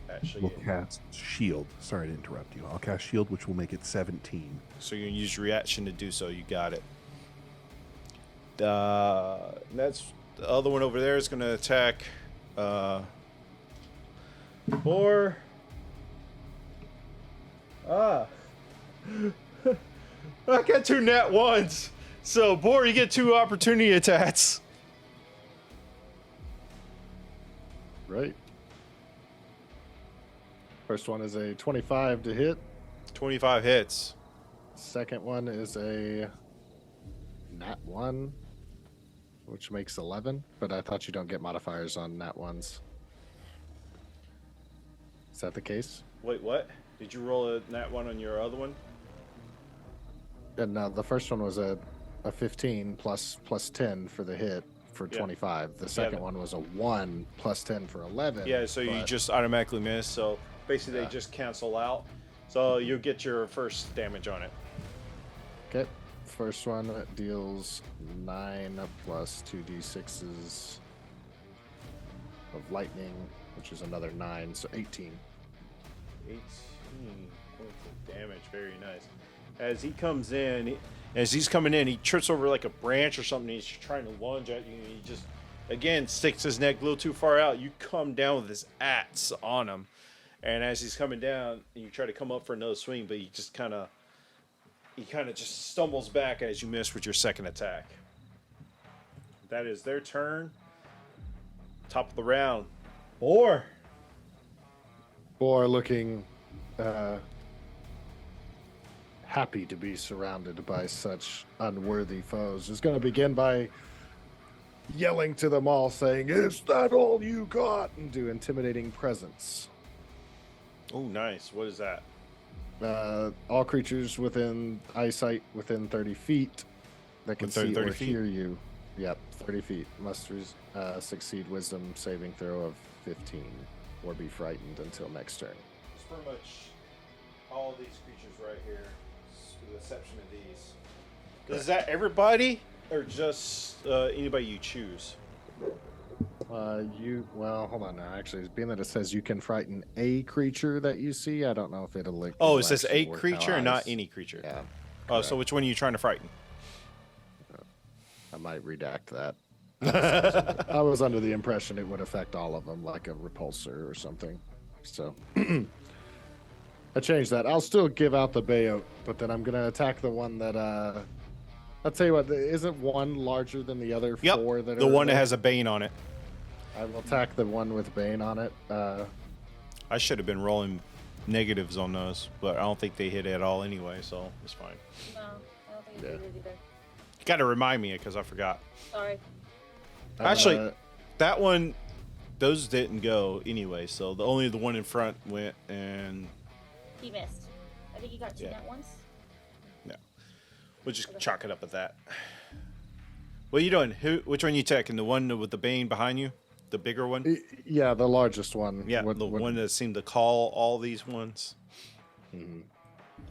actually. We'll cast Shield. Sorry to interrupt you. I'll cast Shield, which will make it 17. So you can use reaction to do so. You got it. That's the other one over there is going to attack. 4. I got 2 nat ones. So, Boar, you get 2 opportunity attacks. Right. First one is a 25 to hit. 25 hits. Second one is a nat 1, which makes 11. But I thought you don't get modifiers on nat 1s. Is that the case? Wait, what? Did you roll a nat 1 on your other one? And no, the first one was a 15 plus 10 for the hit for 25. The second one was a 1 plus 10 for 11. Yeah, so you just automatically miss. So basically, they just cancel out. So you get your first damage on it. Okay. First one deals 9 plus 2d6s of lightning, which is another 9, so 18. 18 points of damage. Very nice. As he comes in, as he's coming in, he trips over like a branch or something. He's trying to lunge at you. And he just, again, sticks his neck a little too far out. You come down with his axe on him. And as he's coming down, you try to come up for another swing, but he kind of just stumbles back as you miss with your second attack. That is their turn. Top of the round. Boar looking happy to be surrounded by such unworthy foes is going to begin by yelling to them all, saying, "Is that all you got?" and do intimidating presence. Oh, nice. What is that? All creatures within eyesight within 30 feet that can see or hear you. Yep, 30 feet. Must succeed wisdom saving throw of 15 or be frightened until next turn. It's pretty much all of these creatures right here, with the exception of these. Is that everybody or just anybody you choose? Well, hold on now. Actually, being that it says you can frighten a creature that you see, I don't know if it'll like. Oh, it says a creature and not any creature. Yeah. Oh, so which one are you trying to frighten? I might redact that. I was under the impression it would affect all of them, like a repulsor or something. So I changed that. I'll still give out the Bayote, but then I'm gonna attack the one that. I'll tell you what. Isn't one larger than the other four? That the are one that there? has a bane on it. I will attack the one with Bane on it. I should have been rolling negatives on those, but I don't think they hit at all anyway, so it's fine. No, I don't think it did either. You got to remind me because I forgot. Sorry. Actually, that one, those didn't go anyway, so only the one in front went, and He missed. I think he got 2 net ones. no, we'll just chalk it up at that. What are you doing? Which one you attacking? The one with the bane behind you? The bigger one? Yeah, the largest one. Yeah, the one that seemed to call all these ones. Mm-hmm.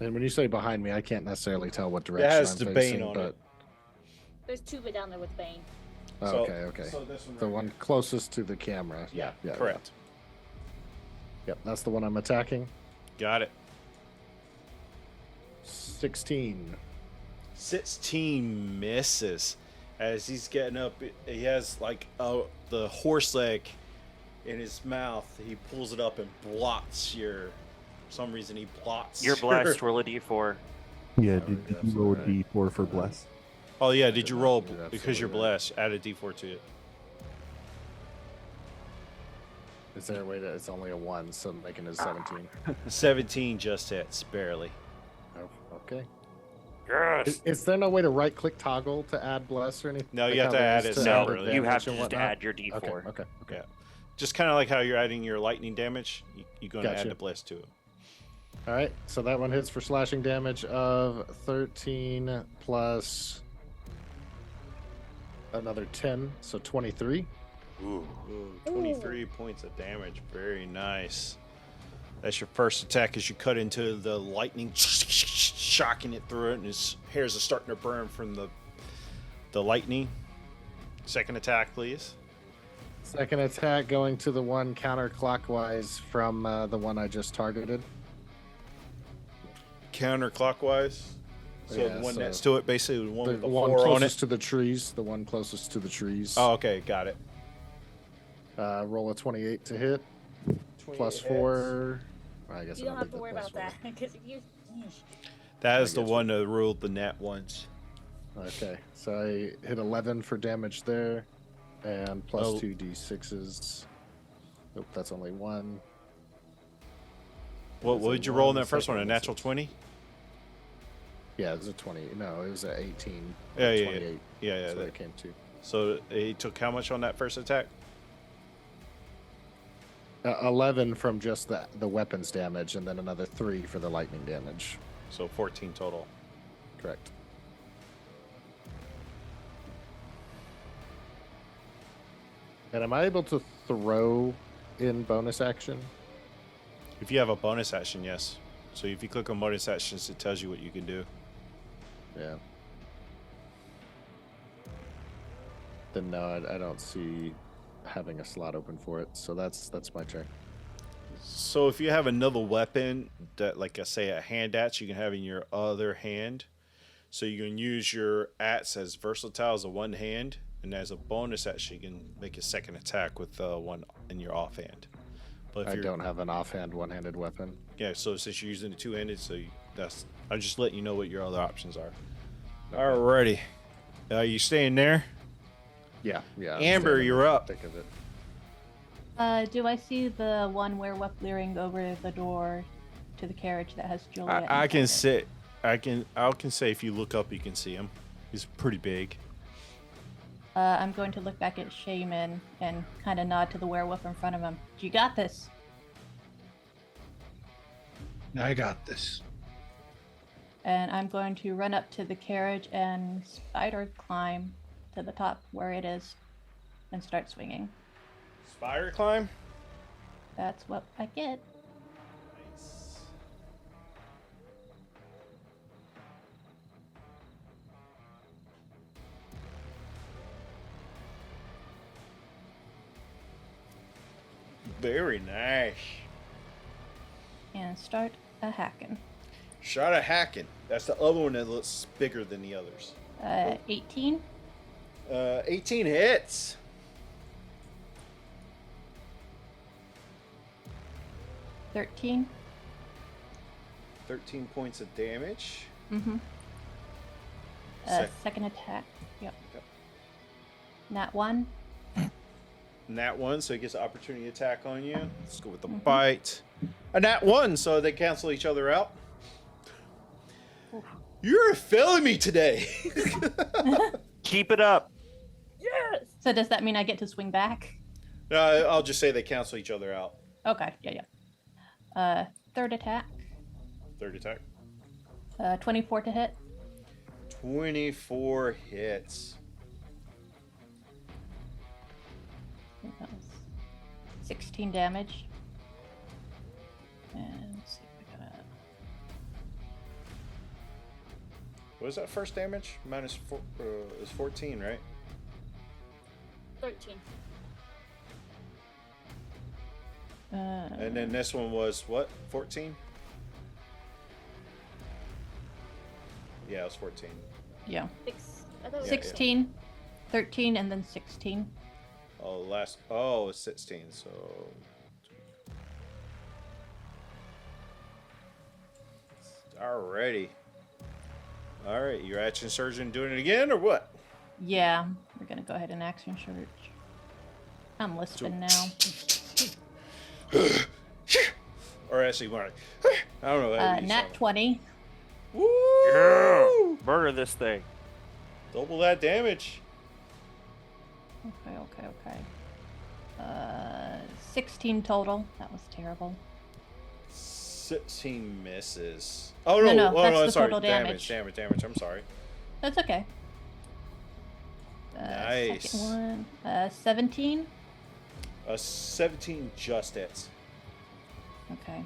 And when you say behind me, I can't necessarily tell what It direction has I'm the facing, bane on but... it. There's 2 down there with Bane. Oh, okay. So this one The right one here. closest to the camera. Yeah, Yeah. correct. Yep, that's the one I'm attacking. Got it. 16. 16 misses. As he's getting up, he has like the horse leg in his mouth. He pulls it up and blots for some reason he blots You're blessed. Roll a d4. Yeah, did you roll a d4 for bless? Oh yeah, did you roll You're because you're absolutely blessed? Add a d4 to it. Is there a way that it's only a 1, so making it 17? 17 just hits, barely. Oh, okay. Yes. Is there no way to right-click toggle to add bless or anything? No, Like you have how to there add is it to add separately. You have damage to and just whatnot? add your d4. Okay. Yeah, just kind of like how you're adding your lightning damage. You're going to add Gotcha. the bless to it. All right, so that one hits for slashing damage of 13 plus another 10, so 23. Ooh, 23 points of damage. Very nice. That's your first attack as you cut into the lightning, shocking it through it, and his hairs are starting to burn from the lightning. Second attack, please. Second attack going to the one counterclockwise from the one I just targeted. Counterclockwise. So Yeah, the one so next to it, basically the one with the one 4 on it. closest to the trees. The one closest to the trees. Oh, okay, got it. Roll a 28 to hit. 28 Plus hits. 4. I guess You I don't have did to the worry plus about that 4. because if you. That is I the guess one that ruled the net once. Okay, so I hit 11 for damage there, and plus Oh. 2d6s. Nope, that's only one. What It was a did you roll in one, that first one? A second was natural 20? Yeah, it was a 20. No, it was a 18. Yeah, yeah, 28. yeah, That's what that- it came to. So he took how much on that first attack? 11 from just the weapons damage, and then another 3 for the lightning damage. So 14 total. Correct. And am I able to throw in bonus action? If you have a bonus action, yes. So if you click on bonus actions, it tells you what you can do. Yeah. Then no, I don't see having a slot open for it. So that's my turn. So if you have another weapon that, like I say, a hand axe, you can have in your other hand. So you can use your axe as versatile as a one hand, and as a bonus action, you can make a second attack with one in your offhand. But if I don't have an offhand one-handed weapon. Yeah, so since you're using the two-handed, I'm just letting you know what your other options are. Alrighty, you staying there? Yeah. I'm Amber, standing you're in the up. thick of it. Do I see the one werewolf leering over the door to the carriage that has Juliet? I can inside it? I can say if you look up, you can see him. He's pretty big. I'm going to look back at Shaman and kind of nod to the werewolf in front of him. You got this. I got this. And I'm going to run up to the carriage and spider climb to the top where it is and start swinging. Spider climb. That's what I get. Nice. Very nice. And start a hacking. Shot a hacking. That's the other one that looks bigger than the others. 18. 18 hits. $13. 13 points of damage. Mm-hmm. Sec- Second attack. Yep. Yep. Nat 1. Nat 1, so he gets an opportunity attack on you. Let's go with the bite. A nat 1, so they cancel each other out. You're failing me today. Keep it up. Yes. So does that mean I get to swing back? I'll just say they cancel each other out. Okay. Yeah. Third attack. Third attack. 24 to hit. 24 hits. I think that was 16 damage. And let's see if we got What is that first damage? Minus 4 is 14, right? 13. And then this one was what? 14? Yeah, it was 14. Yeah. 6. I thought it was 16, 13, and then 16. Oh, it's 16, so... Alrighty. Alright, your action surgeon doing it again, or what? Yeah, we're gonna go ahead and action search. I'm lisping now. Or actually, more like, I don't know. how you Nat sound. 20. Woo! Yeah. Murder this thing. Double that damage. Okay. 16 total. That was terrible. 16 misses. Oh no! No, Oh that's no! the Sorry, total damage. I'm sorry. That's okay. Nice. Second one, 17. 17 just hits. Okay.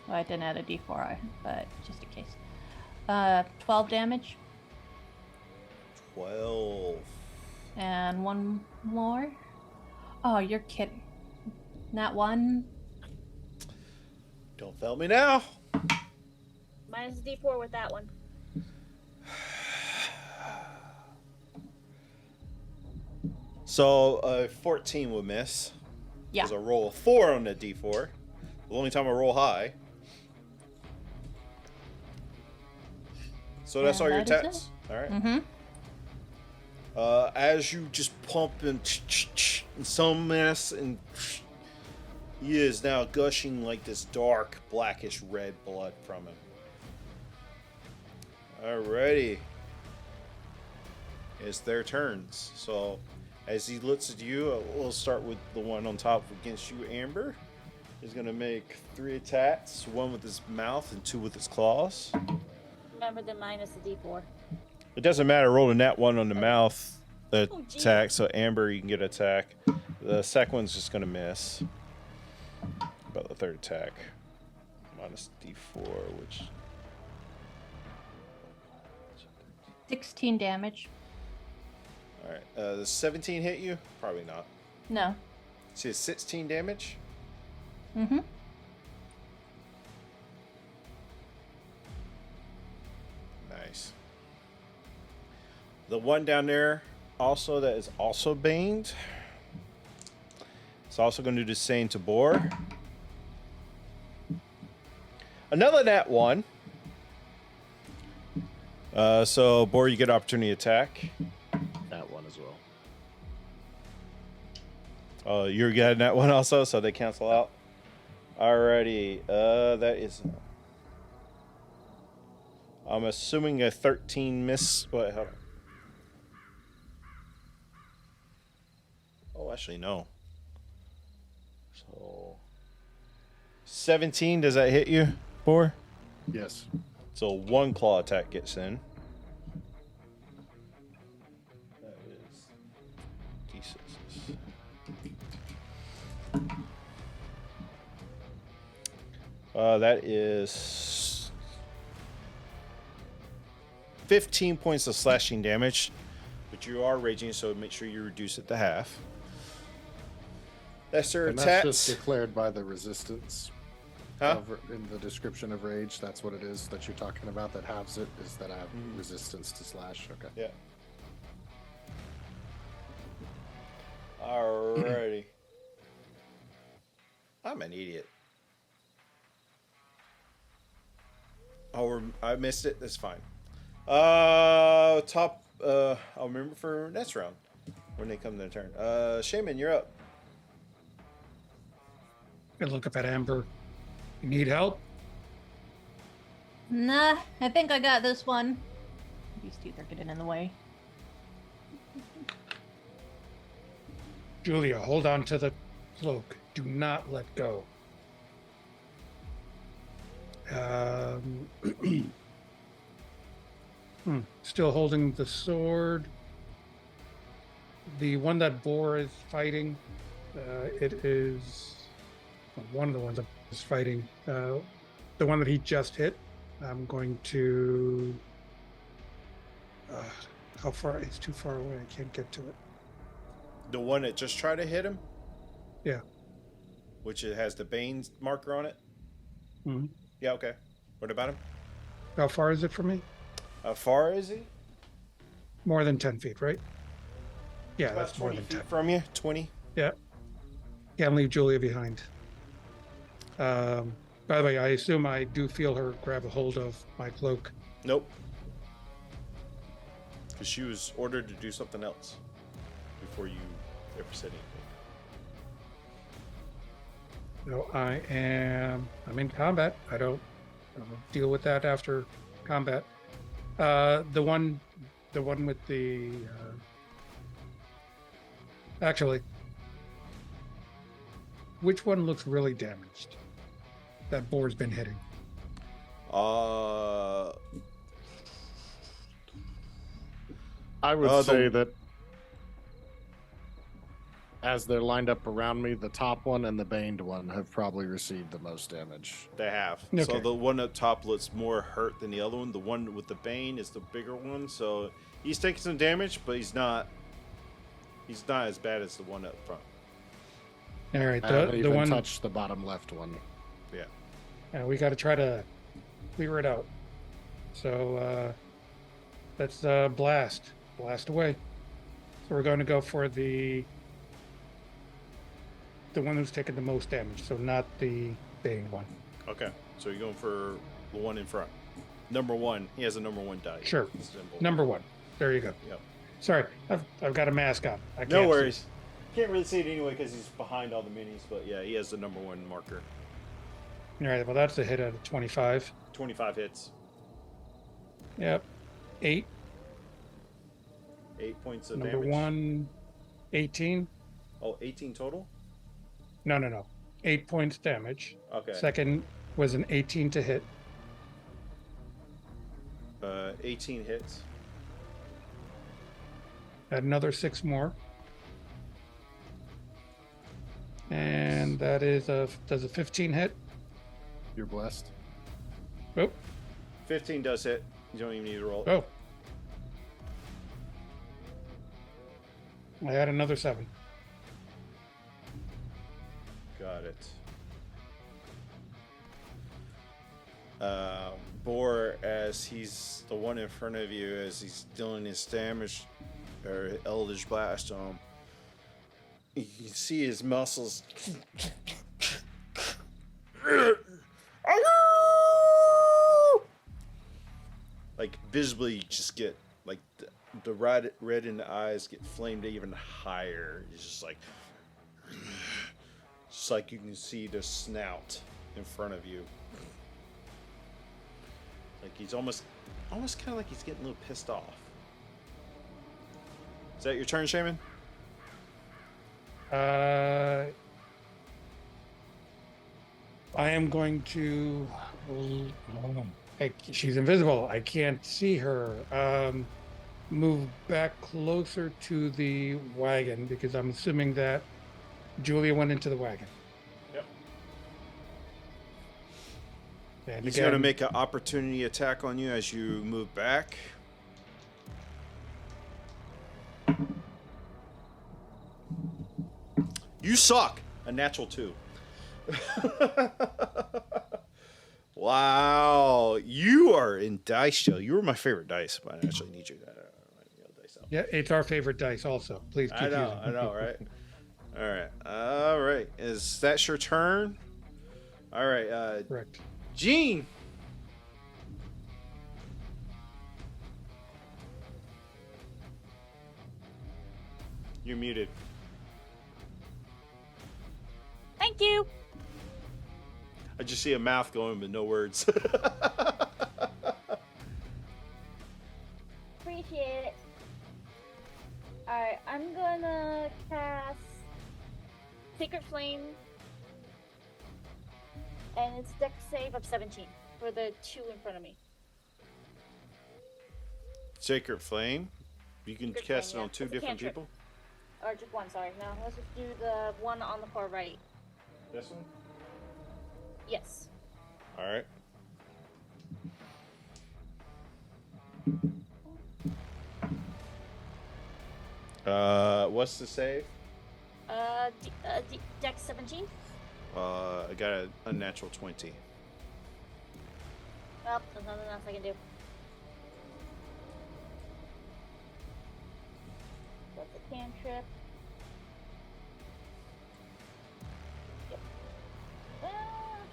Well, I didn't add a D4, but just in case. 12 damage. 12. And one more. Oh, you're kidding. Not one. Don't fail me now. Minus D4 with that one. So 14 would miss. Yeah. There's a roll of 4 on the D4. The only time I roll high. So that's And all your that is attacks. All right. Mm-hmm. As you just pump and some mess, and he is now gushing like this dark blackish red blood from him. Alrighty. It's their turns. So as he looks at you, we'll start with the one on top against you, Amber. He's gonna make 3 attacks, 1 with his mouth and 2 with his claws. Remember the minus the D4. It doesn't matter rolling that one on the mouth geez. attack, so Amber, you can get an attack. The second one's just gonna miss. About the third attack. Minus D4, which 16 damage. alright. The 17 hit you? Probably not. No. See, it's 16 damage? Mm-hmm. Nice. The one down there also that is also baned. It's also going to do the same to Boar. Another nat 1. So Boar, you get opportunity attack. That one as well. Oh, you're getting that one also, so they cancel out. Alrighty. That is. I'm assuming a 13 miss. Wait, hold on. Oh, actually, no. So 17, does that hit you, Boar? Yes. So 1 claw attack gets in. That is D6s. That is 15 points of slashing damage, but you are raging, so make sure you reduce it to half. That's their And attacks. that's just declared by the resistance. Huh? In the description of rage, that's what it is that you're talking about. That halves it is that I have resistance to slash. Okay. Yeah. Alrighty. I'm an idiot. Oh, I missed it. That's fine. Top. I'll remember for next round when they come their turn. Shaman, you're up. Good look up at Amber. You need help? Nah, I think I got this one. These teeth are getting in the way. Julia, hold on to the cloak. Do not let go. Still holding the sword. The one that Boar is fighting, it is one of the ones that is fighting. The one that he just hit. I'm going to. How far? It's too far away. I can't get to it. The one that just tried to hit him? Yeah. Which it has the Bane marker on it? Mm-hmm. Yeah, okay. What about him? How far is it from me? How far is he? More than 10 feet, right? Yeah, About that's more 20 than 10. feet from you? 20? Yeah. Can't leave Julia behind. By the way, I assume I do feel her grab a hold of my cloak. Nope. Because she was ordered to do something else before you ever said anything. No, I'm in combat. I don't deal with that after combat. The one with the, actually, which one looks really damaged? That Boar's been hitting. I would the- say that as they're lined up around me, the top one and the baned one have probably received the most damage. They have. So Okay. the one up top looks more hurt than the other one. The one with the bane is the bigger one, so he's taking some damage, but he's not as bad as the one up front. All right, I haven't the even one. touched the bottom left one. Yeah. We got to try to clear it out. So let's blast away. So we're going to go for the one who's taken the most damage. So not the bane one. Okay. So you're going for the one in front. Number one. He has a number one die. Sure. Symbol. Number one. There you go. Yep. Sorry, I've got a mask on. I can't No see. worries. Can't really see it anyway because he's behind all the minis, but yeah, he has the number one marker. All right, well that's a hit out of 25. 25 hits. Yep. 8. 8 points of Number damage. 1, 18. Oh, 18 total? No. 8 points damage. Okay. Second was an 18 to hit. 18 hits. Add another 6 more. And that is does a 15 hit? You're blessed. Oh, 15 does hit. You don't even need to roll it. oh. I add another 7. Got it. Boar, as he's the one in front of you, as he's dealing his damage or Eldritch Blast on him, you can see his muscles like visibly just get like the red in the eyes get flamed even higher. It's just like you can see the snout in front of you. Like he's almost kind of like he's getting a little pissed off. Is that your turn, Shaman? I am going to. Hey, she's invisible. I can't see her. Move back closer to the wagon because I'm assuming that Julia went into the wagon. Yep. And He's again, going to make an opportunity attack on you as you move back. You suck. A natural 2. Wow. You are in dice jail. You were my favorite dice, but I actually need you to dice out. Yeah, it's our favorite dice. Also, please keep I know, using. I know, right? All right. Is that your turn? All right. Correct. Gene. You're muted. Thank you. I just see a mouth going, but no words. Appreciate it. Alright, I'm gonna cast Sacred Flame. And it's dex save of 17 for the 2 in front of me. Sacred Flame. You can Sacred cast Flame, it on yeah. 2 It's a different cantrip. people. Or just one, sorry. No, let's just do the one on the far right. This one? Yes. All right. What's the save? Dex 17. I got a unnatural 20. Well, there's nothing else I can do. That's a cantrip. Yep.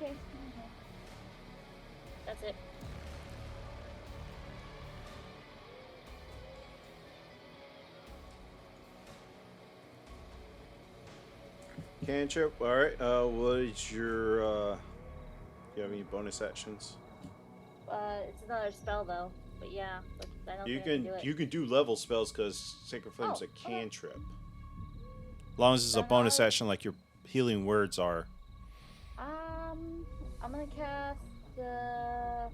Okay. That's it. Cantrip. All right. What is your? Do you have any bonus actions? It's another spell though. But yeah, but I don't You think I can do it. you can do level spells because Sacred Flame's Oh, a okay. cantrip. As long as it's a Then bonus I'll- action, like your healing words are. I'm gonna cast the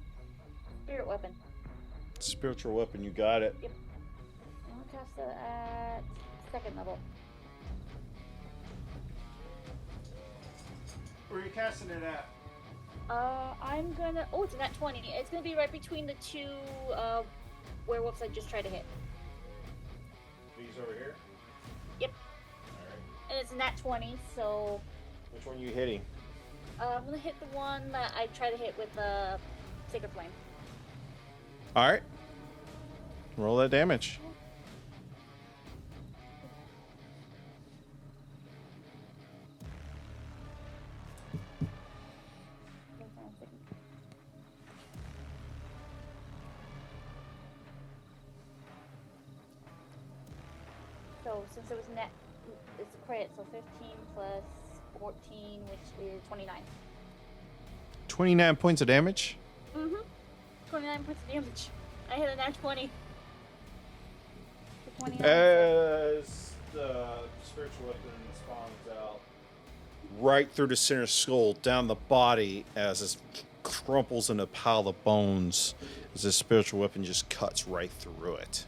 Spirit weapon. Spiritual weapon, you got it. Yep. I'll cast it at 2nd level. Where are you casting it at? I'm gonna. Oh, it's a nat 20. It's gonna be right between the two werewolves I just tried to hit. These over here? Yep. Alright. And it's a nat 20, so. Which one are you hitting? I'm gonna hit the one that I tried to hit with the Sacred Flame. Alright. Roll that damage. So since it was net, it's a crit, so 15 plus 14, which is 29. 29 points of damage? Mm-hmm. 29 points of damage. I hit a nat 20. For 29. As the spiritual weapon spawns out, right through the center skull, down the body, as it crumples in a pile of bones, as this spiritual weapon just cuts right through it.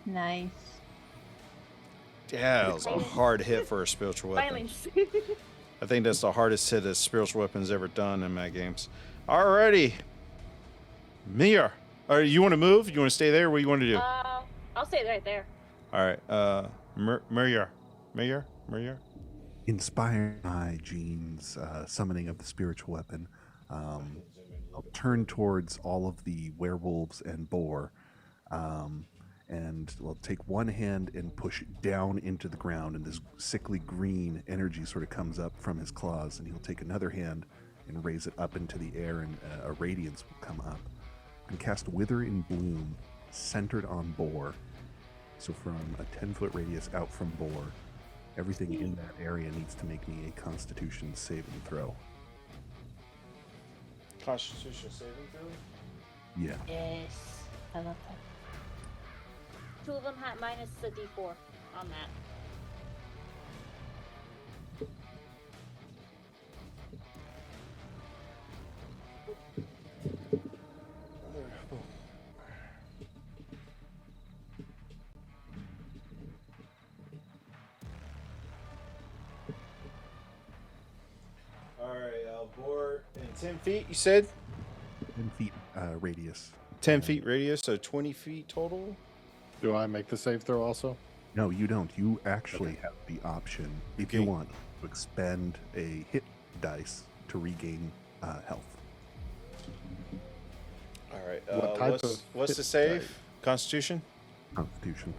Nice. Yeah, it was a hard hit for a spiritual weapon. Violence. I think that's the hardest hit a spiritual weapon's ever done in my games. Alrighty. Mia, you want to move? You want to stay there? What do you want to do? I'll stay right there. All right. Muriel. Inspired by Jean's summoning of the spiritual weapon, I'll turn towards all of the werewolves and boar, and we'll take one hand and push down into the ground, and this sickly green energy sort of comes up from his claws, and he'll take another hand and raise it up into the air, and a radiance will come up. And cast Wither in Bloom, centered on boar. So from a 10-foot radius out from boar, everything in that area needs to make me a Constitution saving throw. Constitution saving throw? Yeah. Yes. I love that. 2 of them had minus the d4 on that. Alright, boar in 10 feet, you said? 10 feet radius. 10 feet radius, so 20 feet total? Do I make the save throw also? No, you don't. You actually have the option, if you want, to expend a hit dice to regain health. Alright, What type of what's hit the save? dice? Constitution? Constitution.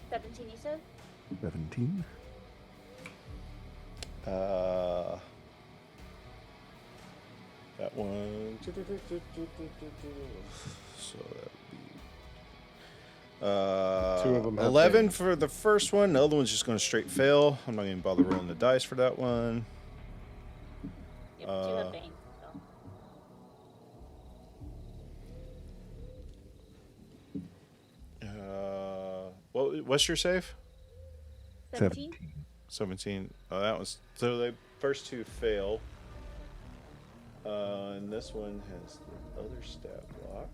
17, you said? 17. That one. So that would be 2 of them have 11 been- for the first one. The other one's just going to straight fail. I'm not going to bother rolling the dice for that one. Yep, 2 have Bane. So. What's your save? 17? 17. Oh, that was so. The first 2 fail. And this one has the other stat block.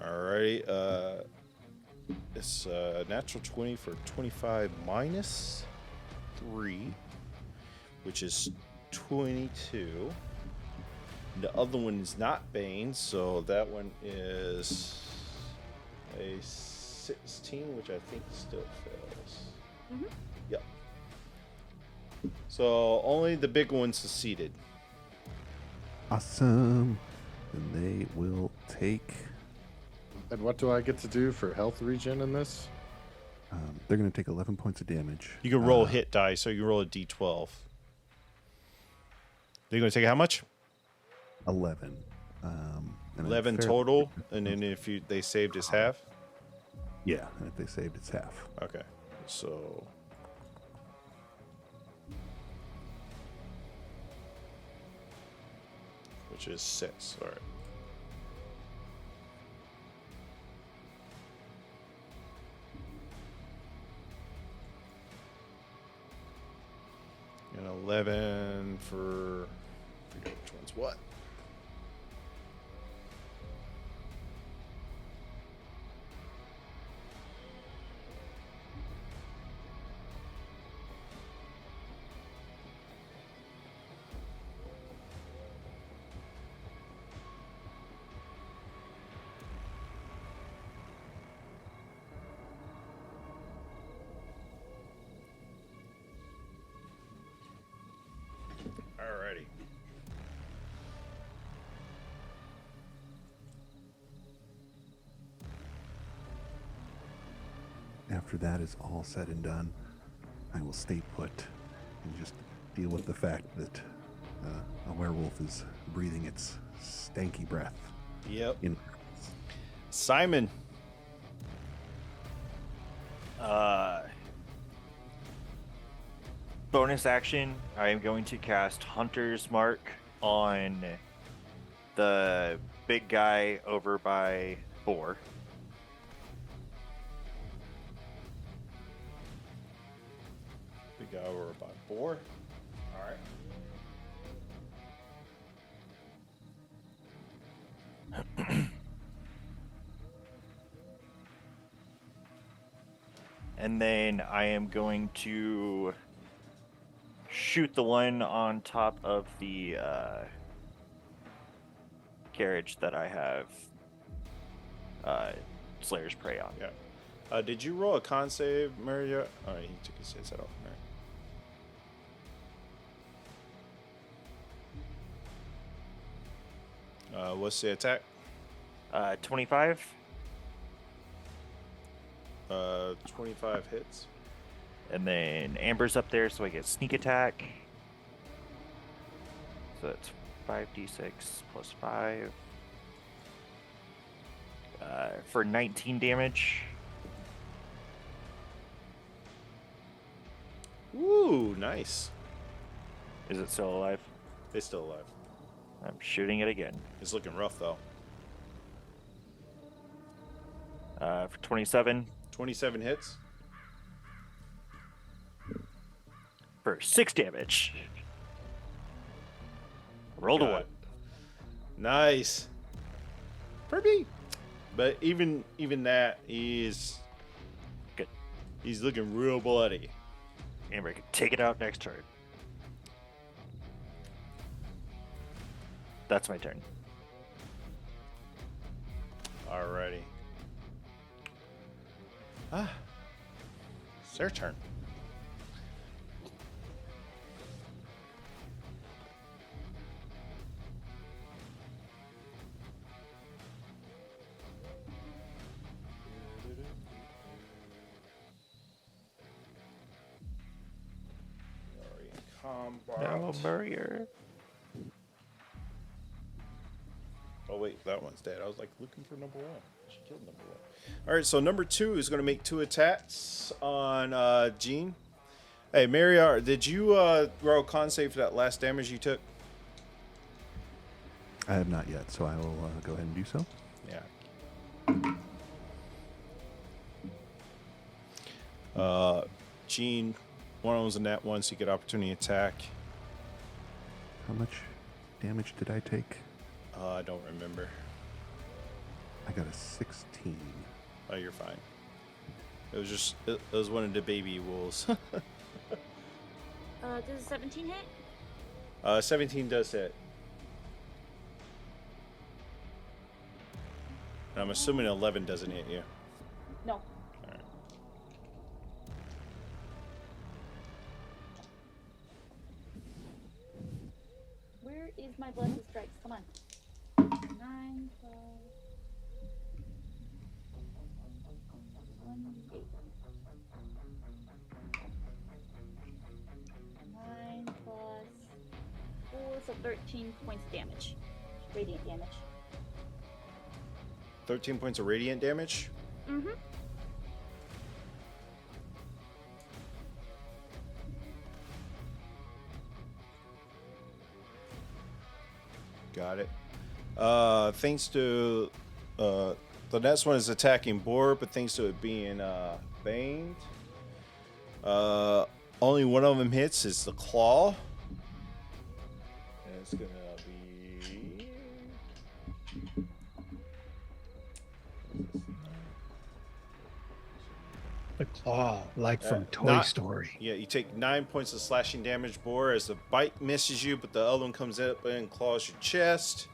Alrighty. It's natural 20 for 25 minus 3, which is 22. The other one is not Bane, so that one is a 16, which I think still fails. Mm-hmm. Yep. So only the big one succeeded. Awesome. And they will take. And what do I get to do for health regen in this? They're going to take 11 points of damage. You can roll hit dice, so you can roll a d12. They're going to take how much? 11. And I'm 11 fairly- total, and then if they saved, it's half. Yeah, and if they saved, it's half. Okay, so which is 6. All right. And 11 for, I forget which one's what. after that is all said and done, I will stay put and just deal with the fact that a werewolf is breathing its stanky breath. Yep. In Simon. Bonus action, I am going to cast Hunter's Mark on the big guy over by Boar. Big guy over by Boar. All right. And then I am going to shoot the one on top of the carriage that I have Slayer's Prey on. Yeah. Did you roll a con save, Mario? Oh, he took his headset off. All right. What's the attack? 25. 25 hits. And then Amber's up there, so I get sneak attack. So that's 5d6 plus 5. For 19 damage. Ooh, nice. Is it still alive? It's still alive. I'm shooting it again. It's looking rough, though. For 27. 27 hits. For 6 damage. Rolled a 1. Nice. Pretty. But even that, he's good. He's looking real bloody. Amber can take it out next turn. That's my turn. Alrighty. It's their turn. No, Murrier. Oh wait, that one's dead. I was like looking for number 1. She killed number 1. All right, so number 2 is going to make 2 attacks on Jean. Hey, Mariar, did you roll a con save for that last damage you took? I have not yet, so I will go ahead and do so. Yeah. Jean, one of them was a nat 1, so you get opportunity attack. How much damage did I take? I don't remember. I got a 16. Oh, you're fine. It was just, it was one of the baby wolves. Does 17 hit? 17 does hit. And I'm assuming 11 doesn't hit you. No. Alright. Where is my blessed strikes? Come on. 9 plus 1, 8. 9 plus 4, so 13 points damage. Radiant damage. 13 points of radiant damage. Mm-hmm. Got it. Thanks to the next one is attacking Boar, but thanks to it being banged, only one of them hits is the claw. And it's gonna be The claw, like from Toy not- Story. Yeah, you take 9 points of slashing damage, Boar, as the bite misses you, but the other one comes up and claws your chest.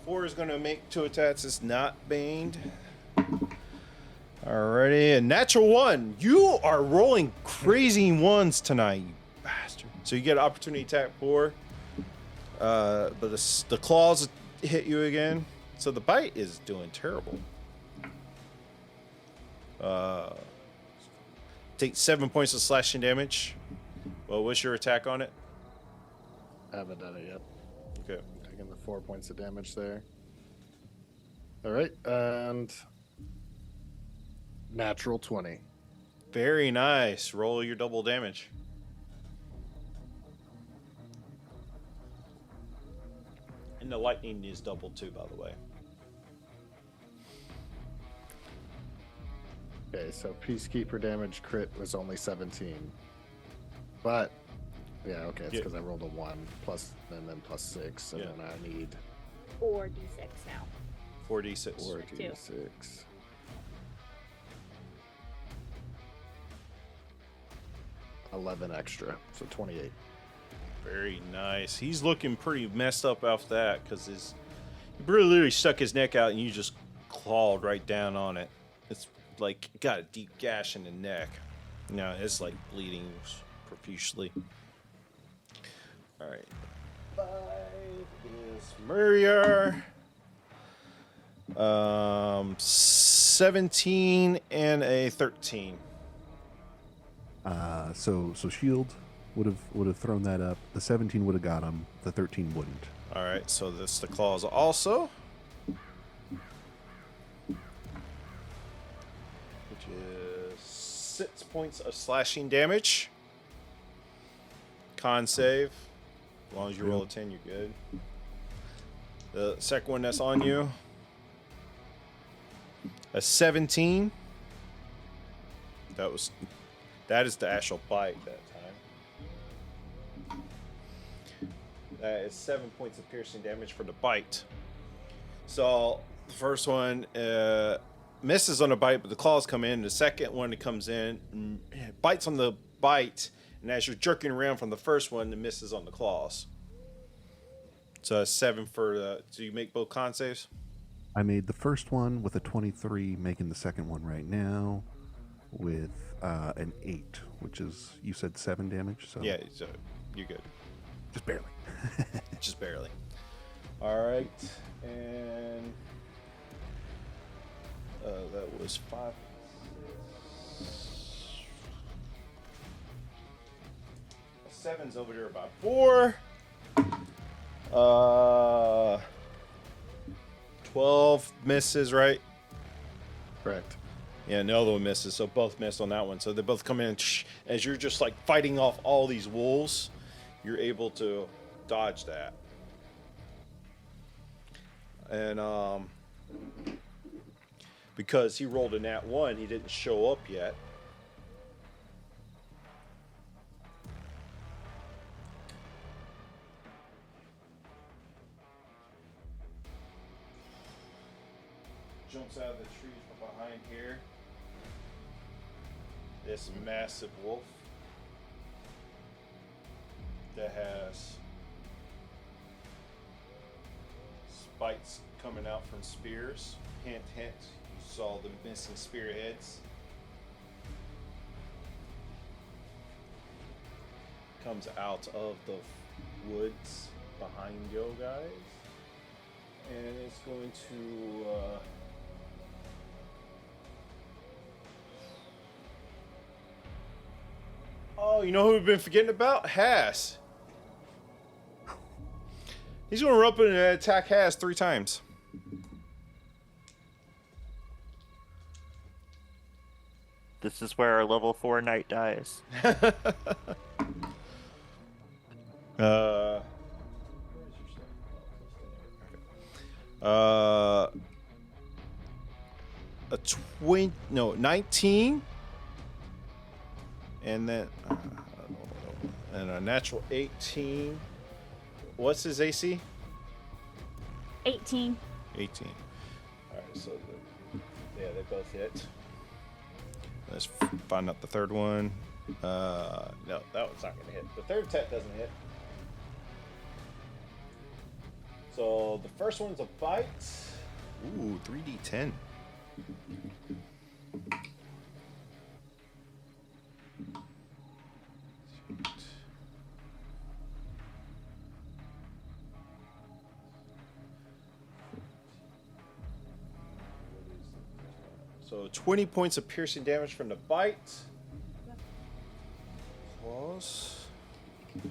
Four is going to make 2 attacks. It's not baned. Alrighty, a natural 1. You are rolling crazy ones tonight, you bastard. So you get an opportunity attack 4. But the claws hit you again. So the bite is doing terrible. Take 7 points of slashing damage. Well, what's your attack on it? I haven't done it yet. Okay. Taking the 4 points of damage there. All right, and natural 20. Very nice. Roll your double damage. And the lightning is double too, by the way. Okay, so Peacekeeper damage crit was only 17. But, yeah, okay, it's because I rolled a 1 plus, and then plus 6, and then I need 4d6 now. 4d6. 4d6. $11 extra, so 28. Very nice. He's looking pretty messed up after that because he literally stuck his neck out and you just clawed right down on it. It's like got a deep gash in the neck. Now it's like bleeding profusely. All right. 5 is Murrier. 17 and a 13. So shield would have thrown that up. The 17 would have got him. The 13 wouldn't. All right, so this the claws also, which is 6 points of slashing damage. Con save. As long as you roll a 10, you're good. The second one that's on you, a 17. That is the actual bite that time. That is 7 points of piercing damage for the bite. So the first one misses on the bite, but the claws come in. The second one that comes in bites on the bite, and as you're jerking around from the first one, it misses on the claws. So 7 for the. So you make both con saves. I made the first one with a 23, making the second one right now with an 8, which is, you said 7 damage. So Yeah, so you're good. just barely. Just barely. All right, and that was 5. 7's over there about 4. 12 misses, right? Correct. Yeah, and the other one misses, so both missed on that one. So they both come in as you're just like fighting off all these wolves. You're able to dodge that. And because he rolled a nat 1, he didn't show up yet. Jumps out of the trees from behind here. This massive wolf that has spikes coming out from spears. Hint, hint. You saw the missing spearheads. Comes out of the woods behind you guys. And it's going to oh, you know who we've been forgetting about? Haas. He's going to run up and attack Haas 3 times. This is where our level 4 knight dies. A 19, and then and a natural 18. What's his AC? 18. 18. All right, so they both hit. Let's find out the third one. No, that one's not gonna hit. The third attack doesn't hit. So the first one's a bite. Ooh, 3d10. So 20 points of piercing damage from the bite. Claws. Oh,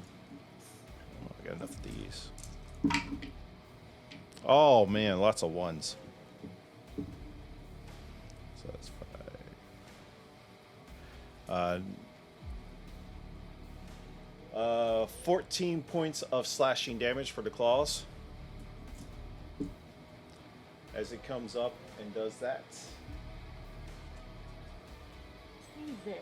I got enough of these. Oh man, lots of ones. So that's 5. 14 points of slashing damage for the claws. As it comes up and does that. Jesus.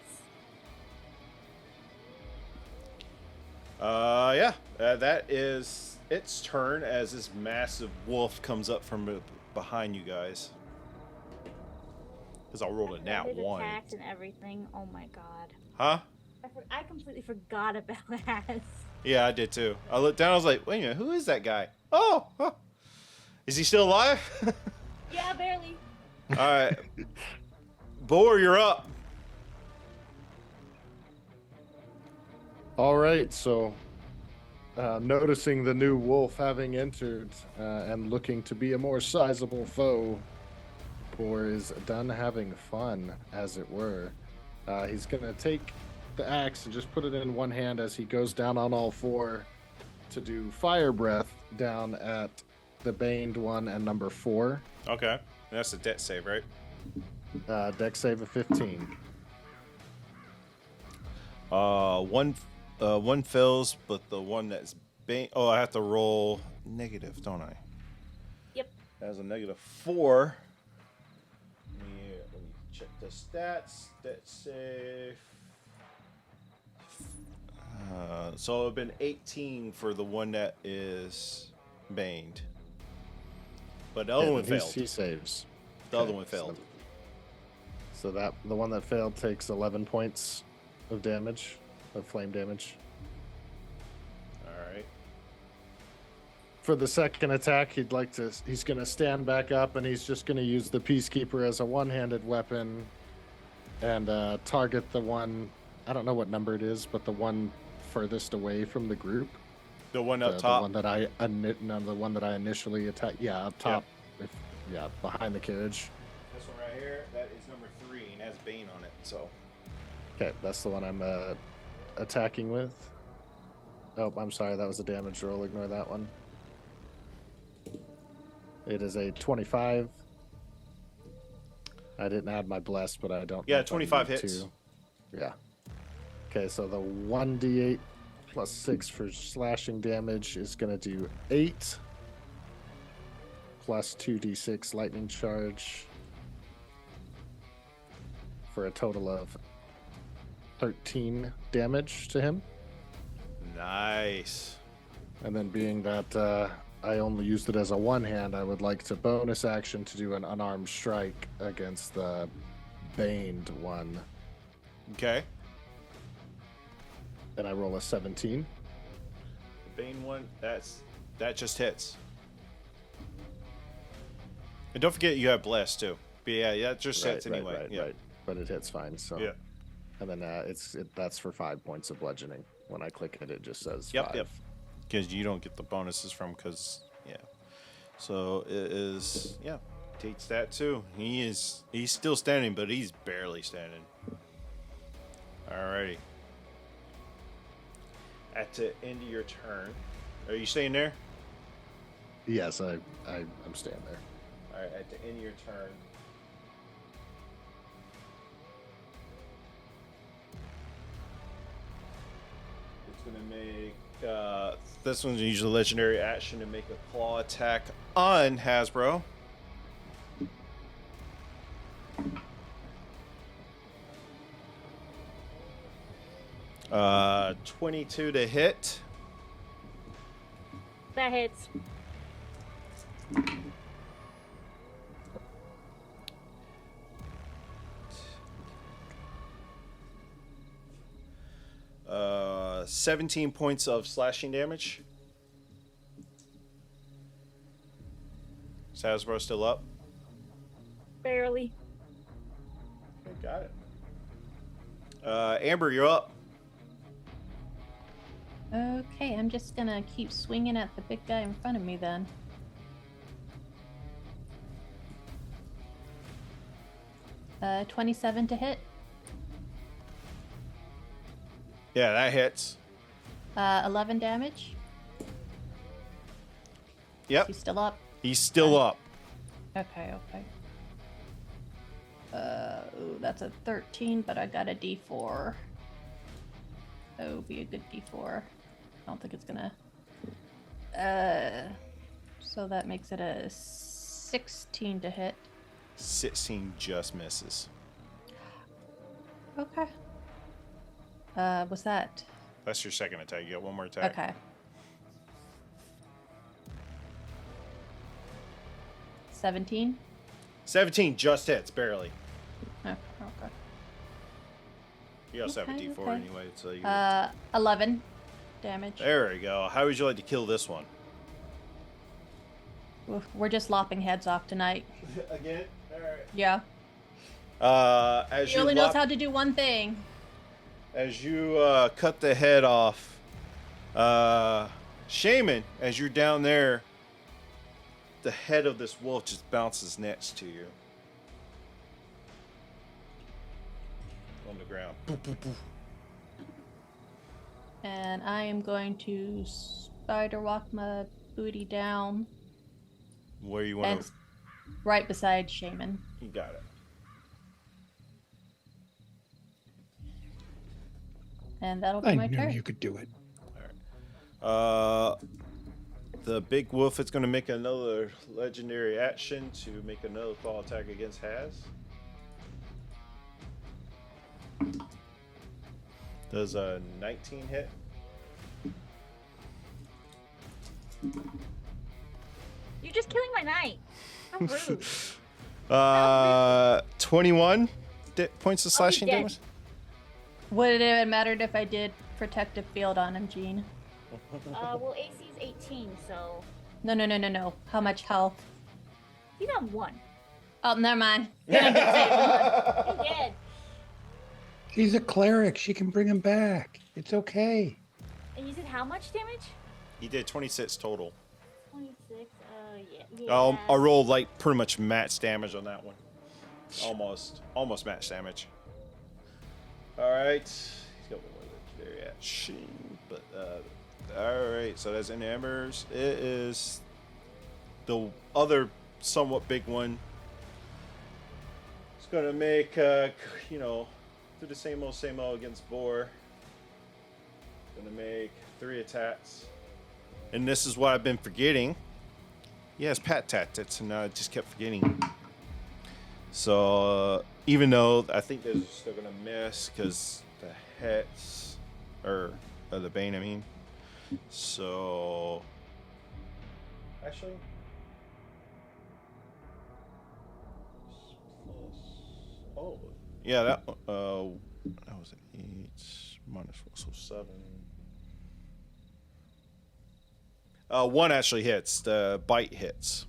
That is its turn as this massive wolf comes up from behind you guys. Because I rolled a nat His 1. attacks and everything. Oh my god. Huh? I completely forgot about that. Yeah, I did too. I looked down, I was like, wait a minute, who is that guy? Oh! Huh. Is he still alive? Yeah, barely. Alright. Boar, you're up. All right, so noticing the new wolf having entered and looking to be a more sizable foe, Boar is done having fun, as it were. He's going to take the axe and just put it in one hand as he goes down on all four to do fire breath down at the baned one and number 4. Okay. That's a debt save, right? Dex save of 15. One fails, but the one that's oh, I have to roll negative, don't I? Yep. That was a -4. Let me check the stats. Debt save. So it would have been 18 for the one that is baned. But the other one failed. He saves. The other one failed. So that the one that failed takes 11 points of damage, of flame damage. All right. For the second attack, he's going to stand back up and he's just going to use the Peacekeeper as a one-handed weapon and target the one, I don't know what number it is, but the one furthest away from the group. The one up top? The one that I initially attacked. Yeah, up top. Yeah, behind the carriage. This one right here, that is number 3 and has Bane on it, so. Okay, that's the one I'm attacking with. Oh, I'm sorry, that was a damage roll. Ignore that one. It is a 25. I didn't add my bless, but I don't. Yeah, 25 hits. To. Yeah. Okay, so the 1d8 plus 6 for slashing damage is going to do 8 plus 2d6 lightning charge for a total of 13 damage to him. Nice. And then being that I only used it as a one hand, I would like to bonus action to do an unarmed strike against the baned one. Okay. And I roll a 17. The Bane one, that just hits. And don't forget you have bless too. But yeah, it just hits anyway. Right. But it hits fine. So yeah. And then that's for 5 points of bludgeoning. When I click it, it just says 5. Yep. Because you don't get the bonuses from yeah. So it is takes that too. He's still standing, but he's barely standing. Alrighty. At the end of your turn, are you staying there? Yes, I'm staying there. All right. At the end of your turn. It's gonna make this one's usually a legendary action to make a claw attack on Hasbro. 22 to hit. That hits. Uh, 17 points of slashing damage. Is Hasbro still up? Barely. Got it. Amber, you're up. Okay, I'm just gonna keep swinging at the big guy in front of me then. Uh, 27 to hit. Yeah, that hits. 11 damage. Yep. He's still up. He's still up. Okay. Ooh, that's a 13, but I got a D4. That would be a good D4. I don't think it's gonna. So that makes it a 16 to hit. 16 just misses. Okay. Was that? That's your second attack. You got one more attack. Okay. 17. 17 just hits, barely. Oh, okay. You also have a Okay, D4 okay. anyway, so you. 11 damage. There we go. How would you like to kill this one? Oof, we're just lopping heads off tonight. Again? All right. Yeah. As He you only knows lop- how to do one thing. As you cut the head off, Shaman, as you're down there, the head of this wolf just bounces next to you. On the ground. Boop, boop, boop. And I am going to spider walk my booty down Where you want and to... right beside Shaman. You got it. And that'll be I my knew turn. you could do it. The big wolf is going to make another legendary action to make another claw attack against Haz. Does a 19 hit? You're just killing my night. How rude. 21 points of slashing dead. damage. Would it have mattered if I did protective field on him, Gene? Well, AC's 18, so No. How much health? he's on 1. Oh, never mind. He's dead. She's a cleric. She can bring him back. It's okay. And you said how much damage? He did 26 total. 26. Yeah. I rolled like pretty much match damage on that one. Almost match damage. All right. He's got one more legendary action, but all right. So that's in Amber's. It is the other somewhat big one. It's gonna make do the same old against Boar. Gonna make 3 attacks. And this is what I've been forgetting. Yes, Pat tactics, and I just kept forgetting. So even though I think they're still gonna miss because the hits or the bane, I mean. So actually, yeah, that was an 8 minus 4, so 7. 1 actually hits. The bite hits.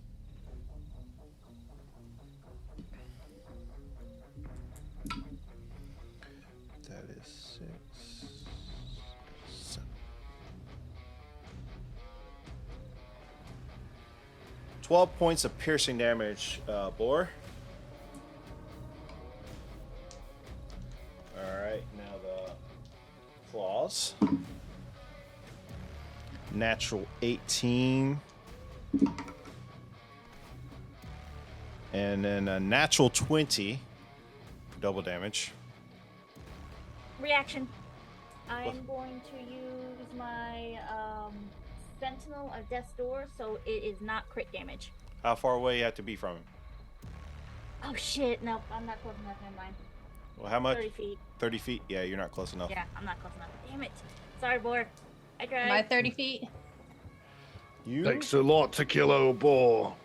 That is 6, 7. 12 points of piercing damage, Boar. Alright, now the claws. Natural 18. And then a natural 20 for double damage. Reaction. I'm going to use my Sentinel of Death's Door, so it is not crit damage. How far away you have to be from him? Oh shit, no, I'm not close enough, never mind. Well, how much? 30 feet. 30 feet? Yeah, you're not close enough. Yeah, I'm not close enough. Damn it. Sorry, Boar. I tried. Am I 30 feet? You? Takes a lot to kill old Boar.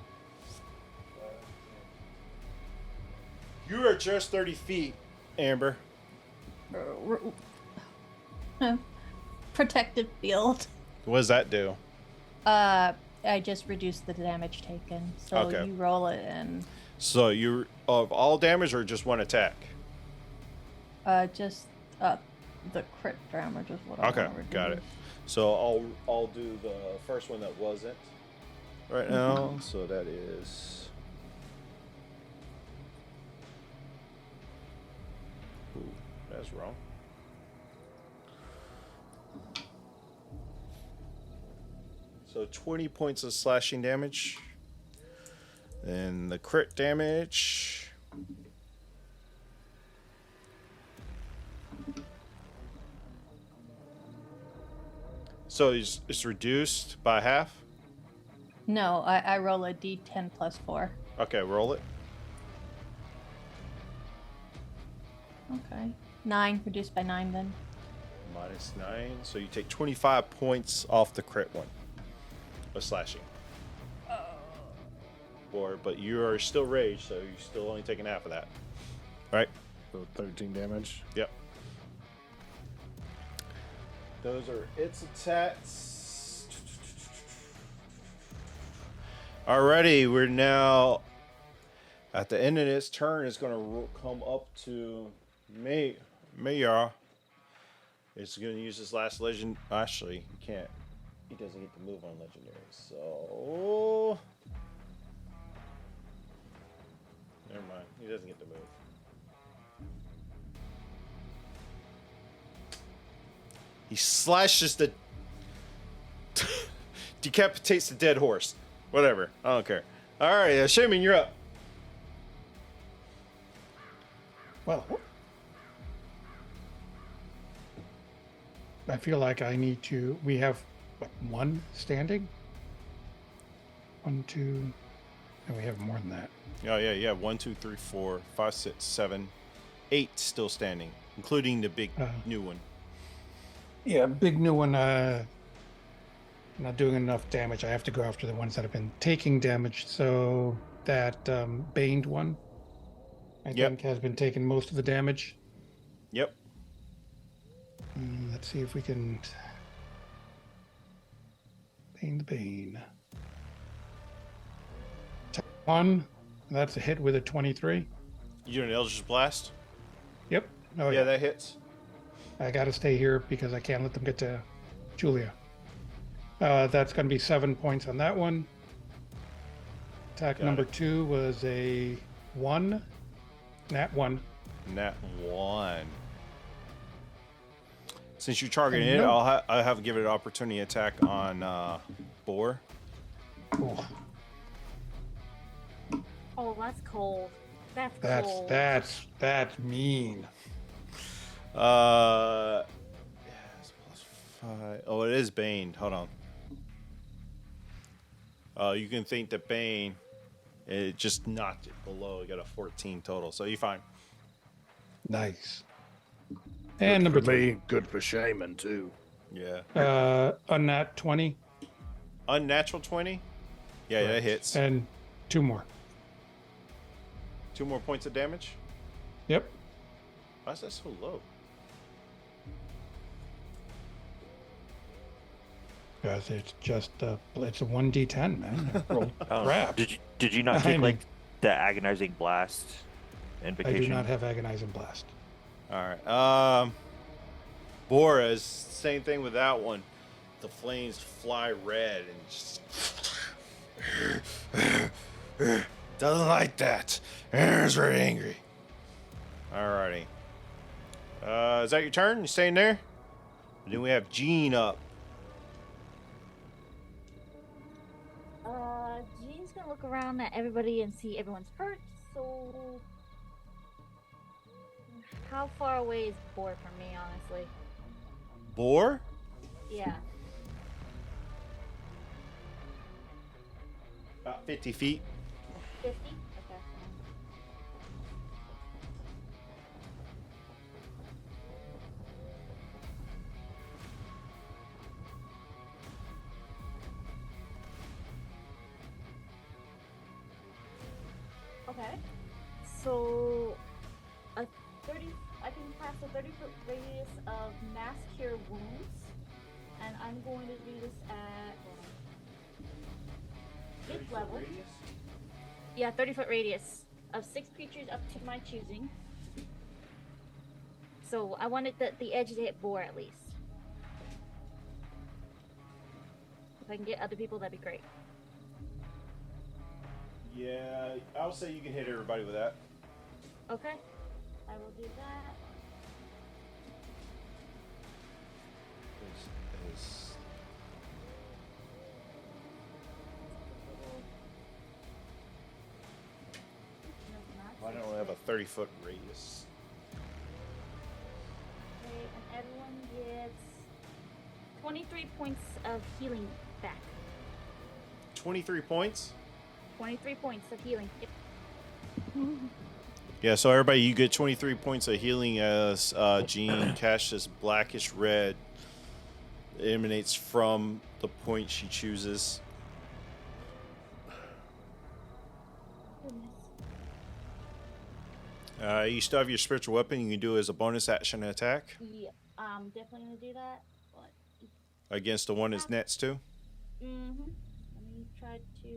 You are just 30 feet, Amber. Protective field. What does that do? I just reduced the damage taken. So Okay. you roll it and So you're of all damage or just one attack? Just the crit damage is what Okay, I want to got it. So I'll do the first one that wasn't right now. So that is. Ooh, that's wrong. So 20 points of slashing damage. Then the crit damage. So it's reduced by half? No, I roll a d10 plus 4. Okay, roll it. Okay. 9, reduced by 9 then. Minus 9. So you take 25 points off the crit one of slashing. But you are still raged, so you're still only taking half of that. Right? So 13 damage. Yep. Those are its attacks. Alrighty, we're now at the end of its turn. It's going to come up to Mayar. It's going to use his last legend. Actually, he can't. He doesn't get to move on legendary. So never mind. He doesn't get to move. He slashes the decapitates the dead horse. Whatever. I don't care. All right, Shaman, you're up. Well, I feel like I need to. We have what, one standing? 1, 2, and we have more than that. Oh yeah, yeah. 1, 2, 3, 4, 5, 6, 7, 8 still standing, including the big new one. Yeah, big new one. Not doing enough damage. I have to go after the ones that have been taking damage. So that baned one, I think, has been taking most of the damage. Yep. Let's see if we can bane the bane. 1. That's a hit with a 23. You do an Eldritch Blast? Yep. Oh yeah, that hits. I got to stay here because I can't let them get to Julia. That's going to be 7 points on that one. Attack number 2 was a 1. Nat 1. Nat 1. Since you're targeting it, I'll have to give it an opportunity attack on Boar. Oh. Oh, that's cold. That's cold. That's mean. Yes, +5. Oh, it is Bane. Hold on. You can think that Bane, it just knocked it below. You got a 14 total, so you're fine. Nice. And number 3. Good for Shaman too. Yeah. Unnat 20. Unnatural 20? Yeah, that hits. And 2 more. 2 more points of damage? Yep. Why is that so low? Because it's just it's a 1d10, man. Roll crap. Did you not take like the agonizing blast invocation? I do not have agonizing blast. All right. Bora's same thing with that one. The flames fly red and just doesn't like that. It's very angry. Alrighty. Is that your turn? You staying there? And then we have Jean up. Jean's gonna look around at everybody and see everyone's hurt. So, how far away is Boar from me, honestly? Boar? Yeah. About 50 feet. 50? Okay. Okay. So, I can cast a 30-foot radius of mass cure wounds, and I'm going to do this at 5th level. Radius? Yeah, 30-foot radius of 6 creatures up to my choosing. So I wanted the edge to hit Boar at least. If I can get other people, that'd be great. Yeah, I'll say you can hit everybody with that. Okay, I will do that. Why don't we have a 30-foot radius? Okay, and everyone gets 23 points of healing back. 23 points? 23 points of healing. Yep. Yeah, so everybody, you get 23 points of healing as Jean casts this blackish red. It emanates from the point she chooses. You still have your spiritual weapon. You can do it as a bonus action attack. Yeah, I'm definitely gonna do that. But Against the one that's next to. mm-hmm. Let me try to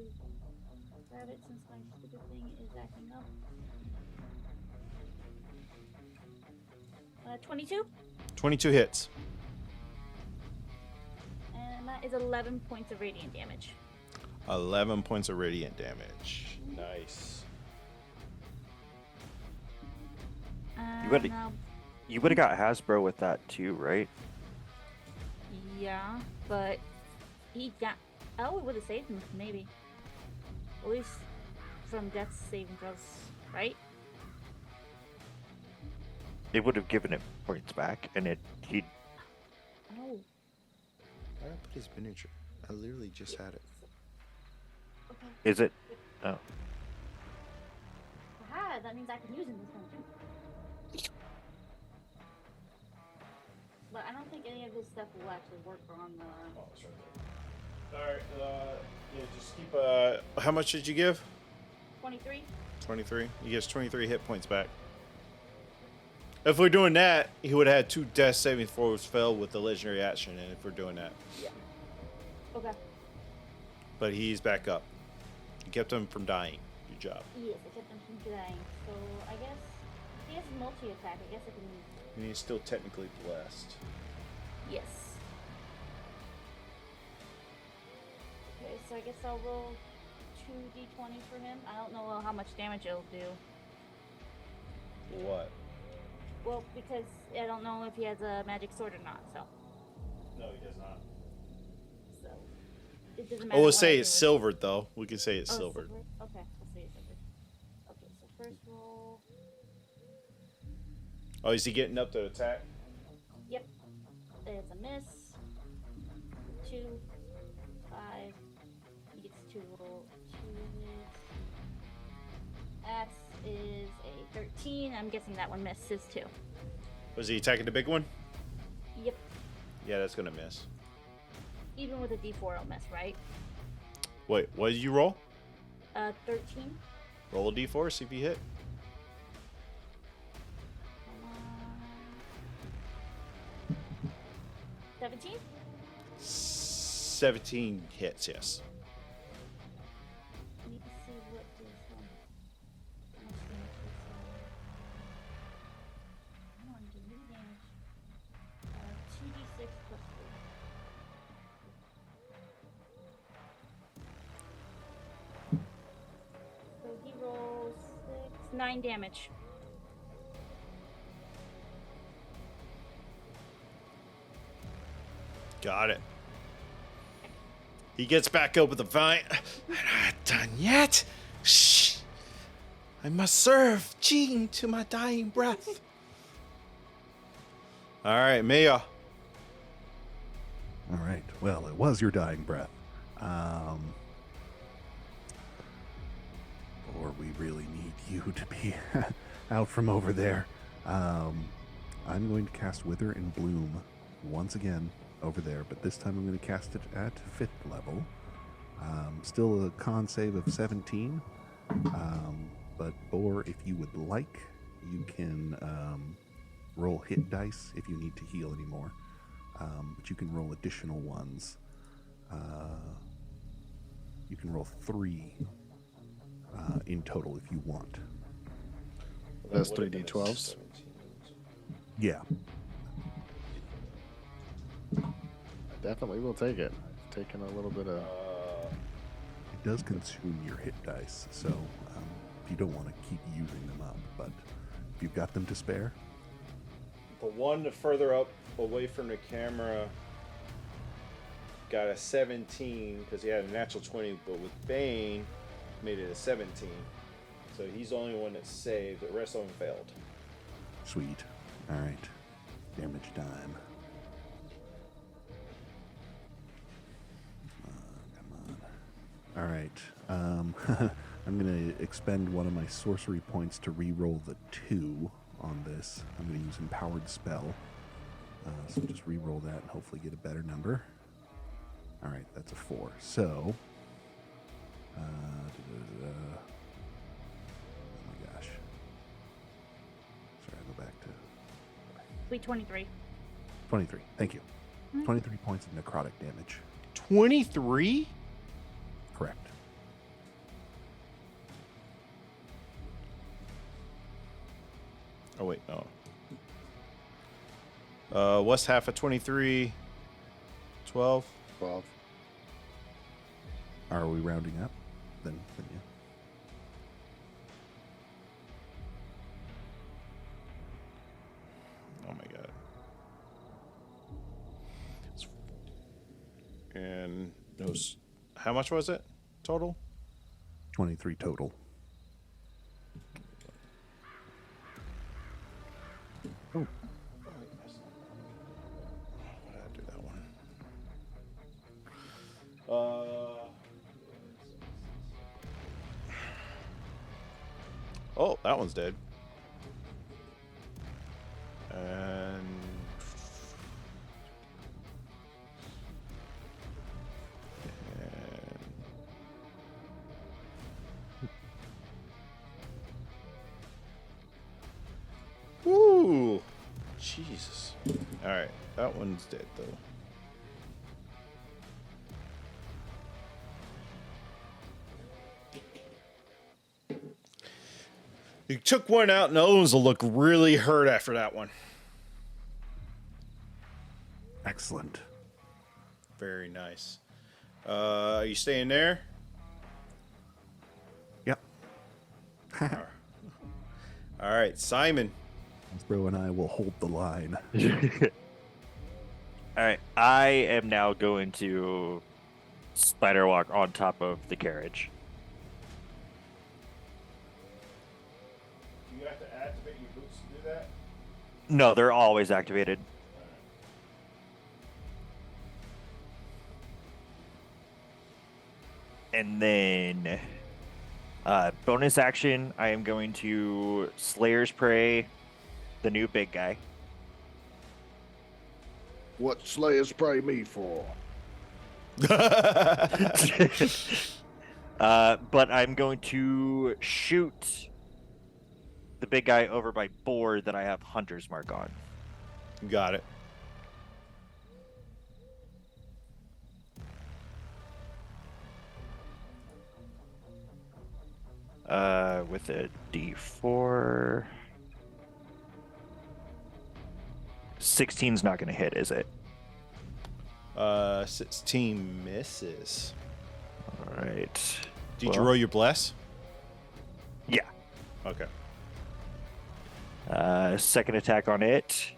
grab it since my stupid thing is acting up. 22. 22 hits. And that is 11 points of radiant damage. 11 points of radiant damage. Nice. You would have got Hasbro with that too, right? Yeah, but he got. Oh, it would have saved him, maybe. At least from death saving throws, right? It would have given it points back, and he. Oh. Why did I put his miniature? I literally just had it. Okay. Is it? Oh. Aha, that means I can use him this time too. But I don't think any of this stuff will actually work on the. Oh, that's right. All right. Yeah, just keep. How much did you give? 23. 23. He gets 23 hit points back. If we're doing that, he would have had 2 death saving throws fail with the legendary action, and if we're doing that. Yeah. Okay. But he's back up. You kept him from dying. Good job. Yes, I kept him from dying. So I guess he has multi-attack. I guess I can. And he's still technically blessed. Yes. Okay, so I guess I'll roll 2d20 for him. I don't know how much damage it'll do. What? Well, because I don't know if he has a magic sword or not, so. No, he does not. So, it doesn't matter. Oh, we'll what I say do it's with it. silvered, though. We can say it's Oh, silvered. silver? Okay, we'll say it's silvered. Okay, so first roll. Oh, is he getting up to attack? Yep. It's a miss. 2, 5. He gets to roll 2 hits. That is a 13. I'm guessing that one misses too. Was he attacking the big one? Yep. Yeah, that's going to miss. Even with a D4, it'll miss, right? Wait, what did you roll? 13. Roll a d4, see if you hit. 17? 17 hits, yes. I need to see what this one. How much damage this come on, do new damage. 2d6 plus 3. So he rolls 9 damage. Got it. He gets back up with the vine. I'm not done yet. Shh. I must serve Jean to my dying breath. All right, Mia. All right. Well, it was your dying breath. Or we really need you to be out from over there. I'm going to cast Wither and Bloom once again over there, but this time I'm going to cast it at 5th level. Still a con save of 17. But Boar, if you would like, you can roll hit dice if you need to heal anymore. But you can roll additional ones. You can roll 3 in total if you want. That's 3d12s. Yeah. I definitely will take it. I've taken a little bit of. It does consume your hit dice, so if you don't want to keep using them up, but if you've got them to spare. The one further up away from the camera got a 17 because he had a natural 20, but with Bane made it a 17. So he's the only one that saved. The rest of them failed. Sweet. All right. Damage time. Come on. All right. I'm going to expend one of my sorcery points to re-roll the 2 on this. I'm going to use Empowered Spell. So just re-roll that and hopefully get a better number. All right, that's a 4. So, oh my gosh. Sorry, I'll go back to... Wait, 23. 23, thank you. 23 points of necrotic damage. 23? Correct. Oh, wait, no. What's half of 23? 12? 12. Are we rounding up? Then yeah. Oh my god. And those, how much was it total? 23 total. Oh. Why did I do that one? Oh, that one's dead. And woo! Jesus. All right, that one's dead though. You took one out, and the other ones will look really hurt after that one. Excellent. Very nice. Are you staying there? Yep. All right, Simon. Bro and I will hold the line. All right, I am now going to spider walk on top of the carriage. You have to activate your boots to do that? No, they're always activated. And then bonus action, I am going to Slayer's Prey, the new big guy. What Slayers pray me for? But I'm going to shoot the big guy over my board that I have Hunter's Mark on. Got it. With a D4. 16's not going to hit, is it? 16 misses. All right. Did you roll your bless? Yeah. Okay. Second attack on it.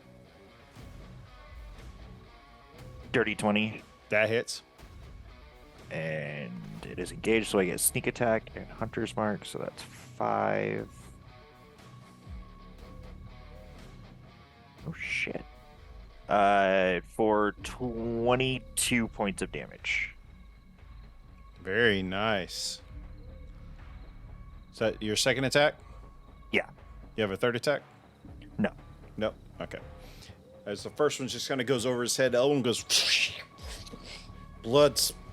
Dirty 20. That hits. And it is engaged, so I get sneak attack and Hunter's Mark, so that's 5. Oh, shit. For 22 points of damage. Very nice. Is that your second attack? Yeah. You have a third attack? No. Nope. Okay. As the first one just kind of goes over his head, the other one goes.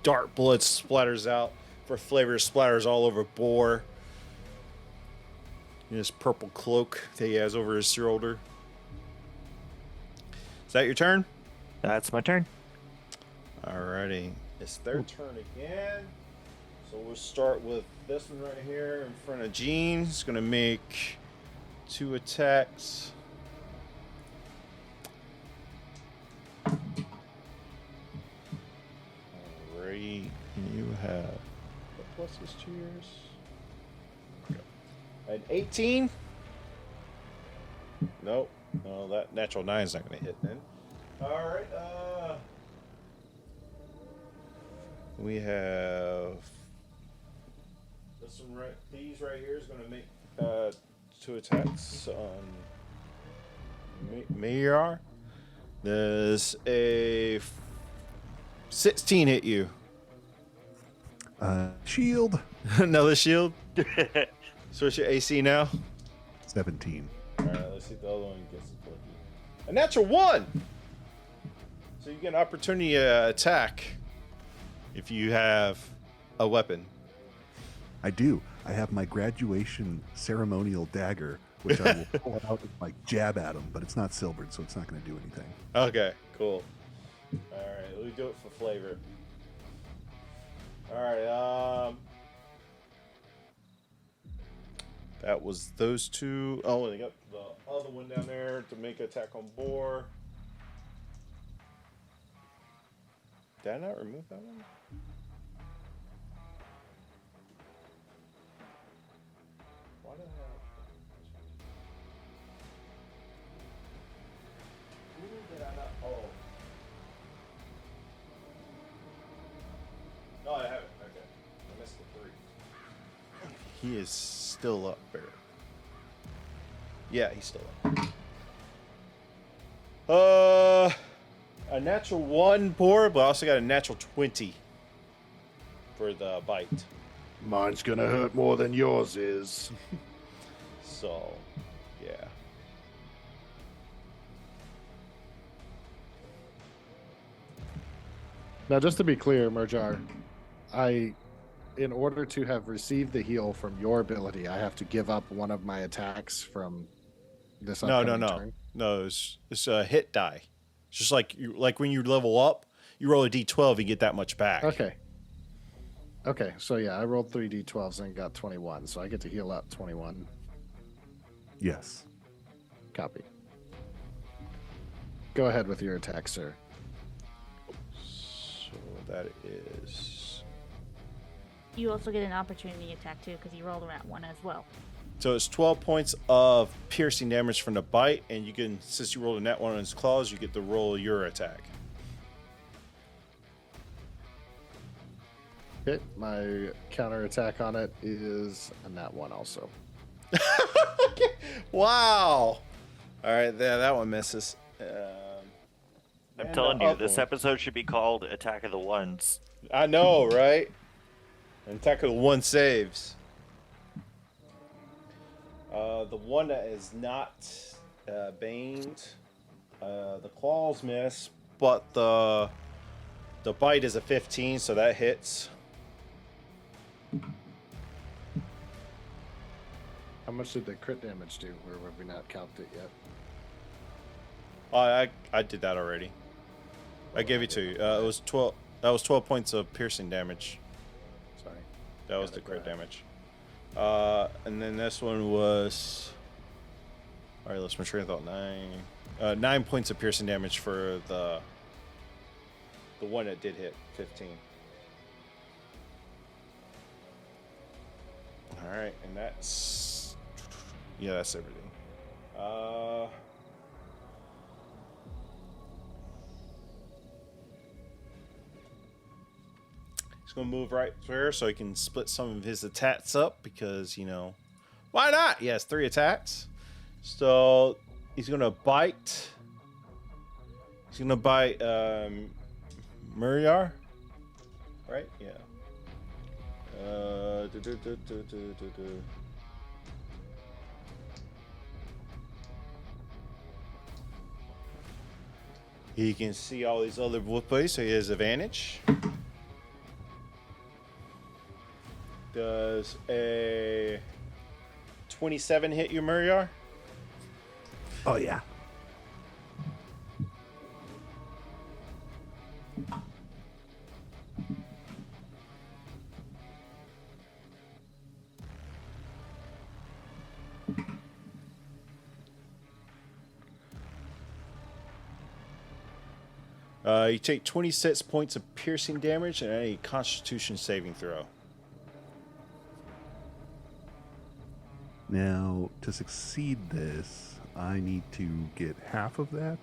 Dark blood splatters out. For flavor, splatters all over Boar. In his purple cloak that he has over his shoulder. Is that your turn? That's my turn. Alrighty. It's their turn again. So we'll start with this one right here in front of Gene. He's going to make 2 attacks. have what pluses to yours? An 18? Nope. No, that natural 9 is not going to hit then. All right. We have this one right. These right here is going to make 2 attacks on Mayar. Does a 16 hit you? Shield. Another shield. So what's your AC now? 17. All right, let's see if the other one gets it. A natural 1. So you get an opportunity to attack if you have a weapon. I do. I have my graduation ceremonial dagger, which I will pull out and like jab at him, but it's not silvered, so it's not going to do anything. Okay, cool. All right, let me do it for flavor. All right, that was those 2. Oh, and they got the other one down there to make an attack on boar. Did I not remove that one? Why did I have... Who did I not... Oh. No, I haven't. Okay. I missed the 3. He is still up there. Yeah, he's still up. A natural 1 boar, but I also got a natural 20 for the bite. Mine's gonna hurt more than yours is. So, yeah. Now, just to be clear, Merjar, in order to have received the heal from your ability, I have to give up one of my attacks from this upcoming turn. No, it's a hit die. It's just like when you level up, you roll a d12 and get that much back. Okay, so yeah, I rolled 3 d12s and got 21, so I get to heal up 21. Yes. Copy. Go ahead with your attack, sir. So that is... You also get an opportunity attack too, because you rolled around 1 as well. So it's 12 points of piercing damage from the bite, and you can, since you rolled a nat 1 on his claws, you get to roll your attack. Okay, my counter attack on it is a nat 1 also. Wow. All right, there, that one misses. I'm telling you, this episode should be called Attack of the Ones. I know, right? Attack of the 1 saves. The one that is not baned, the claws miss, but the bite is a 15, so that hits. How much did the crit damage do, or have we not counted it yet? I did that already. I gave it to you. It was 12. That was 12 points of piercing damage. Sorry. That was the crit damage. And then this one was... All right, let's make sure I thought 9. 9 points of piercing damage for the one that did hit 15. All right, and that's... Yeah, that's everything. He's going to move right there so he can split some of his attacks up because, you know, why not? He has 3 attacks. So he's going to bite. He's going to bite Muriar. Right? Yeah. He can see all these other wolfboys, so he has advantage. Does a 27 hit you, Muriar? Oh, yeah. You take 26 points of piercing damage and a Constitution saving throw. Now, to succeed this, I need to get half of that,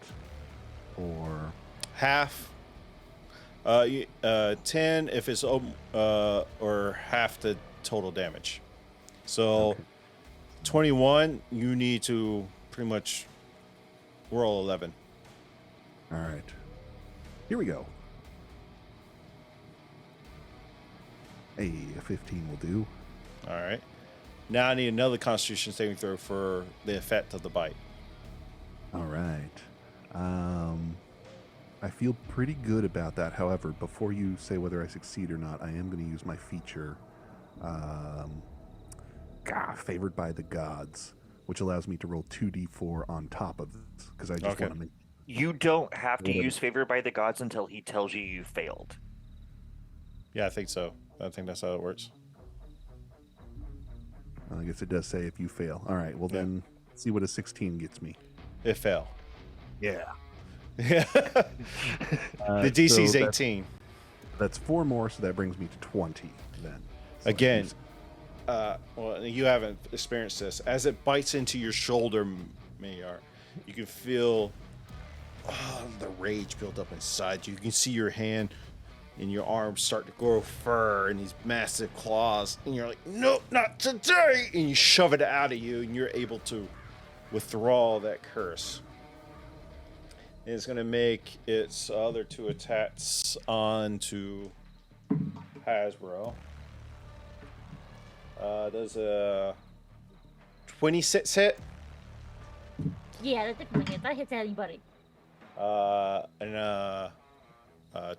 or Half. 10 if it's or half the total damage. So, 21, you need to pretty much roll 11. all right. Here we go. A 15 will do. All right. Now I need another Constitution saving throw for the effect of the bite. All right. I feel pretty good about that. However, before you say whether I succeed or not, I am going to use my feature, favored by the gods, which allows me to roll 2d4 on top of this, because I just want to make... You don't have to use favor by the gods until he tells you you failed. Yeah, I think so. I think that's how it works. I guess it does say if you fail. All right, well then, see what a 16 gets me. It fell. Yeah. Yeah. The DC's so 18. That's 4 more, so that brings me to 20 then. So Again, well, you haven't experienced this. As it bites into your shoulder, Mayar, you can feel the rage build up inside you. You can see your hand and your arms start to grow fur and these massive claws. And you're like, no, not today! And you shove it out of you, and you're able to withdraw that curse. And it's going to make its other 2 attacks onto Hasbro. Does a 26 hit? Yeah, that definitely hits. That hits anybody. And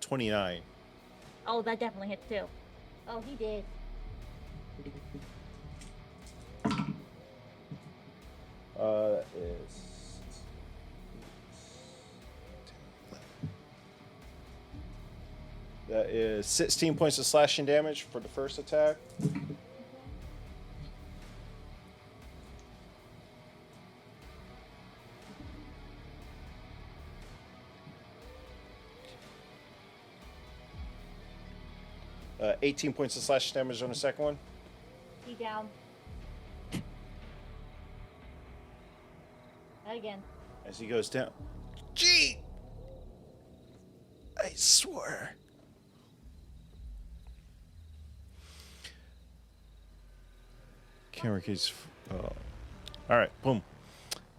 29. Oh, that definitely hits too. Oh, he did. That is... That is 16 points of slashing damage for the first attack. Uh, 18 points of slashing damage on the second one. He down. Again. As he goes down. Gee! I swear. Camera keys. Oh. All right, boom.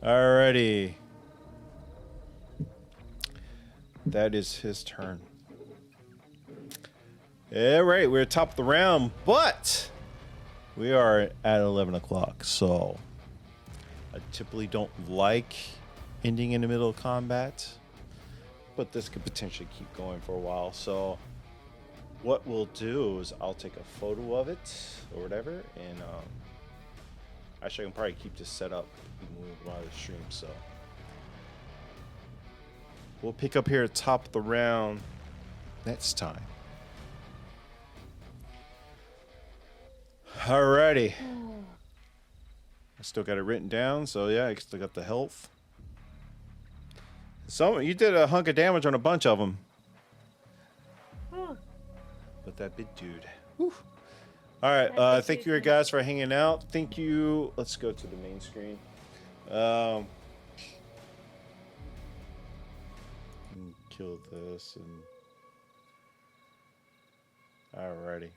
Alrighty. That is his turn. All right, we're at top of the round, but we are at 11 o'clock, so I typically don't like ending in the middle of combat, but this could potentially keep going for a while. So what we'll do is I'll take a photo of it or whatever, and actually I can probably keep this set up while the stream. So we'll pick up here at top of the round next time. Alrighty. I still got it written down, so yeah, I still got the health. So you did a hunk of damage on a bunch of them. But that big dude. Whew. All right, thank you guys for hanging out. Thank you. Let's go to the main screen. Kill this and. Alrighty.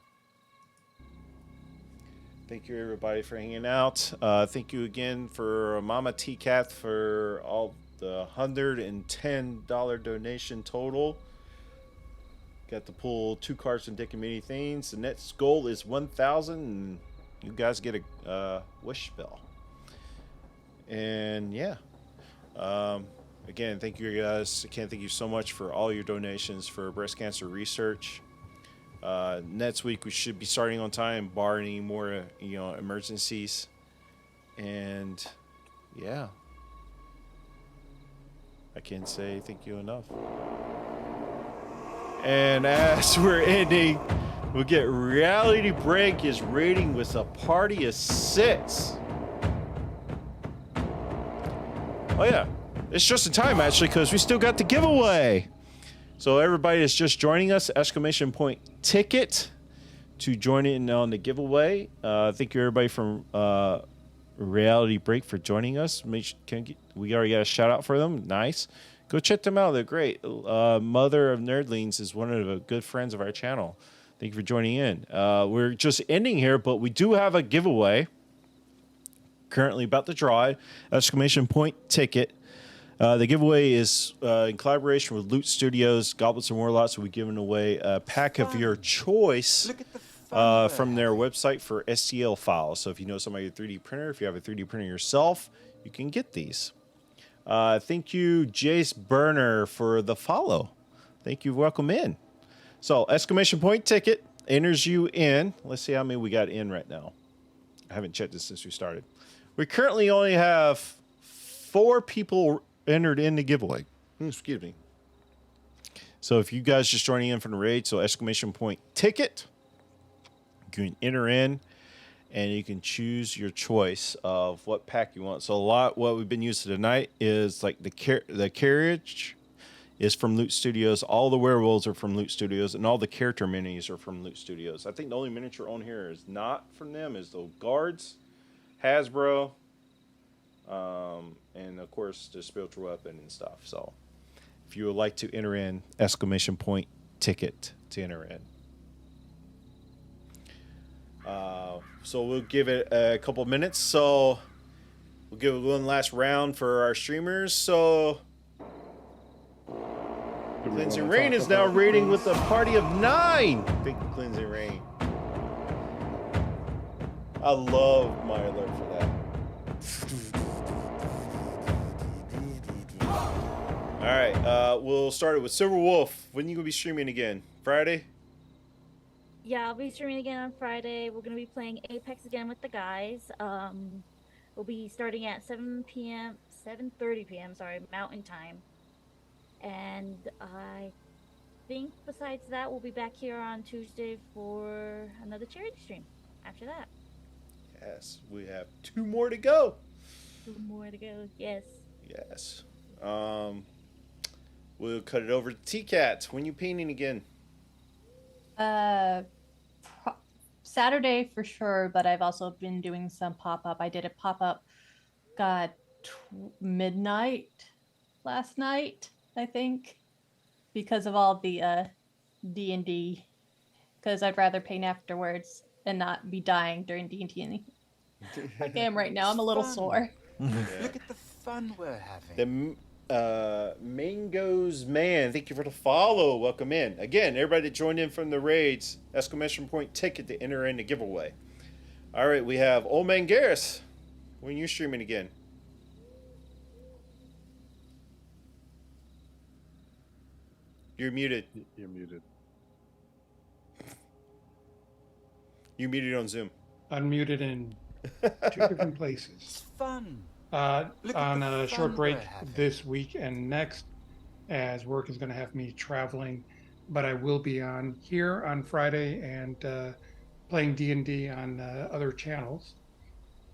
Thank you, everybody, for hanging out. Thank you again for Mama T-Cat for all the $110 donation total. Got to pull 2 cards from Dick and Many Things. The next goal is 1,000, and you guys get a wish spell. And yeah, again, thank you guys. I can't thank you so much for all your donations for breast cancer research. Next week we should be starting on time, bar any more emergencies. And yeah, I can't say thank you enough. And as we're ending, we'll get Reality Break is rating with a party of 6. Oh yeah, it's just in time actually, because we still got the giveaway. So everybody that's just joining us, exclamation point ticket to join in on the giveaway. Thank you everybody from Reality Break for joining us. We already got a shout out for them. Nice. Go check them out. They're great. Mother of Nerdlings is one of the good friends of our channel. Thank you for joining in. We're just ending here, but we do have a giveaway. Currently about to draw it. Exclamation point ticket. The giveaway is in collaboration with Loot Studios, Goblets and Warlocks. We'll be giving away a pack of your choice from their website for STL files. So if you know somebody with a 3D printer, if you have a 3D printer yourself, you can get these. Thank you, Jace Burner, for the follow. Thank you. Welcome in. So exclamation point ticket enters you in. Let's see how many we got in right now. I haven't checked this since we started. We currently only have 4 people entered in the giveaway. Excuse me. So if you guys just joining in from the raid, so exclamation point ticket, you can enter in and you can choose your choice of what pack you want. So what we've been using tonight is like the carriage is from Loot Studios. All the werewolves are from Loot Studios, and all the character minis are from Loot Studios. I think the only miniature on here is not from them is the guards, Hasbro, and of course the spiritual weapon and stuff. So if you would like to enter in, exclamation point ticket to enter in. So we'll give it a couple minutes. So we'll give it one last round for our streamers. So Cleansing Rain is now raiding with a party of 9. Thank you, Cleansing Rain. I love my alert for that. All right, we'll start it with Silver Wolf. When are you gonna be streaming again? Friday? Yeah, I'll be streaming again on Friday. We're gonna be playing Apex again with the guys. We'll be starting at 7:30 p.m. Sorry, Mountain Time. And I think besides that, we'll be back here on Tuesday for another charity stream. After that. Yes, we have 2 more to go. 2 more to go. Yes. Yes. We'll cut it over to T-Cat. When you painting again? Saturday for sure, but I've also been doing some pop-up. I did a pop-up, midnight last night, I think, because of all the D&D, because I'd rather paint afterwards and not be dying during D&D. Like I am right now. I'm a little sore. Look at the fun we're having. Mango's Man, thank you for the follow. Welcome in. Again, everybody that joined in from the raids, exclamation point ticket to enter in the giveaway. All right, we have Old Man Garrus. When are you streaming again? You're muted. You're muted. You muted on Zoom. Unmuted in 2 different places. It's fun. On a short break this week and next, as work is going to have me traveling, but I will be on here on Friday and playing D&D on other channels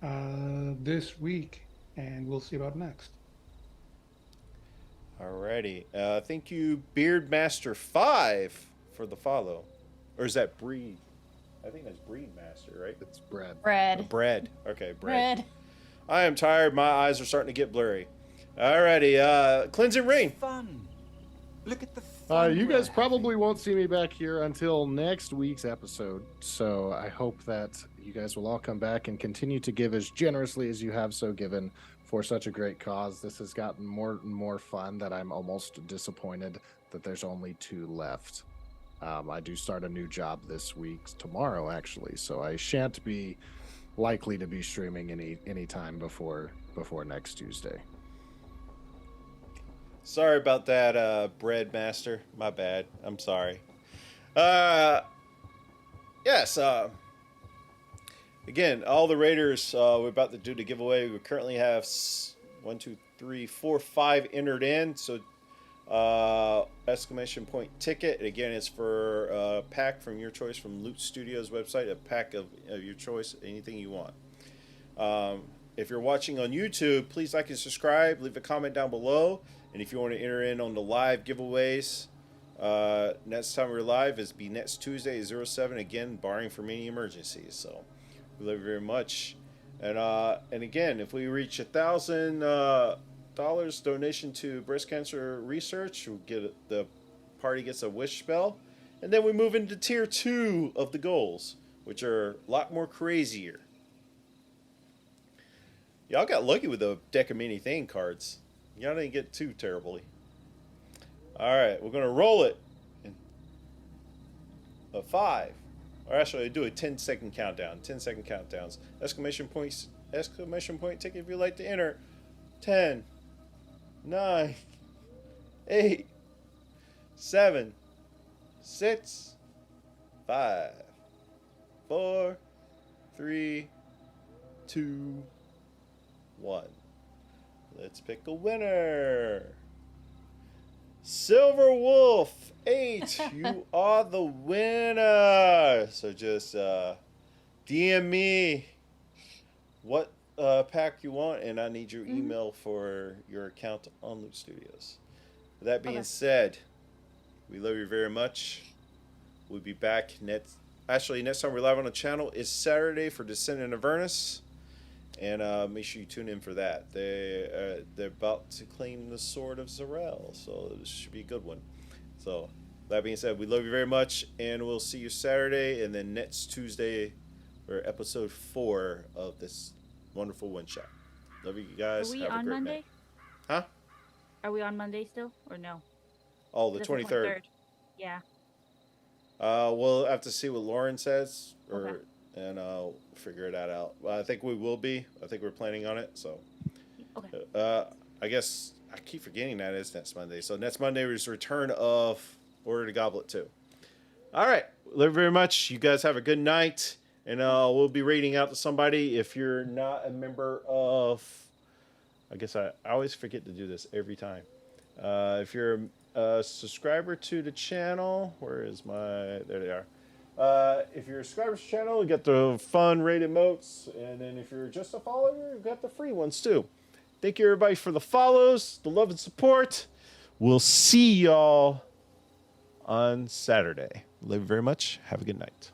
this week, and we'll see about next. Alrighty. Thank you, Beardmaster 5, for the follow. Or is that Breed? I think that's Breedmaster, right? It's Bread. Bread. Okay, Bread. I am tired. My eyes are starting to get blurry. Alrighty. Cleansing Rain. Fun. Look at the fun. You guys probably won't see me back here until next week's episode. So I hope that you guys will all come back and continue to give as generously as you have so given for such a great cause. This has gotten more and more fun that I'm almost disappointed that there's only 2 left. I do start a new job this week, tomorrow actually, so I shan't be likely to be streaming any time before next Tuesday. Sorry about that, Bread Master. My bad. I'm sorry. Yes. Again, all the raiders we're about to do the giveaway. We currently have 1, 2, 3, 4, 5 entered in. So exclamation point ticket. And again, it's for a pack from your choice from Loot Studios website. A pack of your choice, anything you want. If you're watching on YouTube, please like and subscribe. Leave a comment down below. And if you want to enter in on the live giveaways, Next time we're live is be next Tuesday, 07, again, barring from any emergencies. So we love you very much. And again, if we reach $1,000 donation to breast cancer research, we'll the party gets a wish spell. And then we move into tier 2 of the goals, which are a lot more crazier. Y'all got lucky with the deck of mini thing cards. Y'all didn't get too terribly. All right, we're going to roll it in a 5. Or actually, do a 10-second countdown. 10-second countdowns. Exclamation point, ticket if you'd like to enter. 10, 9, 8, 7, 6, 5, 4, 3, 2, 1. Let's pick a winner. Silver Wolf 8, you are the winner. So just DM me what pack you want, and I need your email for your account on Loot Studios. With that being said, we love you very much. We'll be back next time we're live on the channel is Saturday for Descent into Avernus. And make sure you tune in for that. They're about to claim the Sword of Zarel, so this should be a good one. So, that being said, we love you very much, and we'll see you Saturday, and then next Tuesday for episode 4 of this wonderful one-shot. Love you guys. Are we Have a on great Monday? night. Huh? Are we on Monday still, or no? Oh, the That's 23rd. Yeah. We'll have to see what Lauren says, and I'll figure that out. I think we will be. I think we're planning on it. So, I guess I keep forgetting that it's next Monday. So next Monday is return of Order to Goblet 2. All right. Love you very much. You guys have a good night, and we'll be raiding out to somebody. If you're not a member of, I guess I always forget to do this every time. If you're a subscriber to the channel, where is my? There they are. If you're a subscriber to the channel, you get the fun raid emotes. And then if you're just a follower, you've got the free ones too. Thank you, everybody, for the follows, the love and support. We'll see y'all on Saturday. Love you very much. Have a good night.